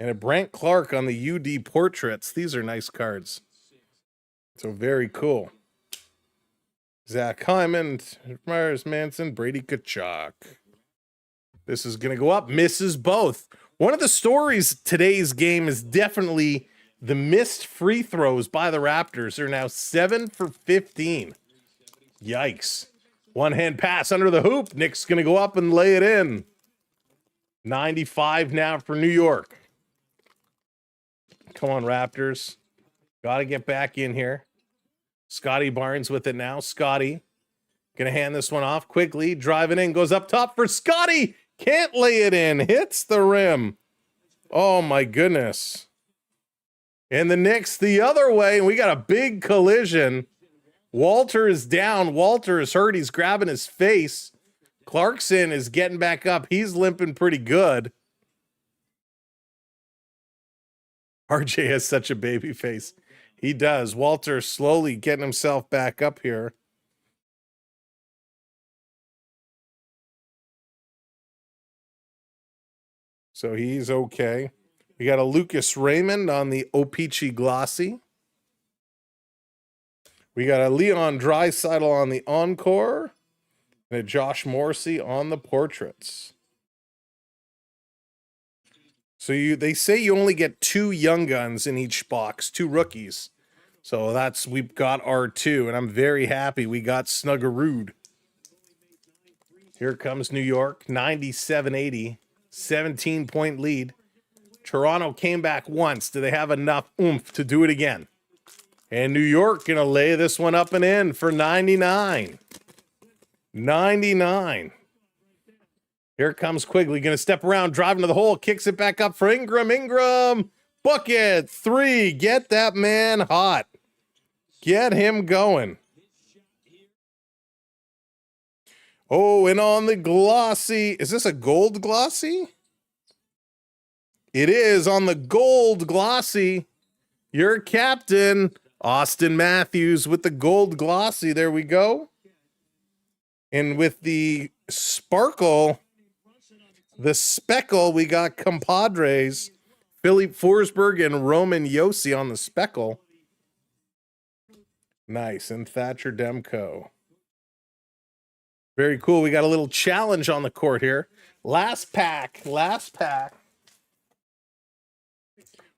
And a Brant Clark on the UD portraits. These are nice cards. So very cool. Zach Hyman, Myers Manson, Brady Kachuk. This is going to go up. Misses both. One of the stories today's game is definitely the missed free throws by the Raptors. They're now 7 for 15. Yikes. One-hand pass under the hoop. Knicks going to go up and lay it in. 95 now for New York. Come on, Raptors. Got to get back in here. Scotty Barnes with it now. Scotty going to hand this one off quickly. Driving in. Goes up top for Scotty. Can't lay it in. Hits the rim. Oh, my goodness. And the Knicks the other way. And we got a big collision. Walter is down. Walter is hurt. He's grabbing his face. Clarkson is getting back up. He's limping pretty good. RJ has such a baby face. He does. Walter slowly getting himself back up here. So he's okay. We got a Lucas Raymond on the O-Pee-Chee Glossy. We got a Leon Draisaitl on the Encore. And a Josh Morrissey on the portraits. So they say you only get 2 young guns in each box, 2 rookies. So we've got our 2, and I'm very happy we got Snuggerud. Here comes New York, 97-80, 17-point lead. Toronto came back once. Do they have enough oomph to do it again? And New York going to lay this one up and in for 99. 99. Here comes Quigley. Going to step around, driving to the hole, kicks it back up for Ingram. Ingram, bucket, 3. Get that man hot. Get him going. Oh, and on the glossy. Is this a gold glossy? It is on the gold glossy. Your captain, Austin Matthews, with the gold glossy. There we go. And with the sparkle, the speckle, we got compadres, Philippe Forsberg and Roman Josi on the speckle. Nice. And Thatcher Demko. Very cool. We got a little challenge on the court here. Last pack.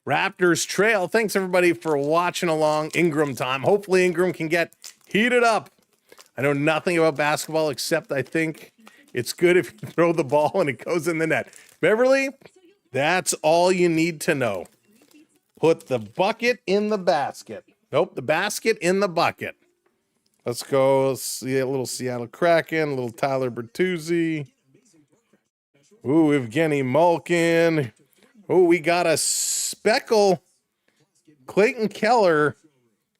Raptors trail. Thanks, everybody, for watching along. Ingram time. Hopefully Ingram can get heated up. I know nothing about basketball except I think it's good if you throw the ball and it goes in the net. Beverly, that's all you need to know. Put the bucket in the basket. Nope, the basket in the bucket. Let's go see a little Seattle Kraken, a little Tyler Bertuzzi. Ooh, Evgeny Malkin. Oh, we got a speckle. Clayton Keller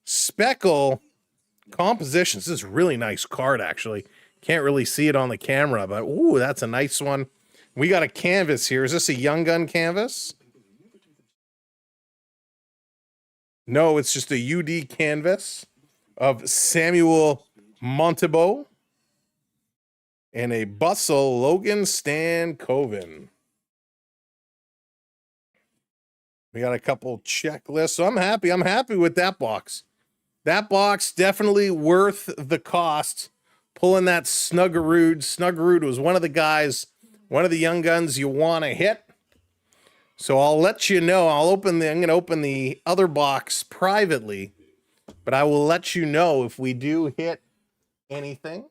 speckle compositions. This is a really nice card, actually. Can't really see it on the camera, but ooh, that's a nice one. We got a canvas here. Is this a Young Gun canvas? No, it's just a UD canvas of Samwelb12 and a Bustle Logan Stankoven. We got a couple checklists. So I'm happy. I'm happy with that box. That box definitely worth the cost. Pulling that Snuggerud. Snuggerud was one of the guys, one of the young guns you want to hit. So I'll let you know. I'm going to open the other box privately, but I will let you know if we do hit anything.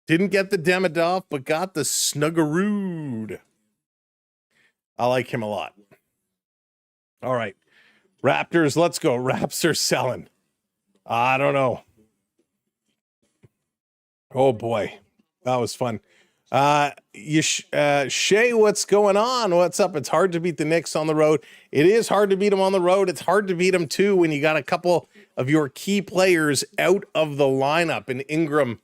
Didn't get the Demidov, but got the Snuggerud. I like him a lot. All right. Raptors, let's go. Raps are selling. I don't know. Oh, boy. That was fun. Shay, what's going on? What's up? It's hard to beat the Knicks on the road. It is hard to beat them on the road. It's hard to beat them, too, when you got a couple of your key players out of the lineup. And Ingram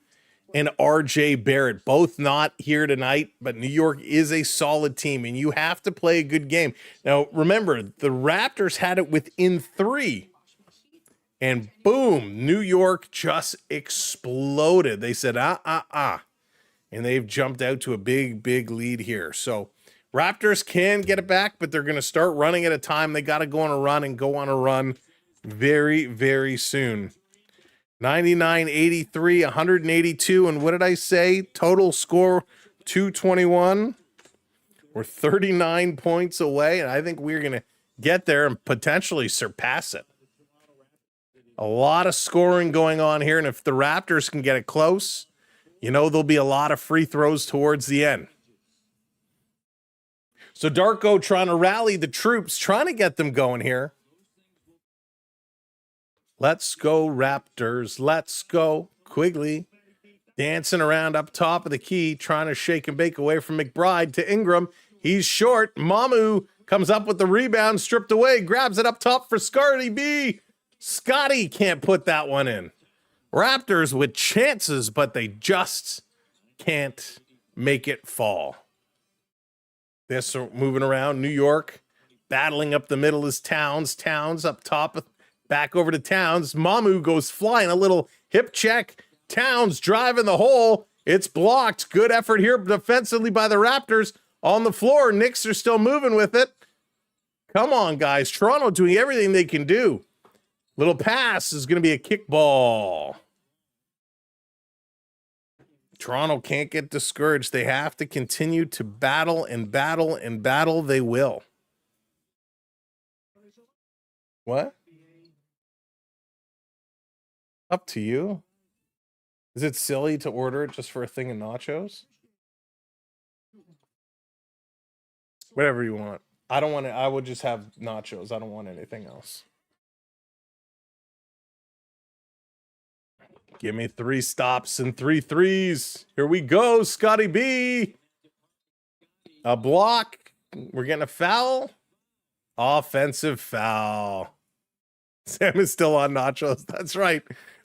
and RJ Barrett, both not here tonight, but New York is a solid team, and you have to play a good game. Now, remember, the Raptors had it within 3, and boom, New York just exploded. They said, and they've jumped out to a big, big lead here. So Raptors can get it back, but they're going to start running at a time. They got to go on a run and go on a run very, very soon. 99-83, 182, and what did I say? Total score 221. We're 39 points away, and I think we're going to get there and potentially surpass it. A lot of scoring going on here, and if the Raptors can get it close, you know there'll be a lot of free throws towards the end. So Darko trying to rally the troops, trying to get them going here. Let's go, Raptors. Let's go. Quigley dancing around up top of the key, trying to shake and bake away from McBride to Ingram. He's short. Mamu comes up with the rebound, stripped away, grabs it up top for Scotty B. Scotty can't put that one in. Raptors with chances, but they just can't make it fall. This moving around. New York battling up the middle is Towns. Towns up top. Back over to Towns. Mamu goes flying. A little hip check. Towns driving the hole. It's blocked. Good effort here defensively by the Raptors. On the floor, Knicks are still moving with it. Come on, guys. Toronto doing everything they can do. Little pass is going to be a kickball. Toronto can't get discouraged. They have to continue to battle and battle and battle. They will. What? Up to you. Is it silly to order it just for a thing of nachos? Whatever you want. I don't want it. I would just have nachos. I don't want anything else. Give me 3 stops and 3 threes. Here we go, Scotty B. A block. We're getting a foul. Offensive foul. Sam is still on nachos. That's right.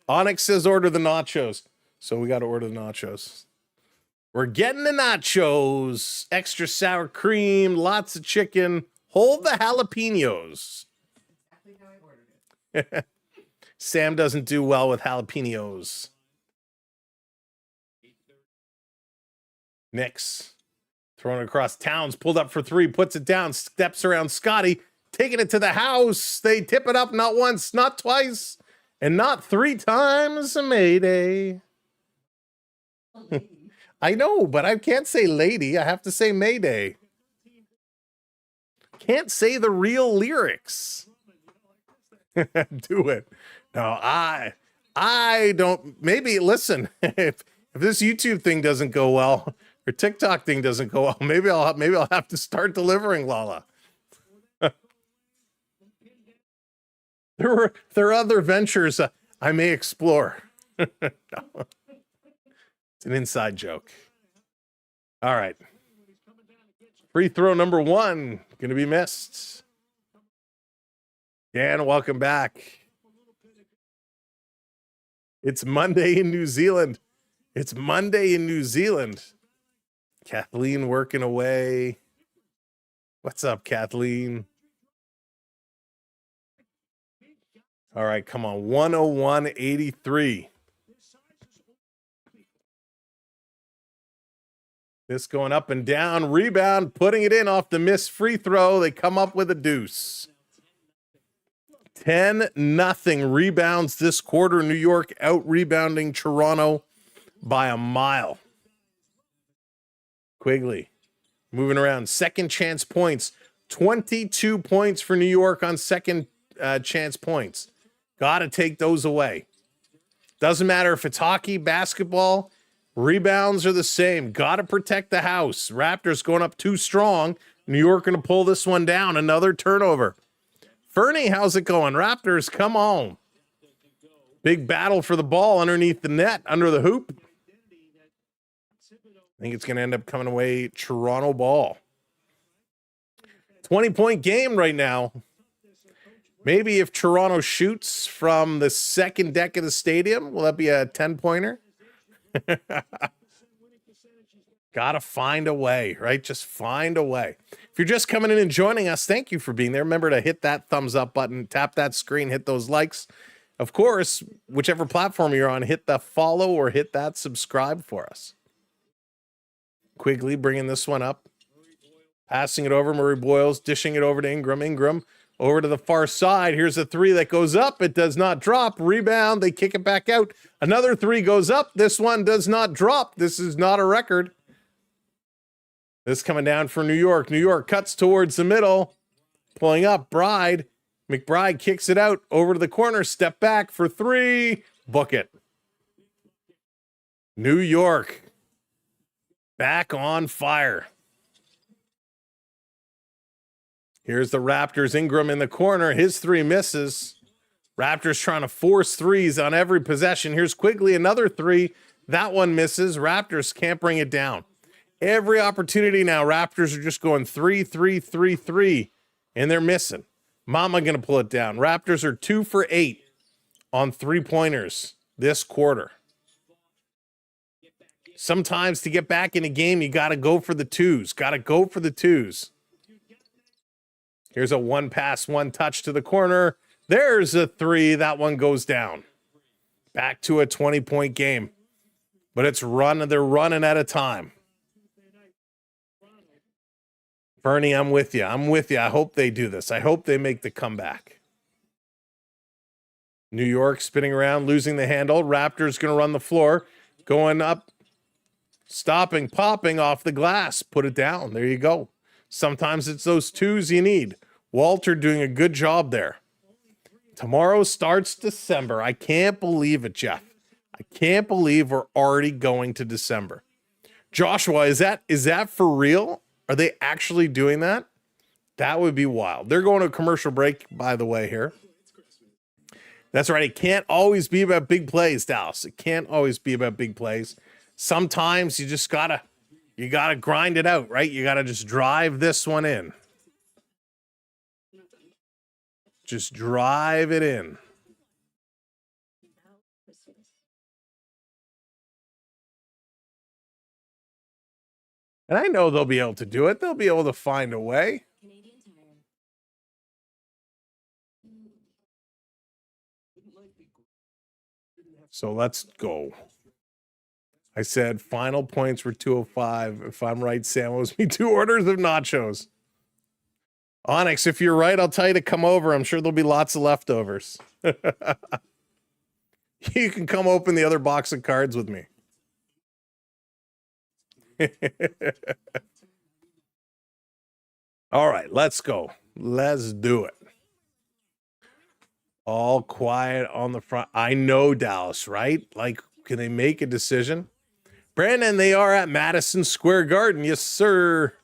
Onyx says order the nachos. So we got to order the nachos. We're getting the nachos. Extra sour cream, lots of chicken. Hold the jalapenos. That's exactly how I ordered it. Sam doesn't do well with jalapenos. Knicks. Throwing it across. Towns pulled up for 3, puts it down, steps around Scotty, taking it to the house. They tip it up not once, not twice, and not 3 times. A Mayday. I know, but I can't say lady. I have to say Mayday. Can't say the real lyrics. Do it. No, I don't. Maybe, listen, if this YouTube thing doesn't go well, or TikTok thing doesn't go well, maybe I'll have to start delivering Lala. There are other ventures I may explore. No. It's an inside joke. All right. Free throw number 1 going to be missed. Dan, welcome back. It's Monday in New Zealand. It's Monday in New Zealand. Kathleen working away. What's up, Kathleen? All right, come on. 101-83. This going up and down. Rebound, putting it in off the missed free throw. They come up with a deuce. 10-0 rebounds this quarter. New York out-rebounding Toronto by a mile. Quigley moving around. Second chance points. 22 points for New York on second chance points. Got to take those away. Doesn't matter if it's hockey, basketball, rebounds are the same. Got to protect the house. Raptors going up too strong. New York going to pull this one down. Another turnover. Fernie, how's it going? Raptors, come on. Big battle for the ball underneath the net, under the hoop. I think it's going to end up coming away Toronto ball. 20-point game right now. Maybe if Toronto shoots from the second deck of the stadium, will that be a 10-pointer? Gotta find a way, right? Just find a way. If you're just coming in and joining us, thank you for being there. Remember to hit that thumbs up button, tap that screen, hit those likes. Of course, whichever platform you're on, hit the follow or hit that subscribe for us. Quigley bringing this one up. Passing it over, Murray Boyles, dishing it over to Ingram. Ingram over to the far side. Here's a three that goes up. It does not drop. Rebound. They kick it back out. Another three goes up. This one does not drop. This is not a record. This coming down for New York. New York cuts towards the middle. Pulling up. Bride. McBride kicks it out over to the corner. Step back for three. Book it. New York back on fire. Here's the Raptors. Ingram in the corner. His three misses. Raptors trying to force threes on every possession. Here's Quigley, another three. That one misses. Raptors can't bring it down. Every opportunity now, Raptors are just going 3, 3, 3, 3, and they're missing. Mama going to pull it down. Raptors are 2 for 8 on three-pointers this quarter. Sometimes to get back in a game, you got to go for the twos. Got to go for the twos. Here's a one pass, one touch to the corner. There's a three. That one goes down. Back to a 20-point game. But it's they're running out of time. Bernie, I'm with you. I'm with you. I hope they do this. I hope they make the comeback. New York spinning around, losing the handle. Raptors going to run the floor. Going up, stopping, popping off the glass. Put it down. There you go. Sometimes it's those twos you need. Walter doing a good job there. Tomorrow starts December. I can't believe it, Jeff. I can't believe we're already going to December. Joshua, is that for real? Are they actually doing that? That would be wild. They're going to a commercial break, by the way, here. That's right. It can't always be about big plays, Dallas. It can't always be about big plays. Sometimes you just gotta grind it out, right? You gotta just drive this one in. Just drive it in. And I know they'll be able to do it. They'll be able to find a way. So let's go. I said final points were 205. If I'm right, Sam owes me 2 orders of nachos. Onyx, if you're right, I'll tell you to come over. I'm sure there'll be lots of leftovers. You can come open the other box of cards with me. All right, let's go. Let's do it. All quiet on the front. I know, Dallas, right? Like, can they make a decision? Brandon, they are at Madison Square Garden. Yes, sir.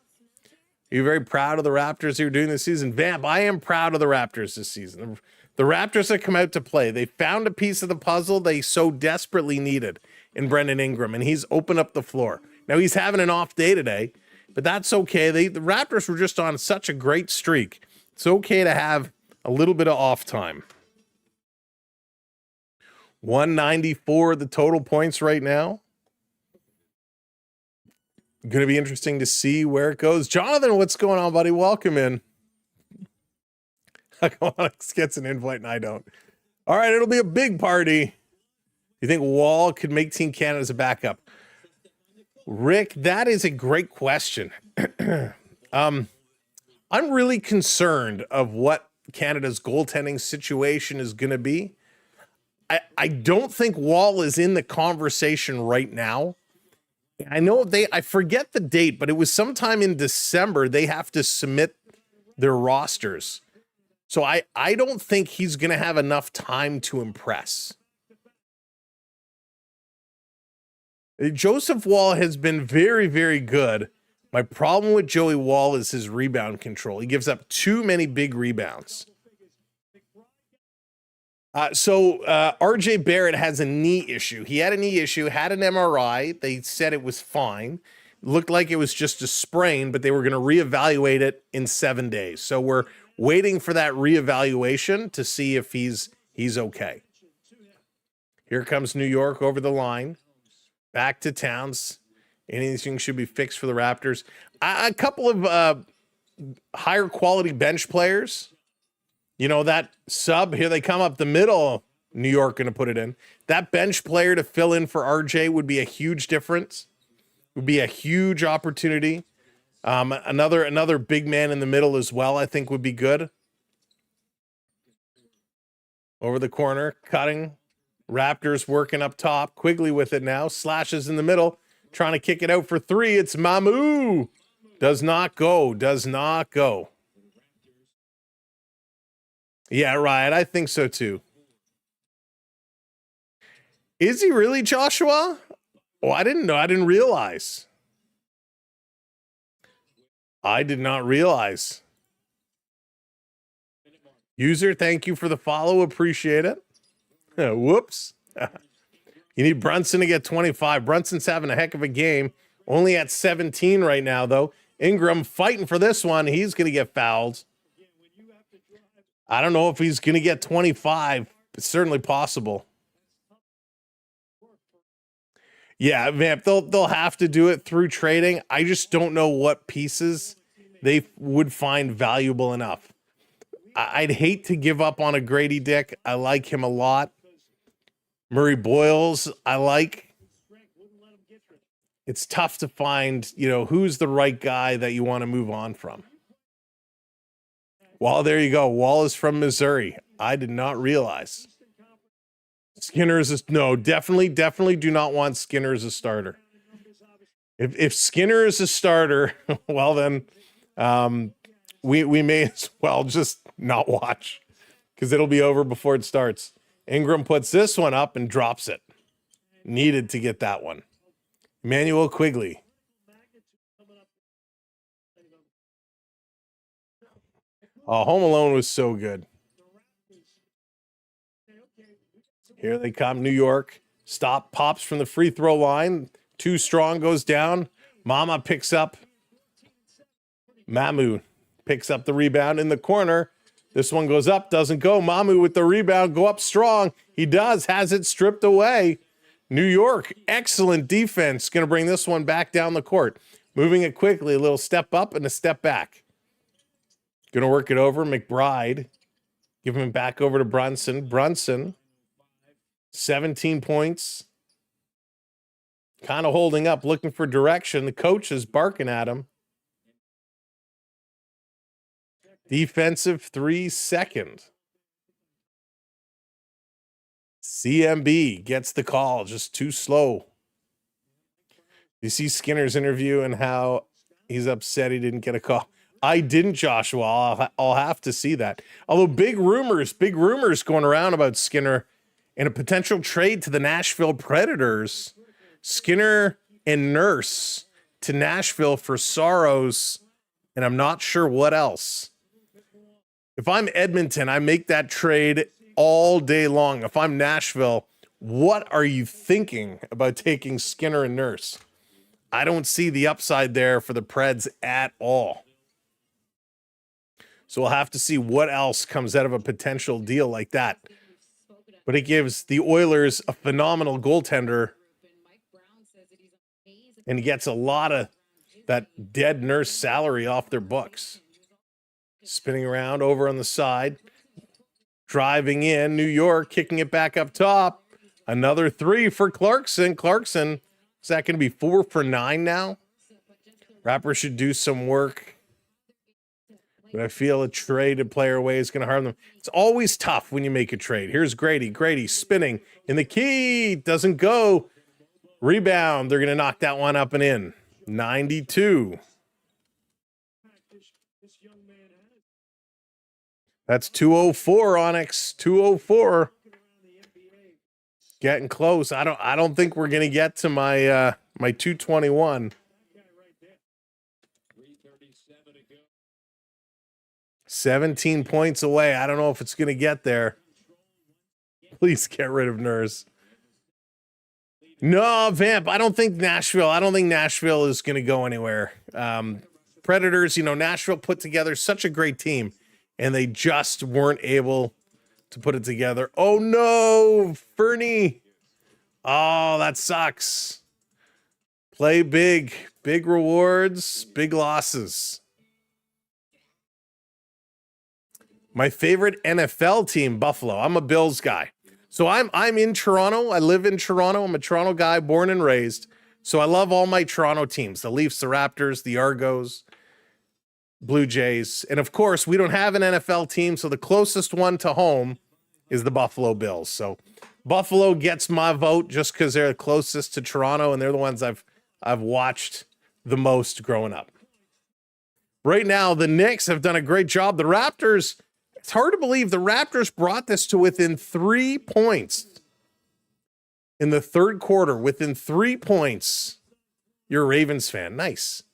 Are you very proud of the Raptors who are doing this season? Vamp, I am proud of the Raptors this season. The Raptors have come out to play. They found a piece of the puzzle they so desperately needed in Brendan Ingram, and he's opened up the floor. Now, he's having an off day today, but that's okay. The Raptors were just on such a great streak. It's okay to have a little bit of off time. 194 the total points right now. Going to be interesting to see where it goes. Jonathan, what's going on, buddy? Welcome in. Alex gets an invite and I don't. All right, it'll be a big party. You think Wall could make Team Canada's a backup? Rick, that is a great question. I'm really concerned of what Canada's goaltending situation is going to be. I don't think Wall is in the conversation right now. I know I forget the date, but it was sometime in December they have to submit their rosters. So I don't think he's going to have enough time to impress. Joseph Wall has been very, very good. My problem with Joey Wall is his rebound control. He gives up too many big rebounds. So RJ Barrett has a knee issue. He had a knee issue, had an MRI. They said it was fine. Looked like it was just a sprain, but they were going to reevaluate it in 7 days. So we're waiting for that reevaluation to see if he's okay. Here comes New York over the line. back to Towns. Anything should be fixed for the Raptors. A couple of higher quality bench players. You know, that sub, here they come up the middle. New York going to put it in. That bench player to fill in for RJ would be a huge difference. Would be a huge opportunity. Another big man in the middle as well, I think would be good. Over the corner, cutting. Raptors working up top. Quigley with it now. Slashes in the middle. Trying to kick it out for three. It's Mamu. Does not go. Does not go. Yeah, right. I think so too. Is he really Joshua? Oh, I didn't know. I didn't realize. I did not realize. User, thank you for the follow. Appreciate it. Whoops. You need Brunson to get 25. Brunson's having a heck of a game. Only at 17 right now, though. Ingram fighting for this one. He's going to get fouled. I don't know if he's going to get 25. It's certainly possible. Yeah, Vamp, they'll have to do it through trading. I just don't know what pieces they would find valuable enough. I'd hate to give up on a Grady Dick. I like him a lot. Murray Boyles, I like. It's tough to find, who's the right guy that you want to move on from. Well, there you go. Wall is from Missouri. I did not realize. Skinner is no, definitely do not want Skinner as a starter. If Skinner is a starter, well then, we may as well just not watch because it'll be over before it starts. Ingram puts this one up and drops it. Needed to get that one. Emmanuel Quigley. Oh, Home Alone was so good. Here they come, New York. Stop, pops from the free throw line. Too strong, goes down. Mama picks up. Mamu picks up the rebound in the corner. This one goes up, doesn't go. Mamu with the rebound, go up strong. He does, has it stripped away. New York, excellent defense. Going to bring this one back down the court. Moving it quickly, a little step up and a step back. Going to work it over. McBride. Give him back over to Brunson. Brunson. 17 points. Kind of holding up, looking for direction. The coach is barking at him. Defensive 3 second. CMB gets the call, just too slow. You see Skinner's interview and how he's upset he didn't get a call. I didn't, Joshua. I'll have to see that. Although big rumors going around about Skinner and a potential trade to the Nashville Predators. Skinner and Nurse to Nashville for Soros, and I'm not sure what else. If I'm Edmonton, I make that trade all day long. If I'm Nashville, what are you thinking about taking Skinner and Nurse? I don't see the upside there for the Preds at all. So we'll have to see what else comes out of a potential deal like that. But it gives the Oilers a phenomenal goaltender, and he gets a lot of that dead Nurse salary off their books. Spinning around over on the side. Driving in, New York, kicking it back up top. Another three for Clarkson. Clarkson, is that going to be 4 for 9 now? Raptors should do some work. But I feel a trade a player away is going to harm them. It's always tough when you make a trade. Here's Grady. Grady spinning in the key. Doesn't go. Rebound. They're going to knock that one up and in. 92. That's 204, Onyx. 204. Getting close. I don't think we're going to get to my my 221. 17 points away. I don't know if it's going to get there. Please get rid of Nurse. No, Vamp, I don't think Nashville is going to go anywhere. Predators, Nashville put together such a great team, and they just weren't able to put it together. Oh, no, Fernie. Oh, that sucks. Play big. Big rewards, big losses. My favorite NFL team, Buffalo. I'm a Bills guy. So I'm in Toronto. I live in Toronto. I'm a Toronto guy, born and raised. So I love all my Toronto teams, the Leafs, the Raptors, the Argos, Blue Jays. And of course, we don't have an NFL team, so the closest one to home is the Buffalo Bills. So Buffalo gets my vote just because they're the closest to Toronto, and they're the ones I've watched the most growing up. Right now, the Knicks have done a great job. The Raptors, it's hard to believe the Raptors brought this to within 3 points in the third quarter. Within 3 points. You're a Ravens fan. Nice.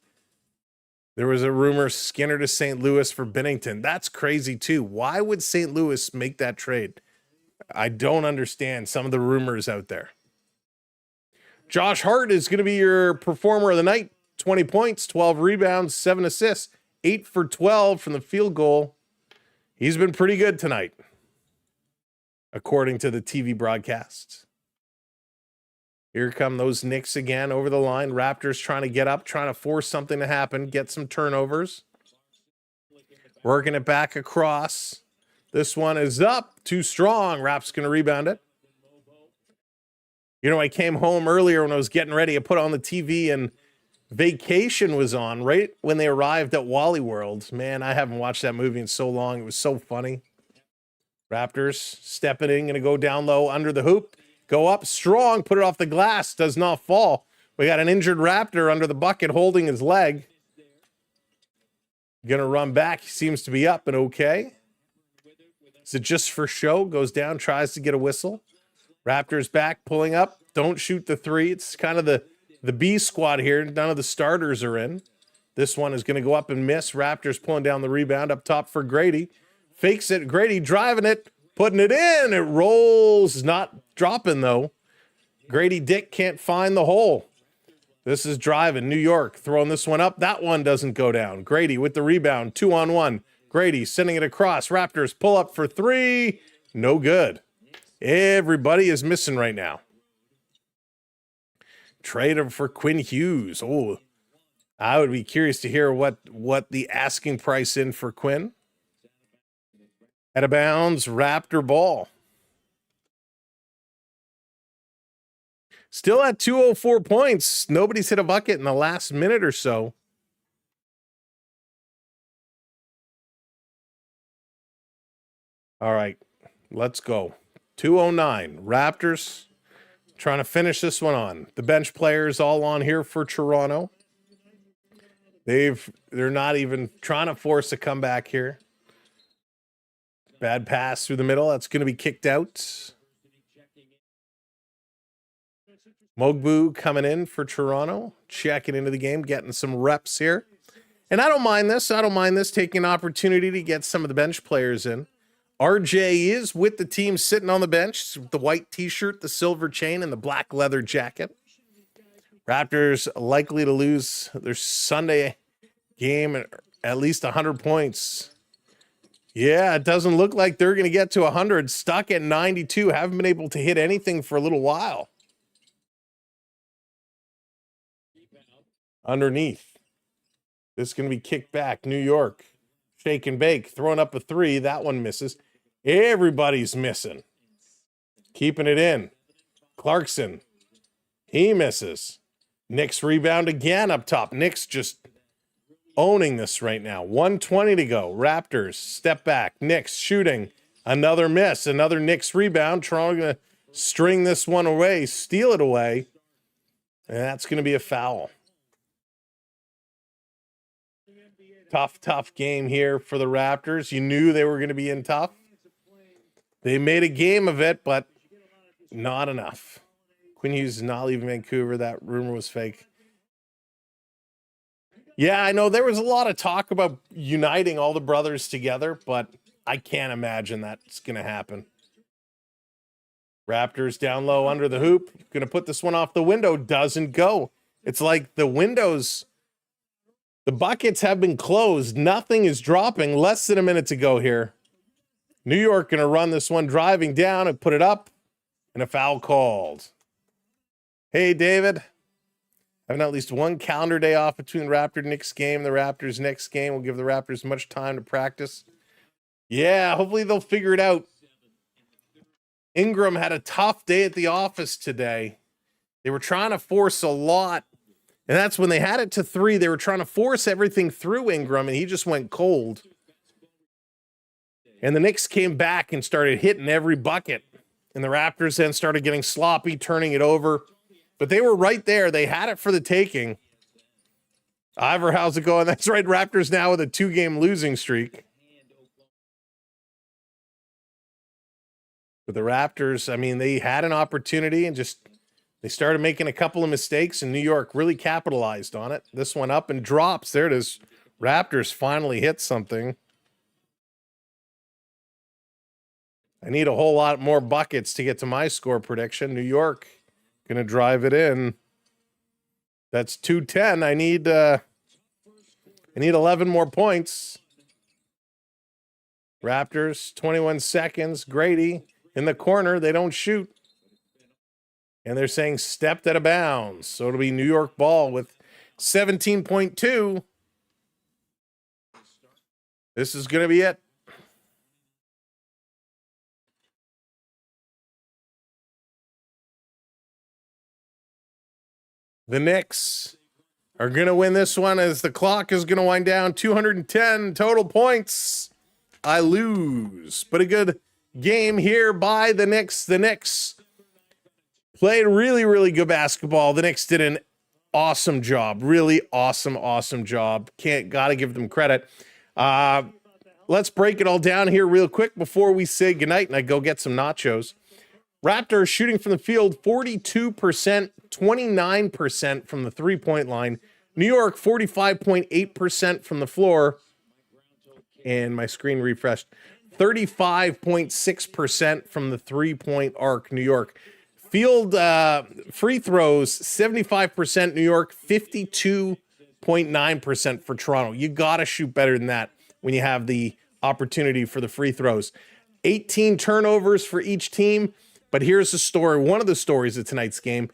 There was a rumor Skinner to St. Louis for Binnington. That's crazy too. Why would St. Louis make that trade? I don't understand some of the rumors out there. Josh Hart is going to be your performer of the night. 20 points, 12 rebounds, 7 assists, 8 for 12 from the field goal. He's been pretty good tonight, according to the TV broadcast. Here come those Knicks again over the line. Raptors trying to get up, trying to force something to happen, get some turnovers. Working it back across. This one is up, too strong. Rap's going to rebound it. You know, I came home earlier when I was getting ready. I put on the TV and Vacation was on right when they arrived at Wally World. Man, I haven't watched that movie in so long. It was so funny. Raptors stepping in, going to go down low under the hoop. Go up strong, put it off the glass, does not fall. We got an injured Raptor under the bucket holding his leg. Going to run back. He seems to be up and okay. Is it just for show? Goes down, tries to get a whistle. Raptors back, pulling up. Don't shoot the three. It's kind of the B squad here. None of the starters are in. This one is going to go up and miss. Raptors pulling down the rebound up top for Grady. Fakes it. Grady driving it, putting it in. It rolls, not dropping though. Grady Dick can't find the hole. This is driving. New York throwing this one up. That one doesn't go down. Grady with the rebound. 2-on-1. Grady sending it across. Raptors pull up for three. No good. Everybody is missing right now. Trade him for Quinn Hughes. Oh, I would be curious to hear what the asking price in for Quinn. Out of bounds, Raptor ball. Still at 204 points. Nobody's hit a bucket in the last minute or so. All right, let's go. 209. Raptors trying to finish this one on. The bench players all on here for Toronto. They're not even trying to force a comeback here. Bad pass through the middle. That's going to be kicked out. Mogbu coming in for Toronto, checking into the game, getting some reps here. And I don't mind this. I don't mind this, taking an opportunity to get some of the bench players in. RJ is with the team sitting on the bench, the white t-shirt, the silver chain, and the black leather jacket. Raptors likely to lose their Sunday game at least 100 points. Yeah, it doesn't look like they're going to get to 100. Stuck at 92. Haven't been able to hit anything for a little while. Underneath. This is going to be kicked back. New York. Shake and bake. Throwing up a three. That one misses. Everybody's missing. Keeping it in. Clarkson. He misses. Knicks rebound again up top. Knicks just owning this right now. 1:20 to go. Raptors step back. Knicks shooting. Another miss. Another Knicks rebound. Toronto going to string this one away. Steal it away. And that's going to be a foul. Tough game here for the Raptors. You knew they were going to be in tough. They made a game of it, but not enough. Quinn Hughes is not leaving Vancouver. That rumor was fake. Yeah, I know there was a lot of talk about uniting all the brothers together, but I can't imagine that's going to happen. Raptors down low under the hoop. Going to put this one off the window. Doesn't go. It's like the windows... The buckets have been closed. Nothing is dropping. Less than a minute to go here. New York going to run this one, driving down and put it up, and a foul called. Hey, David. Having at least one calendar day off between the Raptor-Knicks game and the Raptors-Knicks game will give the Raptors much time to practice. Yeah, hopefully they'll figure it out. Ingram had a tough day at the office today. They were trying to force a lot. And that's when they had it to 3. They were trying to force everything through Ingram, and he just went cold. And the Knicks came back and started hitting every bucket. And the Raptors then started getting sloppy, turning it over. But they were right there. They had it for the taking. Ivor, how's it going? That's right, Raptors now with a 2-game losing streak. But the Raptors, I mean, they had an opportunity and just they started making a couple of mistakes, and New York really capitalized on it. This one up and drops. There it is. Raptors finally hit something. I need a whole lot more buckets to get to my score prediction. New York going to drive it in. That's 210. I need 11 more points. Raptors, 21 seconds. Grady in the corner. They don't shoot. And they're saying stepped out of bounds. So it'll be New York ball with 17.2. This is going to be it. The Knicks are going to win this one as the clock is going to wind down. 210 total points. I lose. But a good game here by the Knicks. The Knicks played really, really good basketball. The Knicks did an awesome job. Really awesome job. Gotta give them credit. Let's break it all down here real quick before we say goodnight and I go get some nachos. Raptors shooting from the field 42%, 29% from the three-point line. New York 45.8% from the floor. And my screen refreshed. 35.6% from the three-point arc, New York. Field free throws, 75% New York, 52.9% for Toronto. You got to shoot better than that when you have the opportunity for the free throws. 18 turnovers for each team. But here's the story. One of the stories of tonight's game.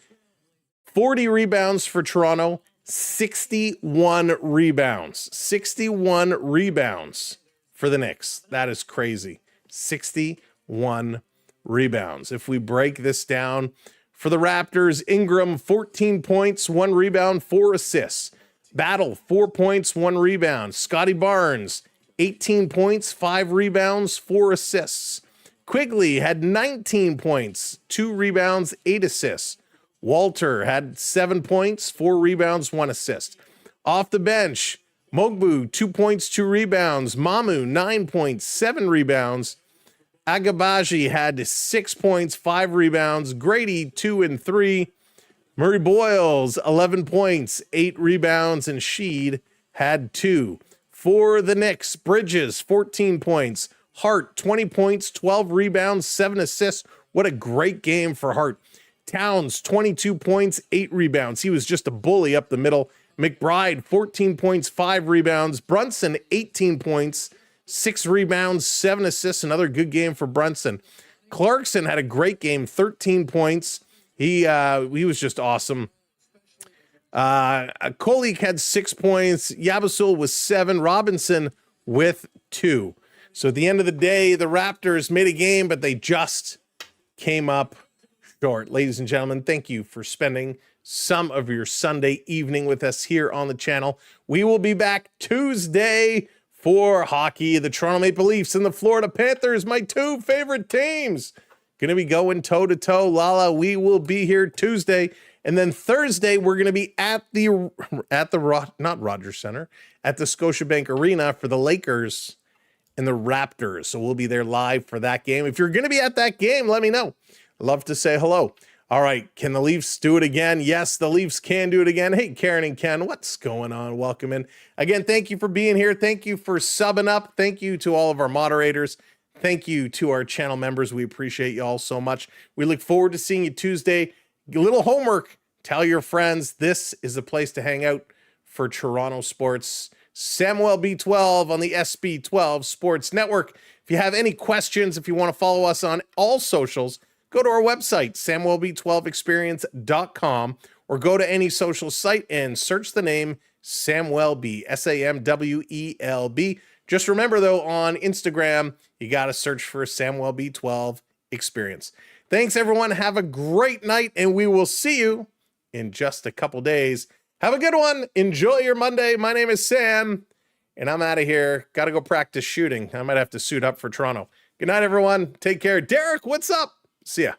40 rebounds for Toronto, 61 rebounds. 61 rebounds for the Knicks. That is crazy. 61 rebounds. If we break this down for the Raptors, Ingram, 14 points, 1 rebound, 4 assists. Battle, 4 points, 1 rebound. Scotty Barnes, 18 points, 5 rebounds, 4 assists. Quigley had 19 points, 2 rebounds, 8 assists. Walter had 7 points, 4 rebounds, 1 assist. Off the bench, Mogbu, 2 points, 2 rebounds. Mamu, 9 points, 7 rebounds. Agabaji had 6 points, 5 rebounds. Grady, 2 and 3. Murray Boyles, 11 points, 8 rebounds. And Sheed had 2. For the Knicks, Bridges, 14 points. Hart, 20 points, 12 rebounds, 7 assists. What a great game for Hart. Towns, 22 points, 8 rebounds. He was just a bully up the middle. McBride, 14 points, 5 rebounds. Brunson, 18 points, 6 rebounds, 7 assists. Another good game for Brunson. Clarkson had a great game, 13 points. He was just awesome. Kolik had 6 points. Yabasul was 7. Robinson with 2. So at the end of the day, the Raptors made a game, but they just came up short. Ladies and gentlemen, thank you for spending some of your Sunday evening with us here on the channel. We will be back Tuesday for hockey. The Toronto Maple Leafs and the Florida Panthers, my 2 favorite teams, going to be going toe-to-toe. Lala, we will be here Tuesday. And then Thursday, we're going to be at the Rogers Center, at the Scotiabank Arena for the Lakers and the Raptors. So we'll be there live for that game. If you're going to be at that game, let me know. Love to say hello. All right, can the Leafs do it again? Yes, the Leafs can do it again. Hey, Karen and Ken, what's going on? Welcome in. Again, thank you for being here. Thank you for subbing up. Thank you to all of our moderators. Thank you to our channel members. We appreciate you all so much. We look forward to seeing you Tuesday. A little homework. Tell your friends this is the place to hang out for Toronto sports. Samwelb12 on the SB12 Sports Network. If you have any questions, if you want to follow us on all socials, go to our website, Samwelb12Experience.com, or go to any social site and search the name Samwelb, Samwelb. Just remember, though, on Instagram, you got to search for Samwelb12 Experience. Thanks, everyone. Have a great night, and we will see you in just a couple days. Have a good one. Enjoy your Monday. My name is Sam, and I'm out of here. Got to go practice shooting. I might have to suit up for Toronto. Good night, everyone. Take care. Derek, what's up? See ya.